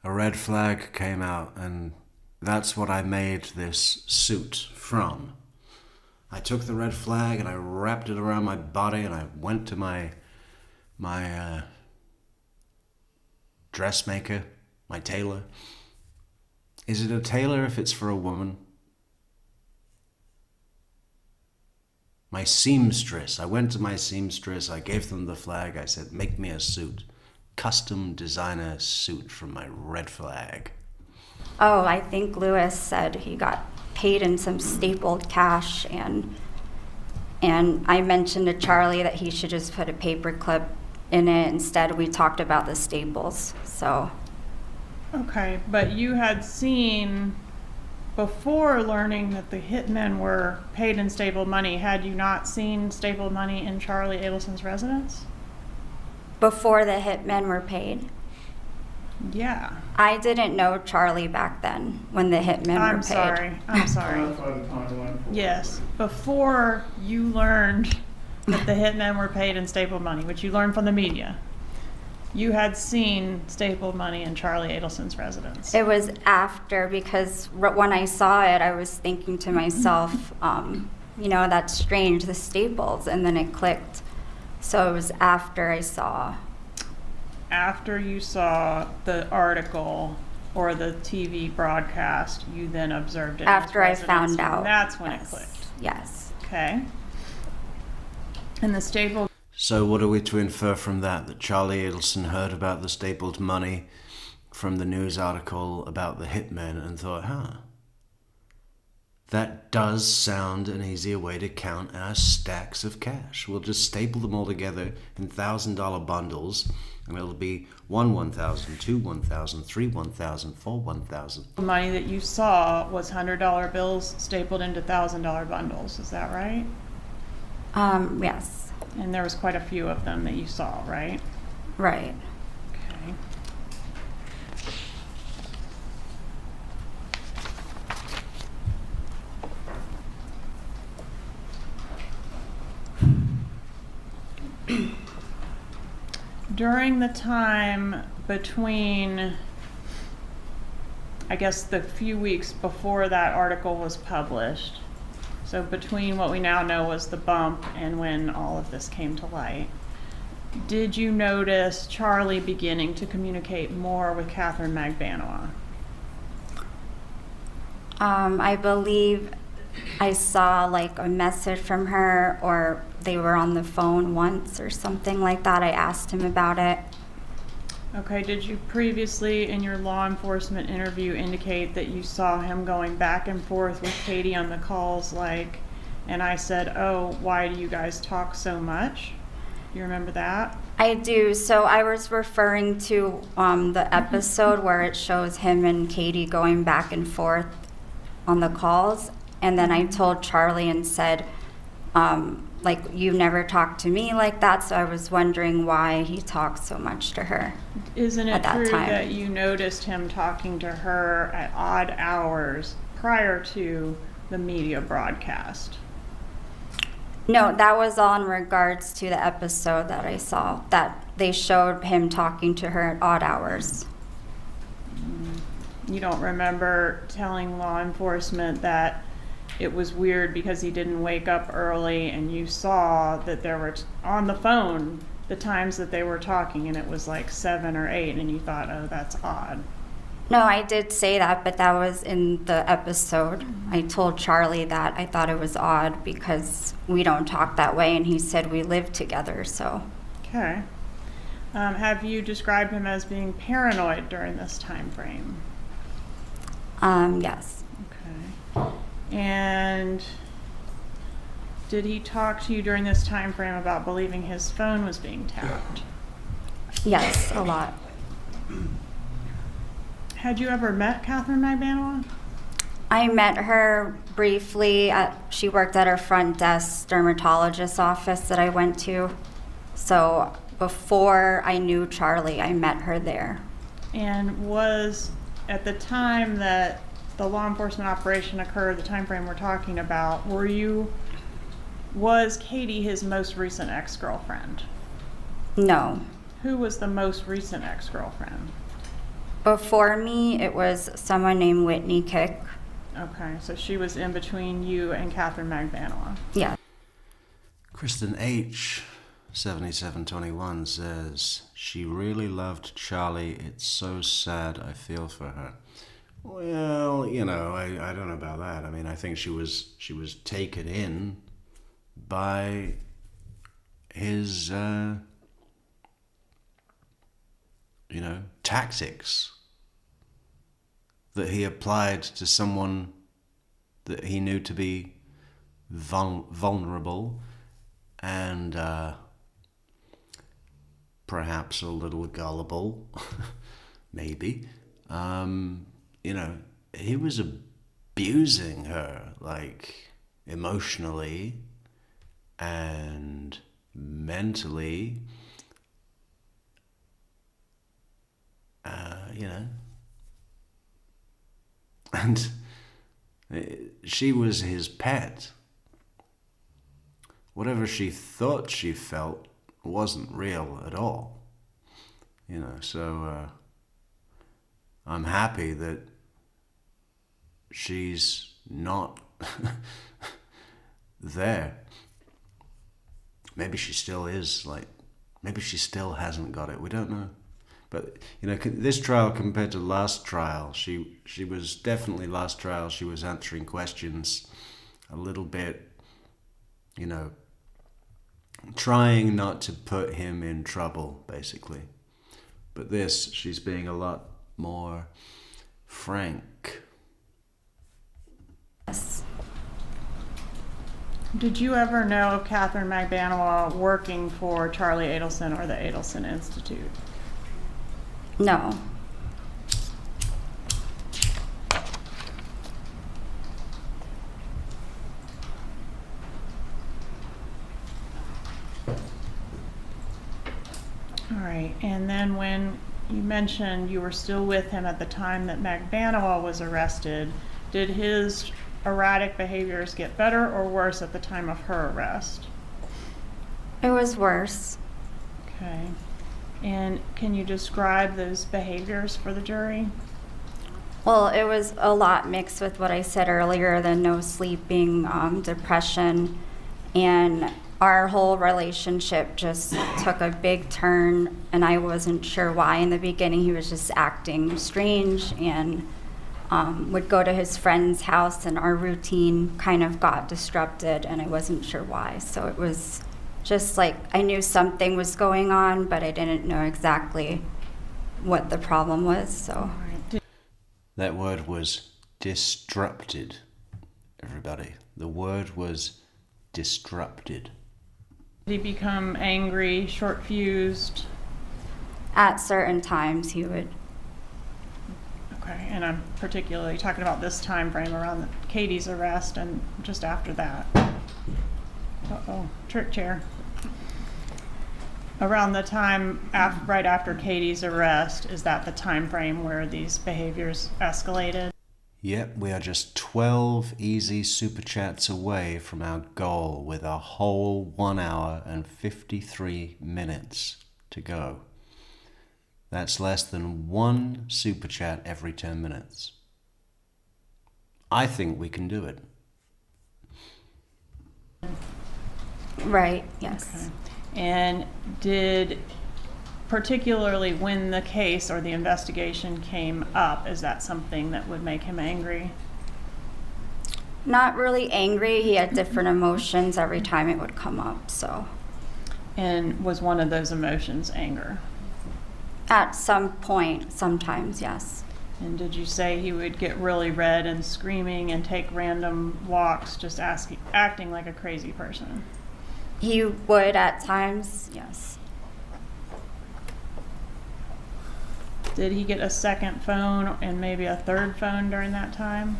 A red flag came out, and that's what I made this suit from. I took the red flag and I wrapped it around my body, and I went to my dressmaker, my tailor. Is it a tailor if it's for a woman? My seamstress. I went to my seamstress. I gave them the flag. I said, make me a suit. Custom designer suit from my red flag. oh, I think Lewis said he got paid in some stapled cash, and I mentioned to Charlie that he should just put a paper clip in it. Instead, we talked about the staples, so. Okay, but you had seen, before learning that the hitmen were paid in stapled money, had you not seen stapled money in Charlie Adelson's residence? Before the hitmen were paid? Yeah. I didn't know Charlie back then when the hitmen were paid. I'm sorry. Yes, before you learned that the hitmen were paid in stapled money, which you learned from the media, you had seen stapled money in Charlie Adelson's residence. It was after, because when I saw it, I was thinking to myself, that's strange, the staples, and then it clicked. So it was after I saw. After you saw the article or the TV broadcast, you then observed it. After in I his residence, found out. and that's when Yes. it clicked. Yes. Okay. And the staple. So what are we to infer from that? That Charlie Adelson heard about the stapled money from the news article about the hitmen and thought, that does sound an easier way to count our stacks of cash. We'll just staple them all together in $1,000 bundles, and it'll be 1,000, 2 1,000, 3 1,000, 4 1,000. The money that you saw was $100 bills stapled into $1,000 bundles. Is that right? Yes. And there was quite a few of them that you saw, right? Right. Okay. During the time between, I guess, the few weeks before that article was published, so between what we now know was the bump and when all of this came to light, did you notice Charlie beginning to communicate more with Catherine Magbanoa? I believe I saw like a message from her, or they were on the phone once or something like that. I asked him about it. Okay, did you previously in your law enforcement interview indicate that you saw him going back and forth with Katie on the calls, like, and I said, oh, why do you guys talk so much? You remember that? I do. So I was referring to the episode where it shows him and Katie going back and forth on the calls. And then I told Charlie and said, like, you never talked to me like that. So I was wondering why he talked so much to her. Isn't it at that true time. that you noticed him talking to her at odd hours prior to the media broadcast? No, that was all in regards to the episode that I saw, that they showed him talking to her at odd hours. You don't remember telling law enforcement that it was weird because he didn't wake up early, and you saw that there were on the phone the times that they were talking, and it was like 7 or 8, and you thought, oh, that's odd. No, I did say that, but that was in the episode. I told Charlie that I thought it was odd because we don't talk that way, and he said we live together, so. Okay. Have you described him as being paranoid during this time frame? Yes. Okay. And did he talk to you during this time frame about believing his phone was being tapped? Yes, a lot. Had you ever met Catherine Magbanua? I met her briefly. She worked at her front desk dermatologist office that I went to. So before I knew Charlie, I met her there. And was, at the time that the law enforcement operation occurred, the time frame we're talking about, was Katie his most recent ex-girlfriend? No. Who was the most recent ex-girlfriend? Before me, it was someone named Whitney Kick. Okay, so she was in between you and Catherine Magbanua. Yeah. Kristen H. 7721 says, she really loved Charlie. It's so sad. I feel for her. Well, you know, I don't know about that. I mean, I think she was taken in by his, tactics that he applied to someone that he knew to be vulnerable and perhaps a little gullible, maybe. He was abusing her, like, emotionally and mentally, and she was his pet. Whatever she thought she felt wasn't real at all. So I'm happy that she's not there. Maybe she still is, maybe she still hasn't got it. We don't know. But, this trial compared to last trial, she was definitely last trial. She was answering questions a little bit, trying not to put him in trouble, basically. But this, she's being a lot more frank. Yes. Did you ever know of Catherine Magbanua working for Charlie Adelson or the Adelson Institute? No. All right, and then when you mentioned you were still with him at the time that Magbanua was arrested, did his erratic behaviors get better or worse at the time of her arrest? It was worse. Okay. And can you describe those behaviors for the jury? Well, it was a lot mixed with what I said earlier, the no sleeping, depression, and our whole relationship just took a big turn, and I wasn't sure why. In the beginning, he was just acting strange and would go to his friend's house, and our routine kind of got disrupted, and I wasn't sure why. So it was just like I knew something was going on, but I didn't know exactly what the problem was. So that word was disrupted, everybody. The word was disrupted. Did he become angry, short-fused? At certain times he would. Okay, and I'm particularly talking about this time frame around Katie's arrest and just after that. Uh-oh, trick chair. Around the time right after Katie's arrest, is that the time frame where these behaviors escalated? Yep, we are just 12 easy super chats away from our goal with a whole 1 hour and 53 minutes to go. That's less than one super chat every 10 minutes. I think we can do it. Right, yes. Okay. And did, particularly when the case or the investigation came up, is that something that would make him angry? Not really angry. He had different emotions every time it would come up, so. And was one of those emotions anger? At some point, sometimes, yes. And did you say he would get really red and screaming and take random walks, just acting like a crazy person? He would at times, yes. Did he get a second phone and maybe a third phone during that time?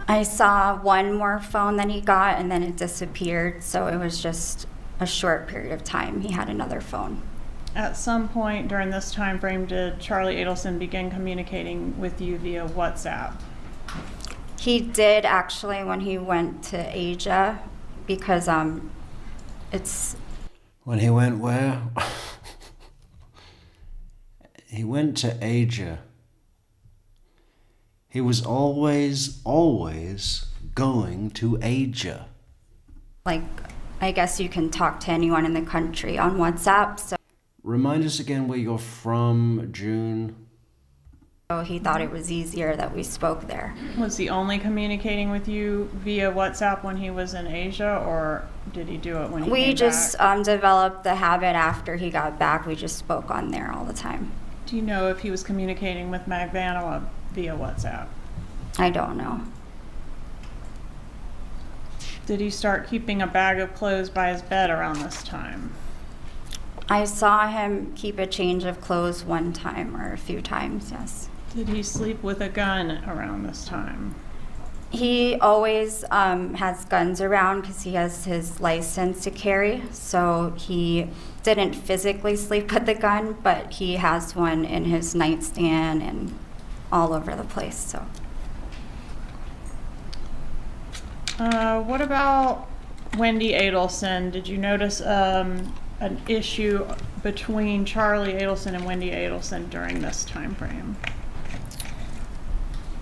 I saw one more phone that he got and then it disappeared, so it was just a short period of time he had another phone. At some point during this time frame, did Charlie Adelson begin communicating with you via WhatsApp? He did actually when he went to Asia, because it's... When he went where? He went to Asia. He was always going to Asia. like, I guess you can talk to anyone in the country on WhatsApp, so Remind us again where you're from, June. he thought it was easier that we spoke there. Was he only communicating with you via WhatsApp when he was in Asia, or did he do it when he We came just back? developed the habit after he got back. We just spoke on there all the time. Do you know if he was communicating with Magvanoa via WhatsApp? I don't know. Did he start keeping a bag of clothes by his bed around this time? I saw him keep a change of clothes one time or a few times, yes. Did he sleep with a gun around this time? He always has guns around because he has his license to carry, so he didn't physically sleep with the gun, but he has one in his nightstand and all over the place, so. What about Wendy Adelson? Did you notice an issue between Charlie Adelson and Wendy Adelson during this time frame?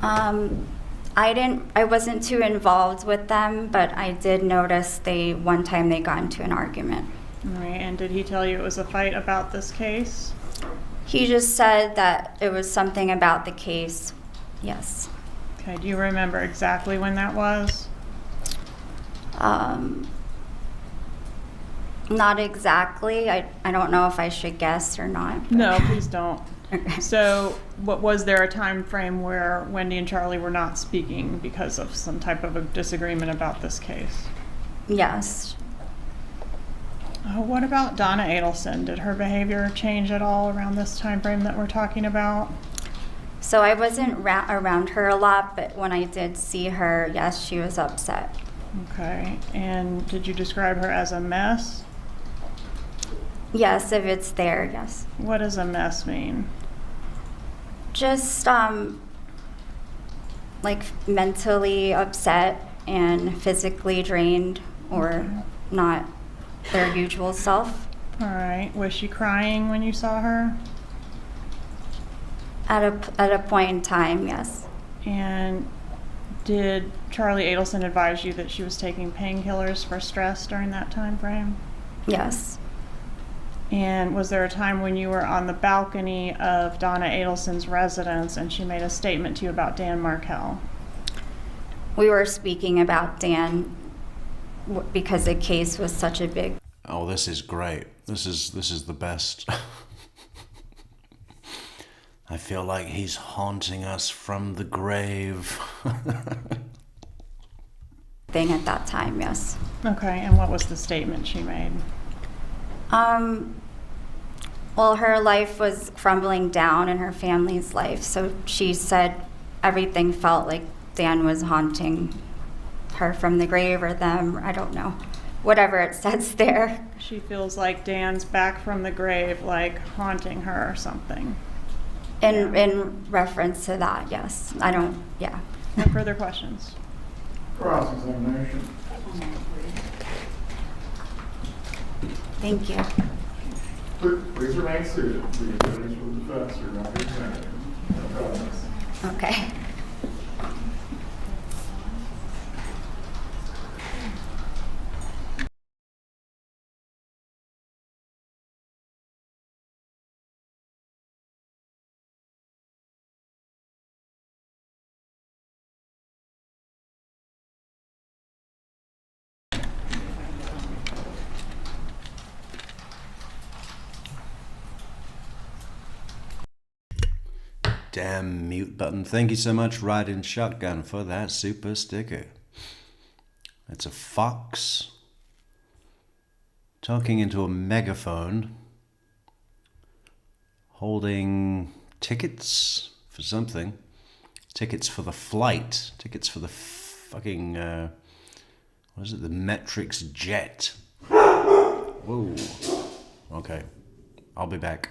I wasn't too involved with them, but I did notice one time they got into an argument. All right, and did he tell you it was a fight about this case? He just said that it was something about the case, yes. Okay, do you remember exactly when that was? Not exactly. I don't know if I should guess or not. but- No, please don't. Okay. So, was there a time frame where Wendy and Charlie were not speaking because of some type of a disagreement about this case? Yes. What about Donna Adelson? Did her behavior change at all around this time frame that we're talking about? So I wasn't around her a lot, but when I did see her, yes, she was upset. Okay, and did you describe her as a mess? Yes, if it's there, yes. What does a mess mean? Just like mentally upset and physically drained or not their usual self. All right, was she crying when you saw her? At a point in time, yes. And did Charlie Adelson advise you that she was taking painkillers for stress during that time frame? Yes. And was there a time when you were on the balcony of Donna Adelson's residence and she made a statement to you about Dan Markell? We were speaking about Dan because the case was such a big... Oh, this is great. This is the best. I feel like he's haunting us from the grave. thing at that time, yes. Okay, and what was the statement she made? Well, her life was crumbling down and her family's life, so she said everything felt like Dan was haunting her from the grave or them, I don't know. Whatever it says there. She feels like Dan's back from the grave, like haunting her or something. In reference to that, yes. I don't, yeah. No further questions? Cross-examination. Thank you. Please remain seated. The attorneys for the defense are not examining. No comments. Okay. Damn mute button. Thank you so much, Riding Shotgun, for that super sticker. It's a fox talking into a megaphone, holding tickets for something. Tickets for the flight. Tickets for the fucking, what is it? The Metrix jet. Whoa. Okay. I'll be back.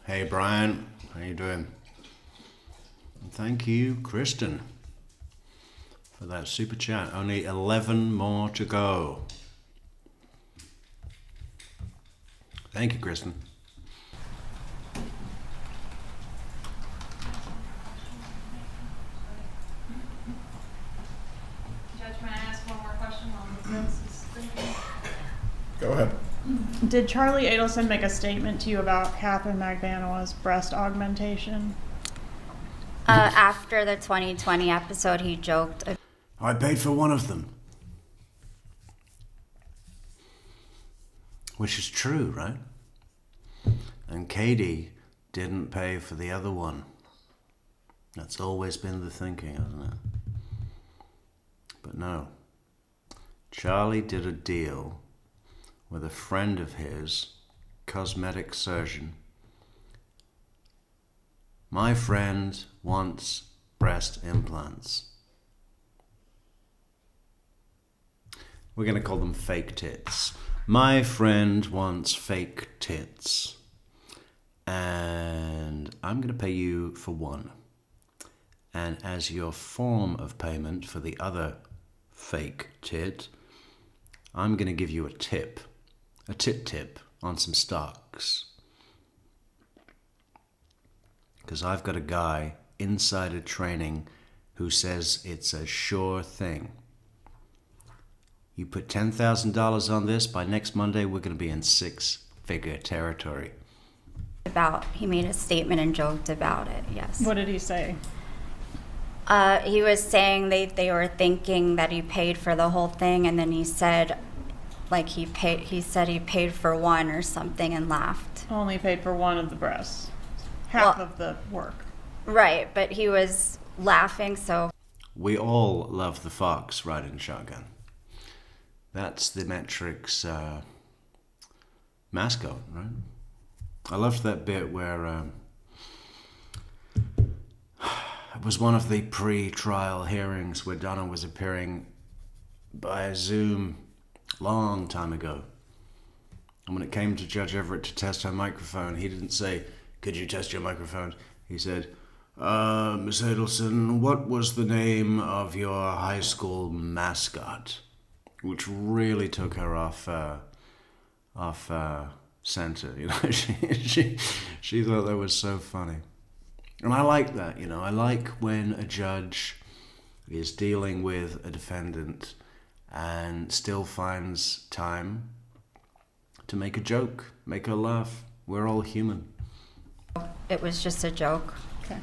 Hey Brian, how you doing? And thank you, Kristen, for that super chat. Only 11 more to go. Thank you, Kristen. Judge, may I ask one more question on the census thing? Go ahead. Did Charlie Adelson make a statement to you about Catherine Magdanoa's breast augmentation? After the 2020 episode, he joked. I paid for one of them. Which is true, right? And Katie didn't pay for the other one. That's always been the thinking, hasn't it? But no. Charlie did a deal with a friend of his, cosmetic surgeon. My friend wants breast implants. We're going to call them fake tits. My friend wants fake tits. And I'm going to pay you for one. And as your form of payment for the other fake tit, I'm going to give you a tip. A tip on some stocks. Because I've got a guy, insider training, who says it's a sure thing. You put $10,000 on this, by next Monday we're going to be in six-figure territory. He made a statement and joked about it, yes. What did he say? He was saying they were thinking that he paid for the whole thing, and then he said, he said he paid for one or something and laughed. Only paid for one of the breasts. Half of the work. Right, but he was laughing, so. We all love the fox riding shotgun. That's the Metrix mascot, right? I loved that bit where it was one of the pre-trial hearings where Donna was appearing by Zoom long time ago. And when it came to Judge Everett to test her microphone, he didn't say, "Could you test your microphone?" He said, "Miss Adelson, what was the name of your high school mascot?" Which really took her off center. You know, she thought that was so funny. And I like that, you know. I like when a judge is dealing with a defendant and still finds time to make a joke, make her laugh. We're all human. It was just a joke. Okay.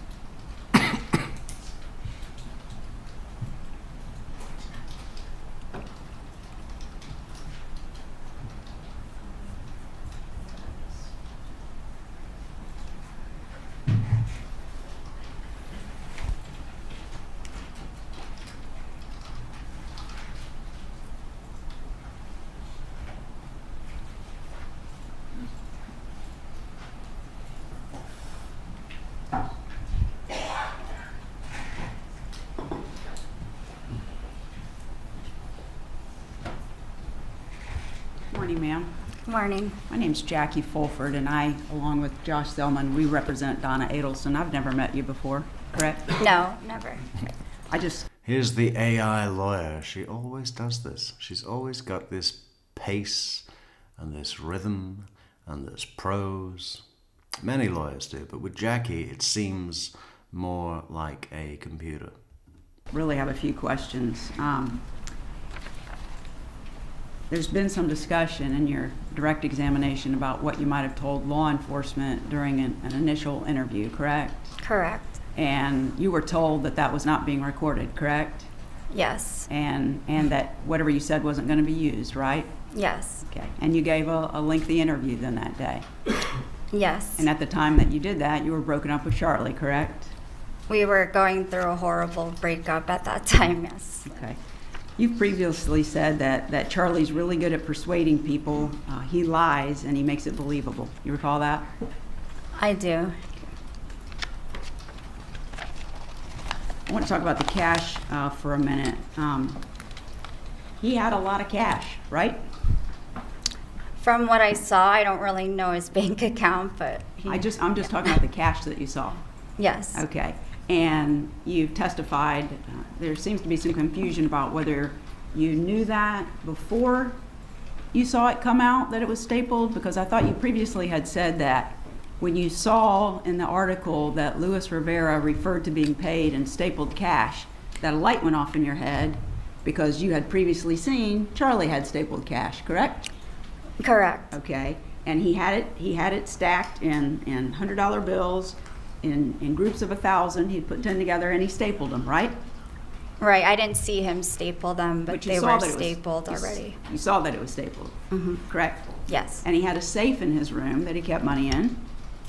Morning, ma'am. Morning. My name's Jackie Fulford, and I, along with Josh Zellman, we represent Donna Adelson. I've never met you before, correct? No, never. Here's the AI lawyer. She always does this. She's always got this pace and this rhythm and this prose. Many lawyers do, but with Jackie, it seems more like a computer. Really have a few questions. There's been some discussion in your direct examination about what you might have told law enforcement during an initial interview, correct? Correct. And you were told that that was not being recorded, correct? Yes. And that whatever you said wasn't going to be used, right? Yes. Okay. And you gave a lengthy interview then that day. Yes. And at the time that you did that, you were broken up with Charlie, correct? We were going through a horrible breakup at that time, yes. Okay. You've previously said that Charlie's really good at persuading people. He lies and he makes it believable. You recall that? I do. I want to talk about the cash for a minute. He had a lot of cash, right? From what I saw, I don't really know his bank account, but I'm just talking about the cash that you saw. yes. Okay. And you've testified, there seems to be some confusion about whether you knew that before you saw it come out that it was stapled, because I thought you previously had said that when you saw in the article that Luis Rivera referred to being paid in stapled cash, that a light went off in your head because you had previously seen Charlie had stapled cash, correct? Correct. Okay. And he had it stacked in $100 bills in groups of 1,000. He'd put 10 together and he stapled them, right? Right. I didn't see him staple them, but you they saw were that it was- stapled already. You saw that it was stapled, correct? Yes. And he had a safe in his room that he kept money in,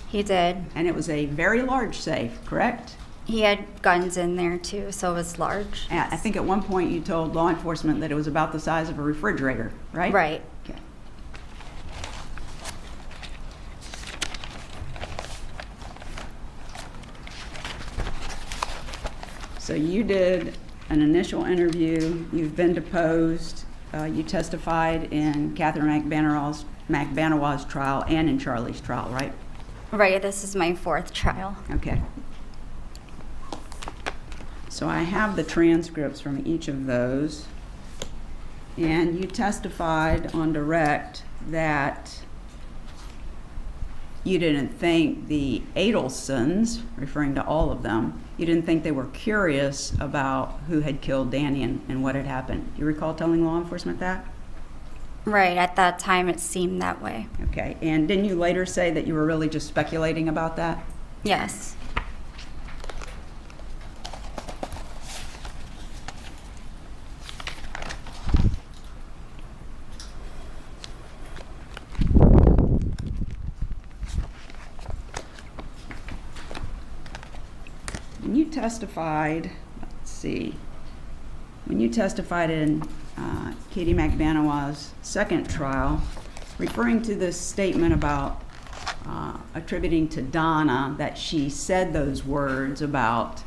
He did. and it was a very large safe, correct? He had guns in there too, so it was large. I think at one point you told law enforcement that it was about the size of a refrigerator, right? Right. Okay. So you did an initial interview, you've been deposed, you testified in Catherine McBanawaz's trial and in Charlie's trial, right? Right. This is my 4th trial. Okay. So I have the transcripts from each of those. And you testified on direct that you didn't think the Adelsons, referring to all of them, you didn't think they were curious about who had killed Danny and what had happened. You recall telling law enforcement that? Right. At that time, it seemed that way. Okay. And didn't you later say that you were really just speculating about that? Yes. When you testified, let's see, when you testified in Katie McBanawaz's second trial, referring to this statement about attributing to Donna that she said those words about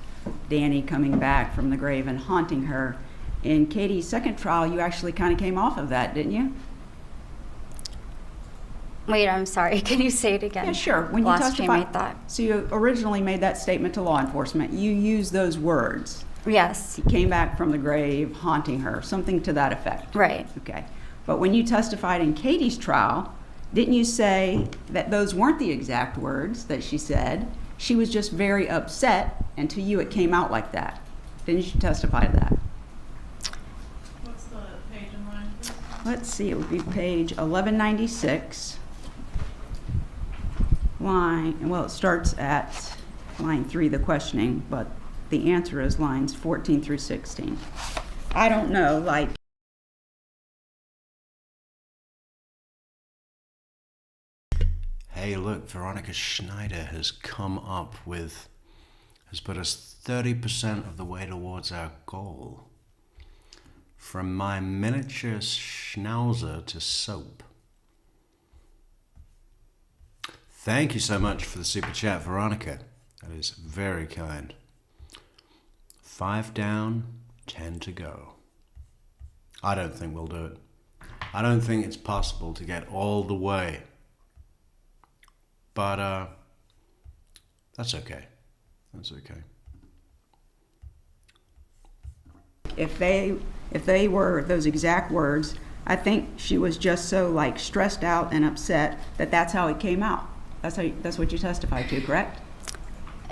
Danny coming back from the grave and haunting her, in Katie's second trial, you actually kind of came off of that, didn't you? Wait, I'm sorry. Can you say it again? Yeah, sure. When you Lost train testified, of thought. so you originally made that statement to law enforcement. You used those words. Yes. He came back from the grave, haunting her, something to that effect. Right. Okay. But when you testified in Katie's trial, didn't you say that those weren't the exact words that she said? She was just very upset, and to you it came out like that. Didn't you testify to that? What's the page and line, please? Let's see, it would be page 1196. Well, it starts at line 3, the questioning, but the answer is lines 14 through 16. I don't know, like, Hey, look, Veronica Schneider has come up with, has put us 30% of the way towards our goal. From my miniature schnauzer to soap. Thank you so much for the super chat, Veronica. That is very kind. 5 down, 10 to go. I don't think we'll do it. I don't think it's possible to get all the way. But that's okay. That's okay. If they were those exact words, I think she was just so like stressed out and upset that's how it came out. That's what you testified to, correct?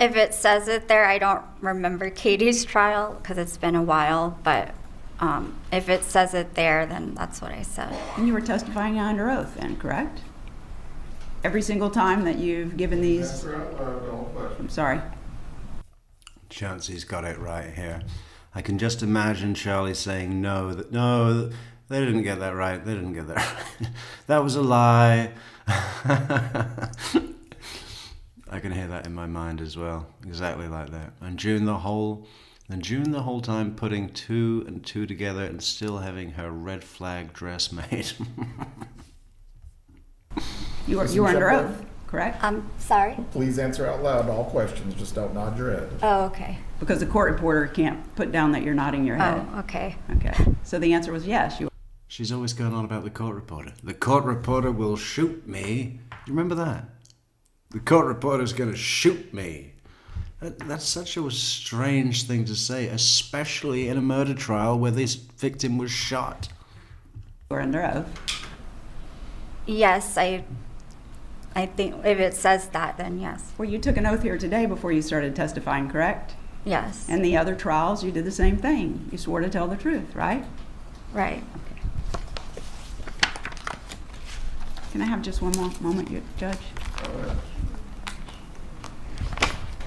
If it says it there, I don't remember Katie's trial because it's been a while, but if it says it there, then that's what I said. And you were testifying under oath then, correct? Every single time that you've given these... I'm sorry. Chancey's got it right here. I can just imagine Charlie saying no, they didn't get that right. They didn't get that right. That was a lie. I can hear that in my mind as well, exactly like that. And June the whole time putting 2 and 2 together and still having her red flag dress made. You were under oath, correct? I'm sorry? Please answer out loud to all questions, just don't nod your head. Oh, okay. Because the court reporter can't put down that you're nodding your head. Oh, okay. Okay. So the answer was yes. She's always going on about the court reporter. The court reporter will shoot me. You remember that? The court reporter's going to shoot me. That's such a strange thing to say, especially in a murder trial where this victim was shot. You were under oath. Yes, I think if it says that, then yes. Well, you took an oath here today before you started testifying, correct? Yes. And the other trials, you did the same thing. You swore to tell the truth, right? Right. Okay. Can I have just one more moment, Judge?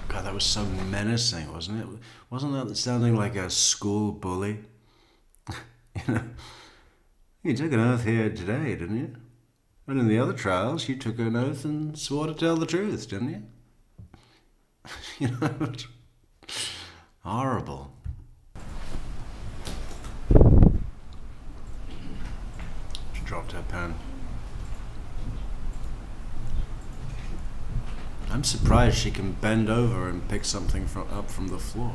God, that was so menacing, wasn't it? Wasn't that sounding like a school bully? You took an oath here today, didn't you? And in the other trials, you took an oath and swore to tell the truth, didn't you? Horrible. She dropped her pen. I'm surprised she can bend over and pick something up from the floor.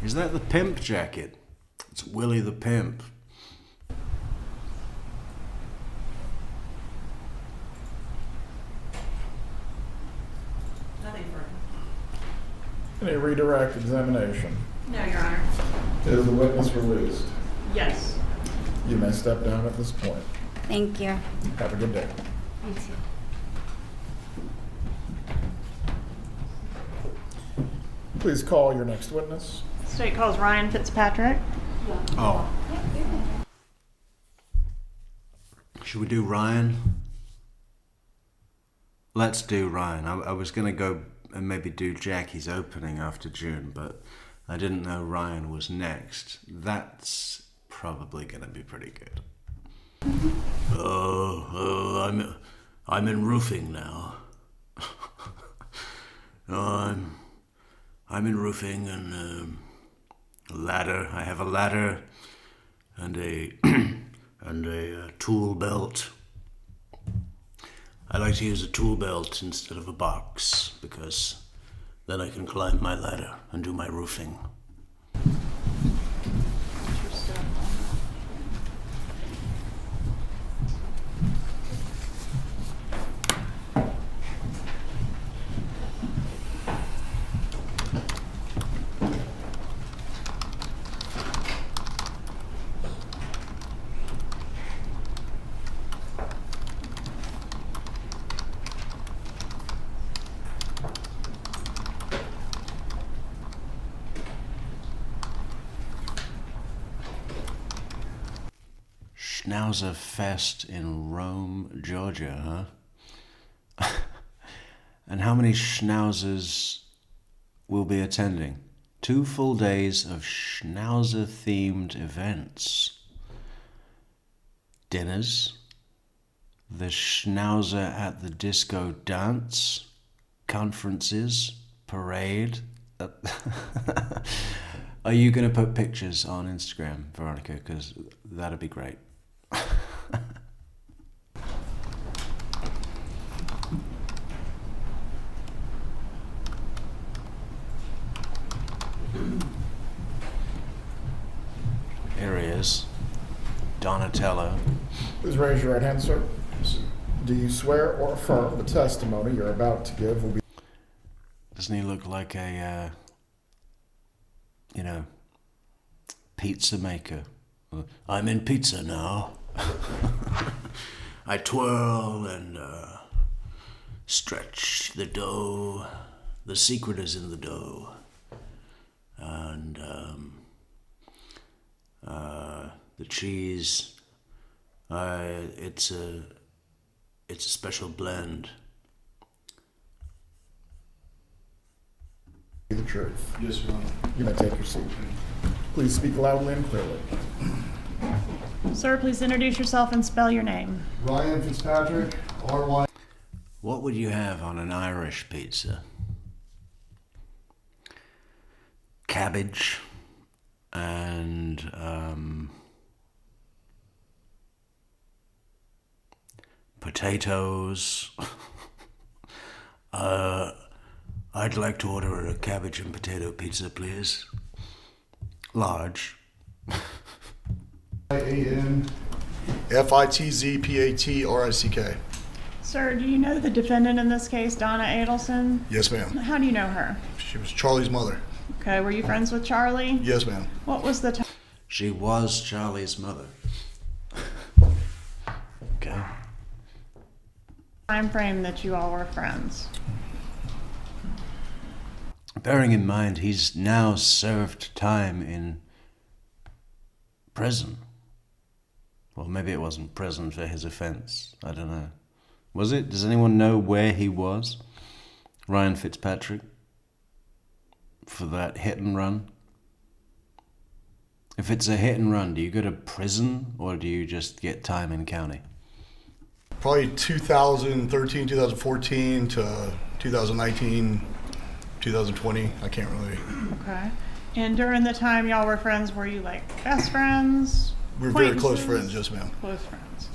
Is that the pimp jacket? It's Willie the Pimp. Nothing further. Any redirect examination? No, Your Honor. Is the witness released? Yes. You may step down at this point. Thank you. Have a good day. You too. Please call your next witness. State calls Ryan Fitzpatrick. Oh. Should we do Ryan? Let's do Ryan. I was going to go and maybe do Jackie's opening after June, but I didn't know Ryan was next. That's probably going to be pretty good. I'm in roofing now. I'm in roofing and a ladder. I have a ladder and a and a tool belt. I like to use a tool belt instead of a box because then I can climb my ladder and do my roofing. Schnauzer Fest in Rome, Georgia, huh? And how many schnauzers will be attending? 2 full days of schnauzer-themed events. Dinners, the Schnauzer at the Disco dance, conferences, parade. Are you going to put pictures on Instagram, Veronica? Because that'd be great. Here he is. Donatello. Please raise your right hand, sir. Do you swear or affirm the testimony you're about to give will be... Doesn't he look like a, pizza maker? I'm in pizza now. I twirl and stretch the dough. The secret is in the dough. And the cheese, it's a special blend. the truth? Yes, Your Honor. You may take your seat. Please speak loudly and clearly. Sir, please introduce yourself and spell your name. Ryan Fitzpatrick, R-Y. What would you have on an Irish pizza? Cabbage and potatoes. I'd like to order a cabbage and potato pizza, please. Large. IANFITZPATRICK. Sir, do you know the defendant in this case, Donna Adelson? Yes, ma'am. How do you know her? She was Charlie's mother. Okay, were you friends with Charlie? Yes, ma'am. What was the She was Charlie's mother. Okay. time frame that you all were friends? Bearing in mind he's now served time in prison. Well, maybe it wasn't prison for his offense. I don't know. Was it? Does anyone know where he was? Ryan Fitzpatrick? For that hit and run? If it's a hit and run, do you go to prison or do you just get time in county? Probably 2013, 2014 to 2019, 2020. I can't really. Okay. And during the time y'all were friends, were you like best friends? We're very close Acquaintances? friends, yes, ma'am. Close friends.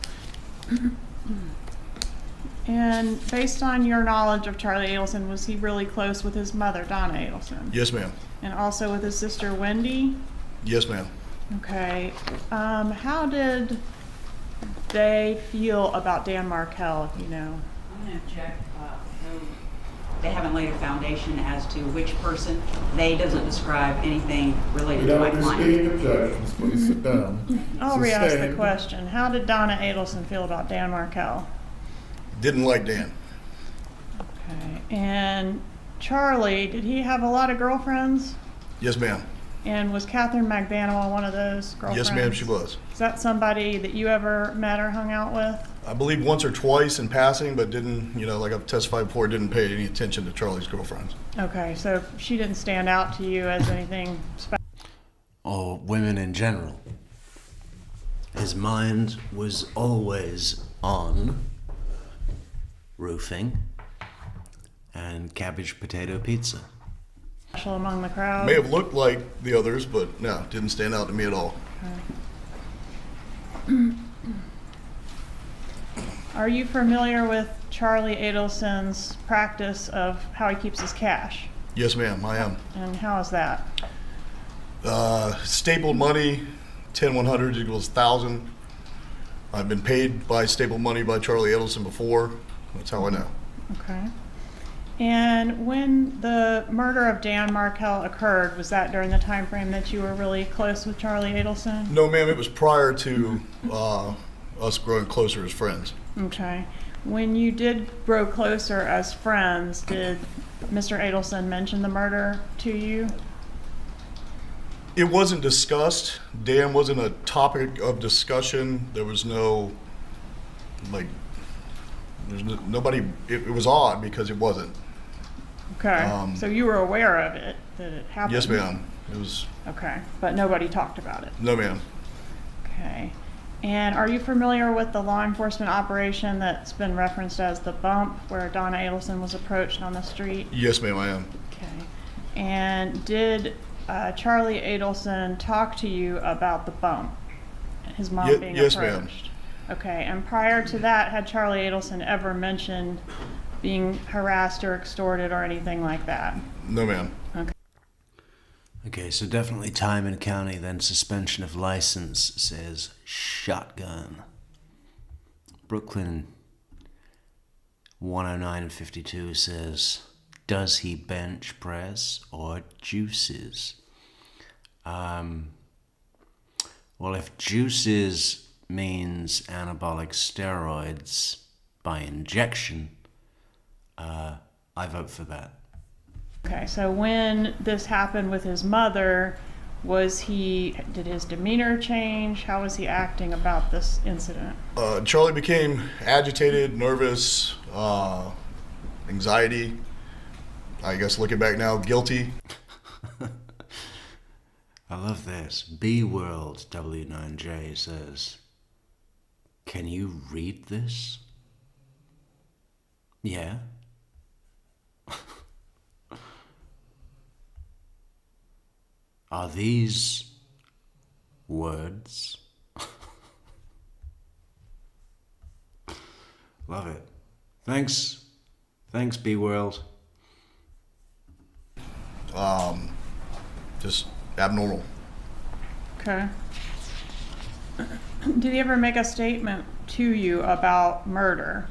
And based on your knowledge of Charlie Adelson, was he really close with his mother, Donna Adelson? Yes, ma'am. And also with his sister, Wendy? Yes, ma'am. Okay. How did they feel about Dan Markell, if you know? I'm going to check. They haven't laid a foundation as to which person. They doesn't describe anything related to my client. Objections, please sit down. I'll re-ask the Sustained. question. How did Donna Adelson feel about Dan Markell? Didn't like Dan. Okay. And Charlie, did he have a lot of girlfriends? Yes, ma'am. And was Catherine McBanawa one of those girlfriends? Yes, ma'am, she was. Is that somebody that you ever met or hung out with? I believe once or twice in passing, but didn't, like I've testified before, didn't pay any attention to Charlie's girlfriends. Okay, so she didn't stand out to you as anything special. Or women in general. His mind was always on roofing and cabbage potato pizza. Among the crowd? May have looked like the others, but no, didn't stand out to me at all. Are you familiar with Charlie Adelson's practice of how he keeps his cash? Yes, ma'am, I am. And how is that? Stapled money, 10-100 equals 1,000. I've been paid by stapled money by Charlie Adelson before. That's how I know. Okay. And when the murder of Dan Markell occurred, was that during the time frame that you were really close with Charlie Adelson? No, ma'am, it was prior to us growing closer as friends. Okay. When you did grow closer as friends, did Mr. Adelson mention the murder to you? It wasn't discussed. Dan wasn't a topic of discussion. There was no, nobody, it was odd because it wasn't. Okay. So you were aware of it, that it happened? Yes, ma'am. It was, Okay. But nobody talked about it? no, ma'am. Okay. And are you familiar with the law enforcement operation that's been referenced as the bump, where Donna Adelson was approached on the street? Yes, ma'am, I am. Okay. And did Charlie Adelson talk to you about the bump? His mom being yes, approached? ma'am. Okay. And prior to that, had Charlie Adelson ever mentioned being harassed or extorted or anything like that? No, ma'am. I Okay, so definitely time in county, then suspension of license says shotgun. Brooklyn 109.52 says, does he bench press or juices? Well, if juices means anabolic steroids by injection, I vote for that. Okay, so when this happened with his mother, did his demeanor change? How was he acting about this incident? Charlie became agitated, nervous, anxiety. I guess looking back now, guilty. I love this. B-World W9J says, can you read this? Yeah. Are these words? Love it. Thanks. Thanks, B-World. Just abnormal. Okay. Did he ever make a statement to you about murder?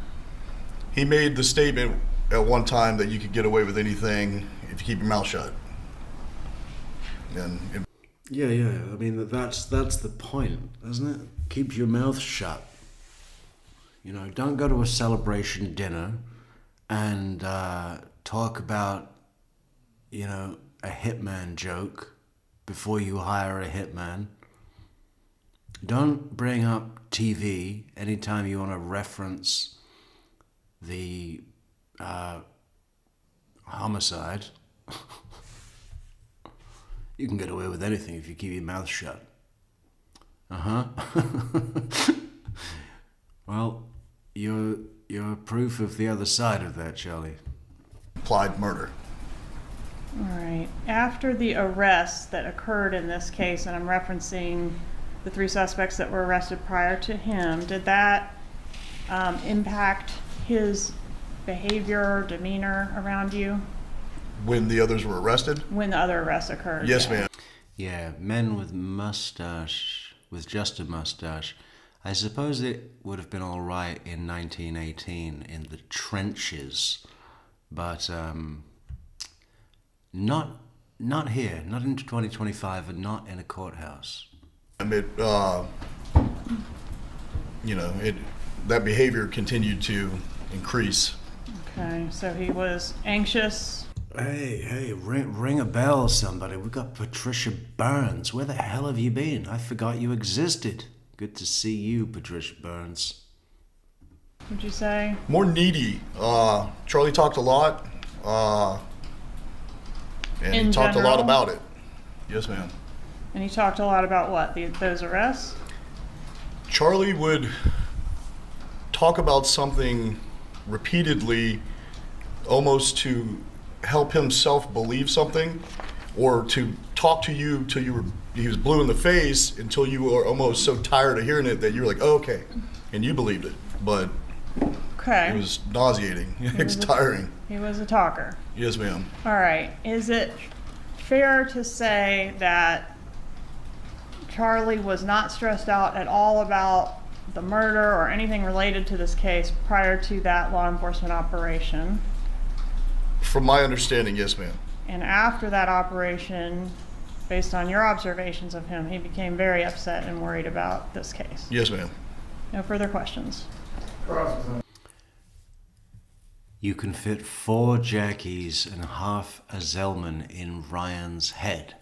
He made the statement at one time that you could get away with anything if you keep your mouth shut. And Yeah. I mean, that's the point, isn't it? Keep your mouth shut. You know, don't go to a celebration dinner and talk about, you know, a hitman joke before you hire a hitman. Don't bring up TV anytime you want to reference the homicide. You can get away with anything if you keep your mouth shut. Well, you're proof of the other side of that, Charlie. applied murder. All right. After the arrests that occurred in this case, and I'm referencing the 3 suspects that were arrested prior to him, did that impact his behavior, demeanor around you? When the others were arrested? When the other arrests occurred? Yes, yeah. ma'am. Yeah, men with mustache, with just a mustache. I suppose it would have been all right in 1918 in the trenches, but not here, not in 2025, and not in a courthouse. That behavior continued to increase. Okay, so he was anxious. Hey, ring a bell, somebody. We got Patricia Burns. Where the hell have you been? I forgot you existed. Good to see you, Patricia Burns. Would you say? More needy. Charlie talked a lot, and In he talked a lot general? about it. Yes, ma'am. And he talked a lot about what? Those arrests? Charlie would talk about something repeatedly, almost to help himself believe something, or to talk to you till he was blue in the face, until you were almost so tired of hearing it that you were like, oh, okay, and you believed it. But Okay. it was nauseating. It's was a- tiring. He was a talker. Yes, ma'am. All right. Is it fair to say that Charlie was not stressed out at all about the murder or anything related to this case prior to that law enforcement operation? From my understanding, yes, ma'am. And after that operation, based on your observations of him, he became very upset and worried about this case. Yes, ma'am. No further questions. You can fit 4 Jackies and half a Zellman in Ryan's head.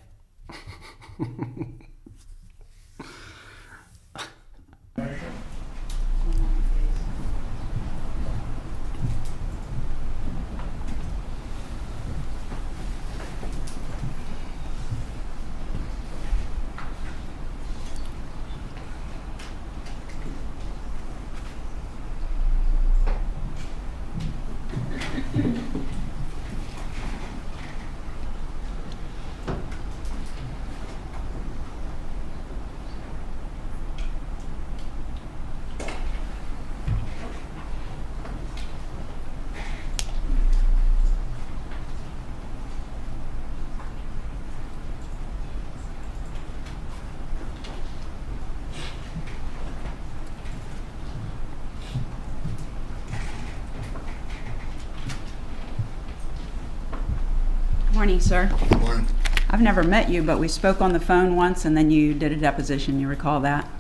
morning, sir. Good morning. I've never met you, but we spoke on the phone once, and then you did a deposition. You recall that?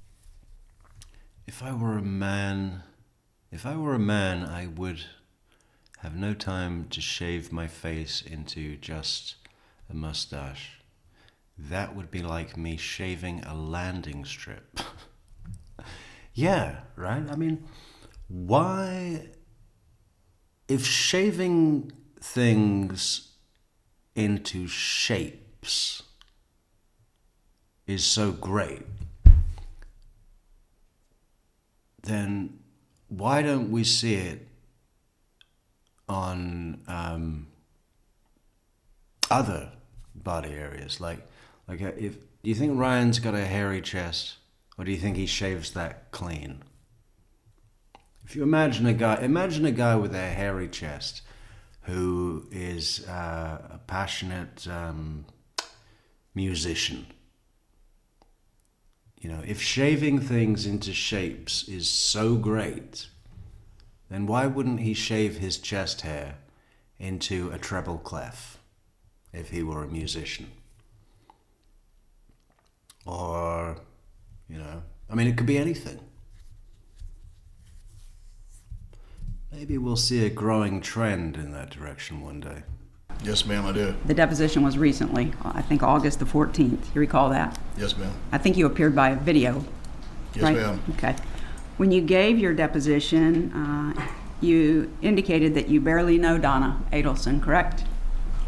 If I were a man, I would have no time to shave my face into just a mustache. That would be like me shaving a landing strip. Yeah, right? I mean, why, if shaving things into shapes is so great, then why don't we see it on other body areas? Like if do you think Ryan's got a hairy chest, or do you think he shaves that clean? If you imagine a guy with a hairy chest who is a passionate musician. You know, if shaving things into shapes is so great, then why wouldn't he shave his chest hair into a treble clef if he were a musician? Or, you know, I mean, it could be anything. Maybe we'll see a growing trend in that direction one day. Yes, ma'am, I do. The deposition was recently, I think August the 14th. You recall that? Yes, ma'am. I think you appeared by video, Yes, right? ma'am. Okay. When you gave your deposition, you indicated that you barely know Donna Adelson, correct?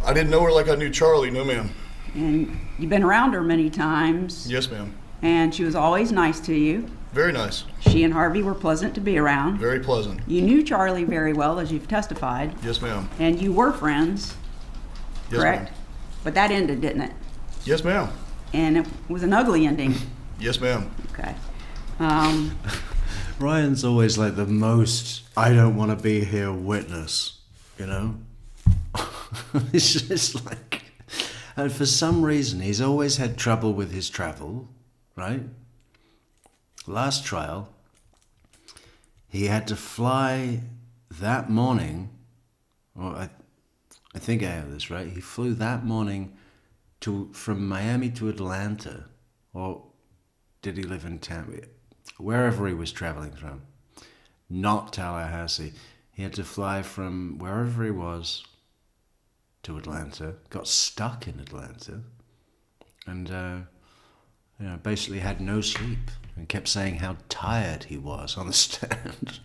I didn't know her like I knew Charlie, no, ma'am. And you've been around her many times. Yes, ma'am. And she was always nice to you. Very nice. She and Harvey were pleasant to be around. Very pleasant. You knew Charlie very well, as you've testified. Yes, ma'am. And you were friends, Yes, correct? ma'am. But that ended, didn't it? Yes, ma'am. And it was an ugly ending. Yes, ma'am. Okay. Ryan's always like the most I don't want to be here witness, you know? It's just like, and for some reason he's always had trouble with his travel, right? Last trial, he had to fly that morning, or I think I have this right, he flew that morning from Miami to Atlanta, or did he live in Tampa? Wherever he was traveling from, not Tallahassee. He had to fly from wherever he was to Atlanta, got stuck in Atlanta, and basically had no sleep and kept saying how tired he was on the stand.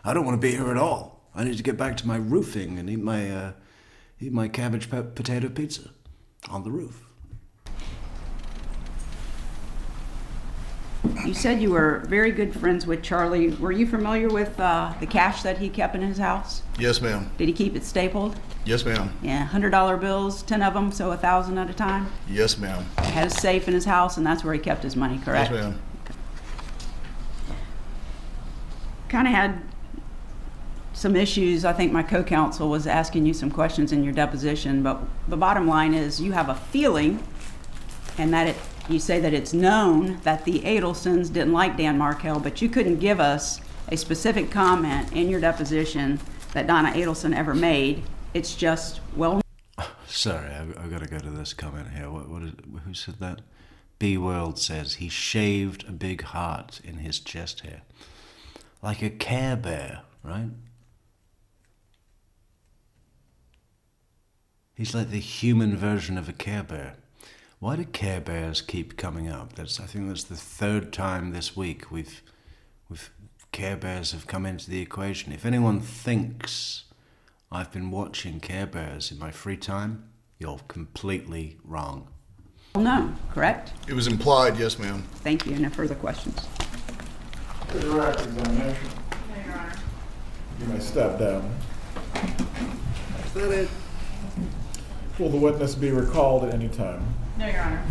I don't want to be here at all. I need to get back to my roofing and eat my cabbage potato pizza on the roof. You said you were very good friends with Charlie. Were you familiar with the cash that he kept in his house? Yes, ma'am. Did he keep it stapled? Yes, ma'am. Yeah, $100 bills, 10 of them, so 1,000 at a time? Yes, ma'am. Had a safe in his house, and that's where he kept his money, correct? Yes, ma'am. Kind of had some issues. I think my co-counsel was asking you some questions in your deposition, but the bottom line is you have a feeling, and that you say that it's known that the Adelsons didn't like Dan Markel, but you couldn't give us a specific comment in your deposition that Donna Adelson ever made. It's just, well... Sorry, I've got to go to this comment here. Who said that? B World says he shaved a big heart in his chest hair. Like a Care Bear, right? He's like the human version of a Care Bear. Why do Care Bears keep coming up? I think that's the third time this week we've Care Bears have come into the equation. If anyone thinks I've been watching Care Bears in my free time, you're completely wrong. No, correct? It was implied, yes, ma'am. Thank you. No further questions. For the direct examination, No, Your Honor. you may step down. Is that it? Will the witness be recalled at any time? No, Your Honor.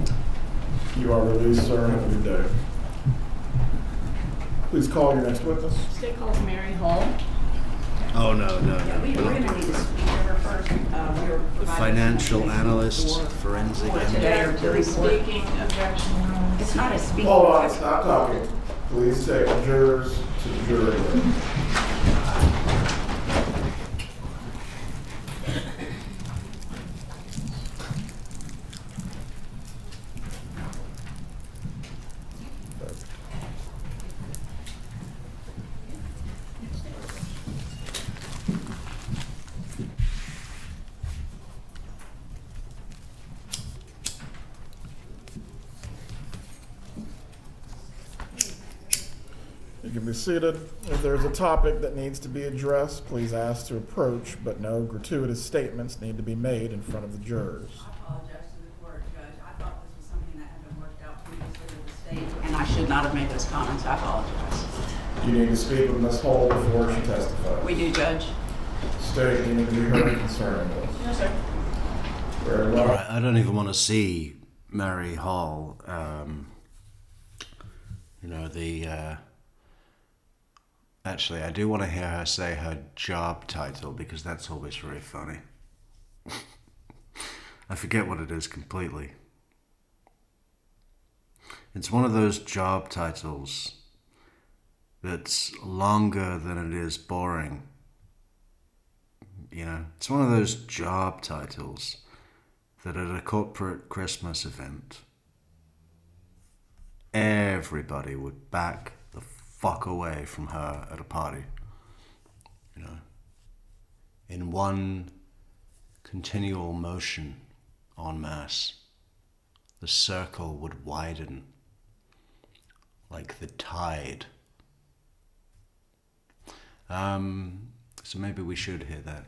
You are released, sir. Have a good day. Please call your next witness. State calls Mary Hull. Oh, no. We're going to need to speak to her first. The financial analyst, forensic Today or to report. Speaking objection. It's not a speaking. Hold on, stop talking. Please take jurors to the jury room. can be seated. If there's a topic that needs to be addressed, please ask to approach, but no gratuitous statements need to be made in front of the jurors. I apologize to the court, Judge. I thought this was something that had been worked out previously with the state, and I should not have made those comments. I apologize. You need to speak with Ms. Hull before she testifies. We do, Judge. State, you need to be heard concerning this. Yes, sir. Very All well. right, I don't even want to see Mary Hall. Actually, I do want to hear her say her job title because that's always very funny. I forget what it is completely. It's one of those job titles that's longer than it is boring. It's one of those job titles that at a corporate Christmas event, everybody would back the fuck away from her at a party. In one continual motion en masse, the circle would widen like the tide. So maybe we should hear that.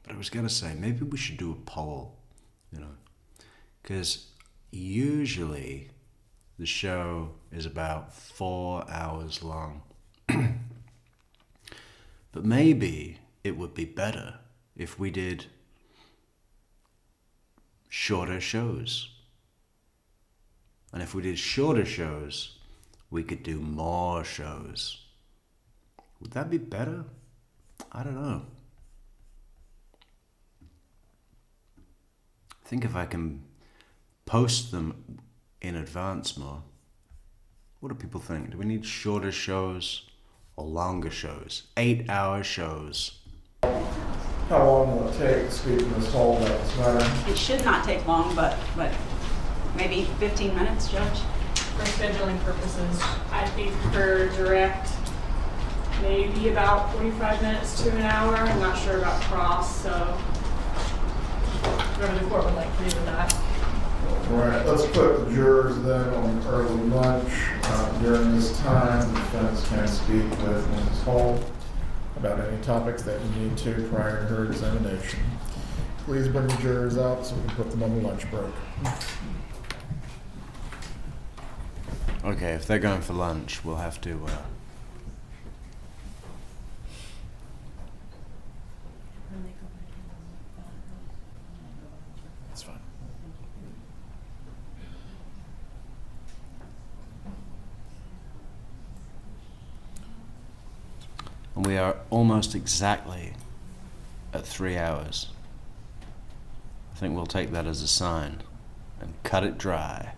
But I was going to say, maybe we should do a poll, because usually the show is about 4 hours long. But maybe it would be better if we did shorter shows. And if we did shorter shows, we could do more shows. Would that be better? I don't know. I think if I can post them in advance more. What do people think? Do we need shorter shows or longer shows? 8-hour shows. How long will it take to speak to Ms. Hull about this matter? It should not take long, but maybe 15 minutes, Judge. For scheduling purposes, I think for direct, maybe about 45 minutes to an hour. I'm not sure about cross, so whatever the court would like to do with that. All right, let's put the jurors then on early lunch. During this time, the defense can speak with Ms. Hull about any topics that you need to prior to her examination. Please bring the jurors out so we can put them on the lunch break. Okay, if they're going for lunch, we'll have to... That's fine. And we are almost exactly at 3 hours. I think we'll take that as a sign and cut it dry.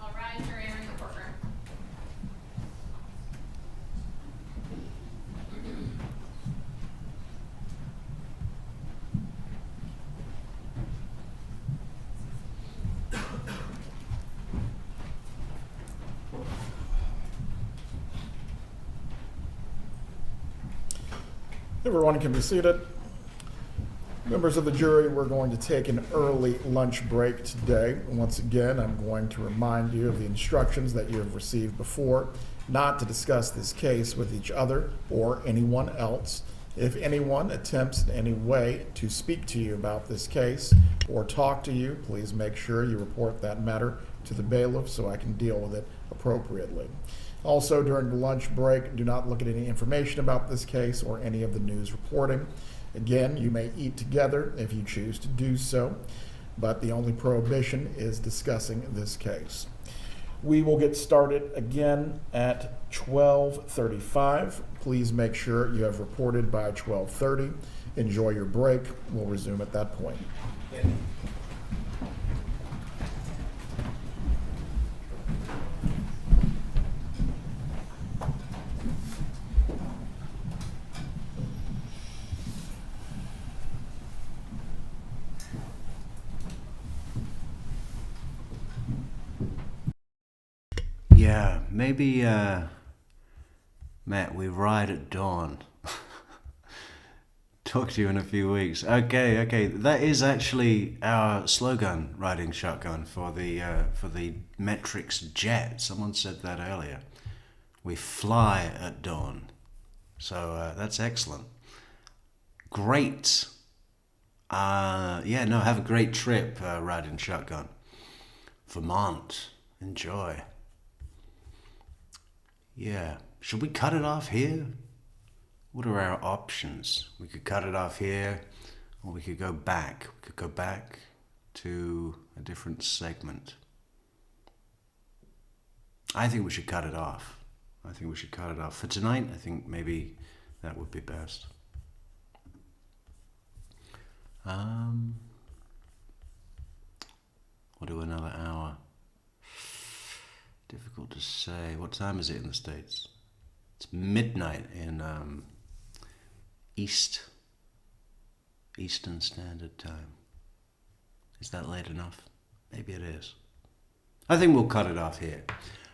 All rise, you're entering the courtroom. Everyone can be seated. Members of the jury, we're going to take an early lunch break today. Once again, I'm going to remind you of the instructions that you have received before, not to discuss this case with each other or anyone else If anyone attempts in any way to speak to you about this case or talk to you, please make sure you report that matter to the bailiff so I can deal with it appropriately. Also, during the lunch break, do not look at any information about this case or any of the news reporting. Again, you may eat together if you choose to do so, but the only prohibition is discussing this case. We will get started again at 12:35. Please make sure you have reported by 12:30. Enjoy your break. We'll resume at that point. Yeah, maybe, Matt, we ride at dawn. Talk to you in a few weeks. Okay. That is actually our slogan, riding shotgun, for the Metrix jet. Someone said that earlier. We fly at dawn. So that's excellent. Great. Have a great trip riding shotgun. Vermont. Enjoy. Yeah. Should we cut it off here? What are our options? We could cut it off here, or we could go back. We could go back to a different segment. I think we should cut it off. For tonight, I think maybe that would be best. We'll do another hour. Difficult to say. What time is it in the States? It's midnight in Eastern Standard Time. Is that late enough? Maybe it is. I think we'll cut it off here.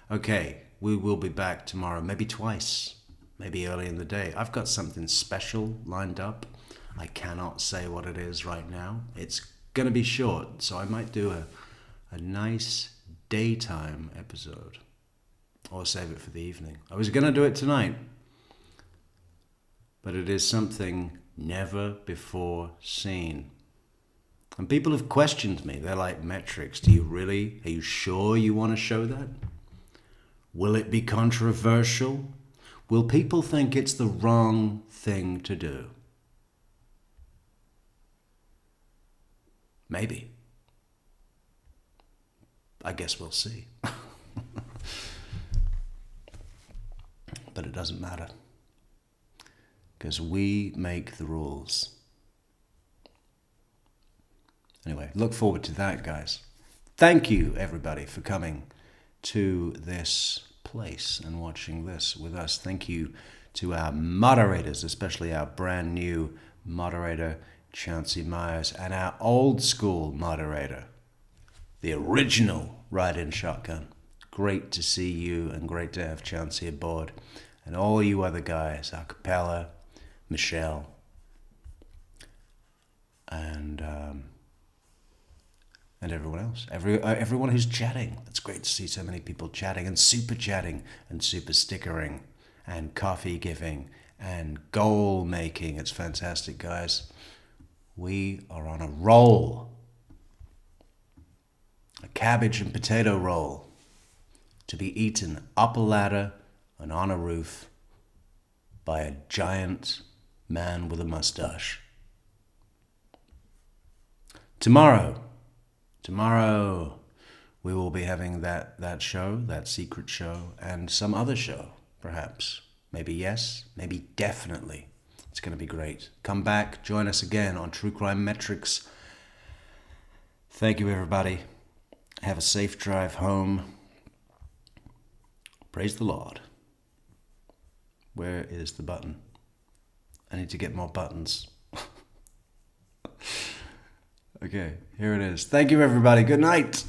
Okay, we will be back tomorrow, maybe twice, maybe early in the day. I've got something special lined up. I cannot say what it is right now. It's going to be short, so I might do a nice daytime episode, or save it for the evening. I was going to do it tonight, but it is something never before seen. And people have questioned me. They're like, Metrix, are you sure you want to show that? Will it be controversial? Will people think it's the wrong thing to do? Maybe. I guess we'll see. But it doesn't matter, because we make the rules. Anyway, look forward to that, guys. Thank you, everybody, for coming to this place and watching this with us. Thank you to our moderators, especially our brand new moderator, Chauncey Myers, and our old school moderator, the original Ride-In Shotgun. Great to see you, and great to have Chauncey aboard. And all you other guys, Acapella, Michelle, and everyone else. Everyone who's chatting. It's great to see so many people chatting, and super stickering, and coffee giving, and goal making. It's fantastic, guys. We are on a roll. A cabbage and potato roll to be eaten up a ladder and on a roof by a giant man with a mustache. Tomorrow, we will be having that show, that secret show, and some other show, perhaps. Maybe yes, maybe definitely. It's going to be great. Come back, join us again on True Crime Metrix. Thank you, everybody. Have a safe drive home. Praise the Lord. Where is the button? I need to get more buttons. Okay, here it is. Thank you, everybody. Good night.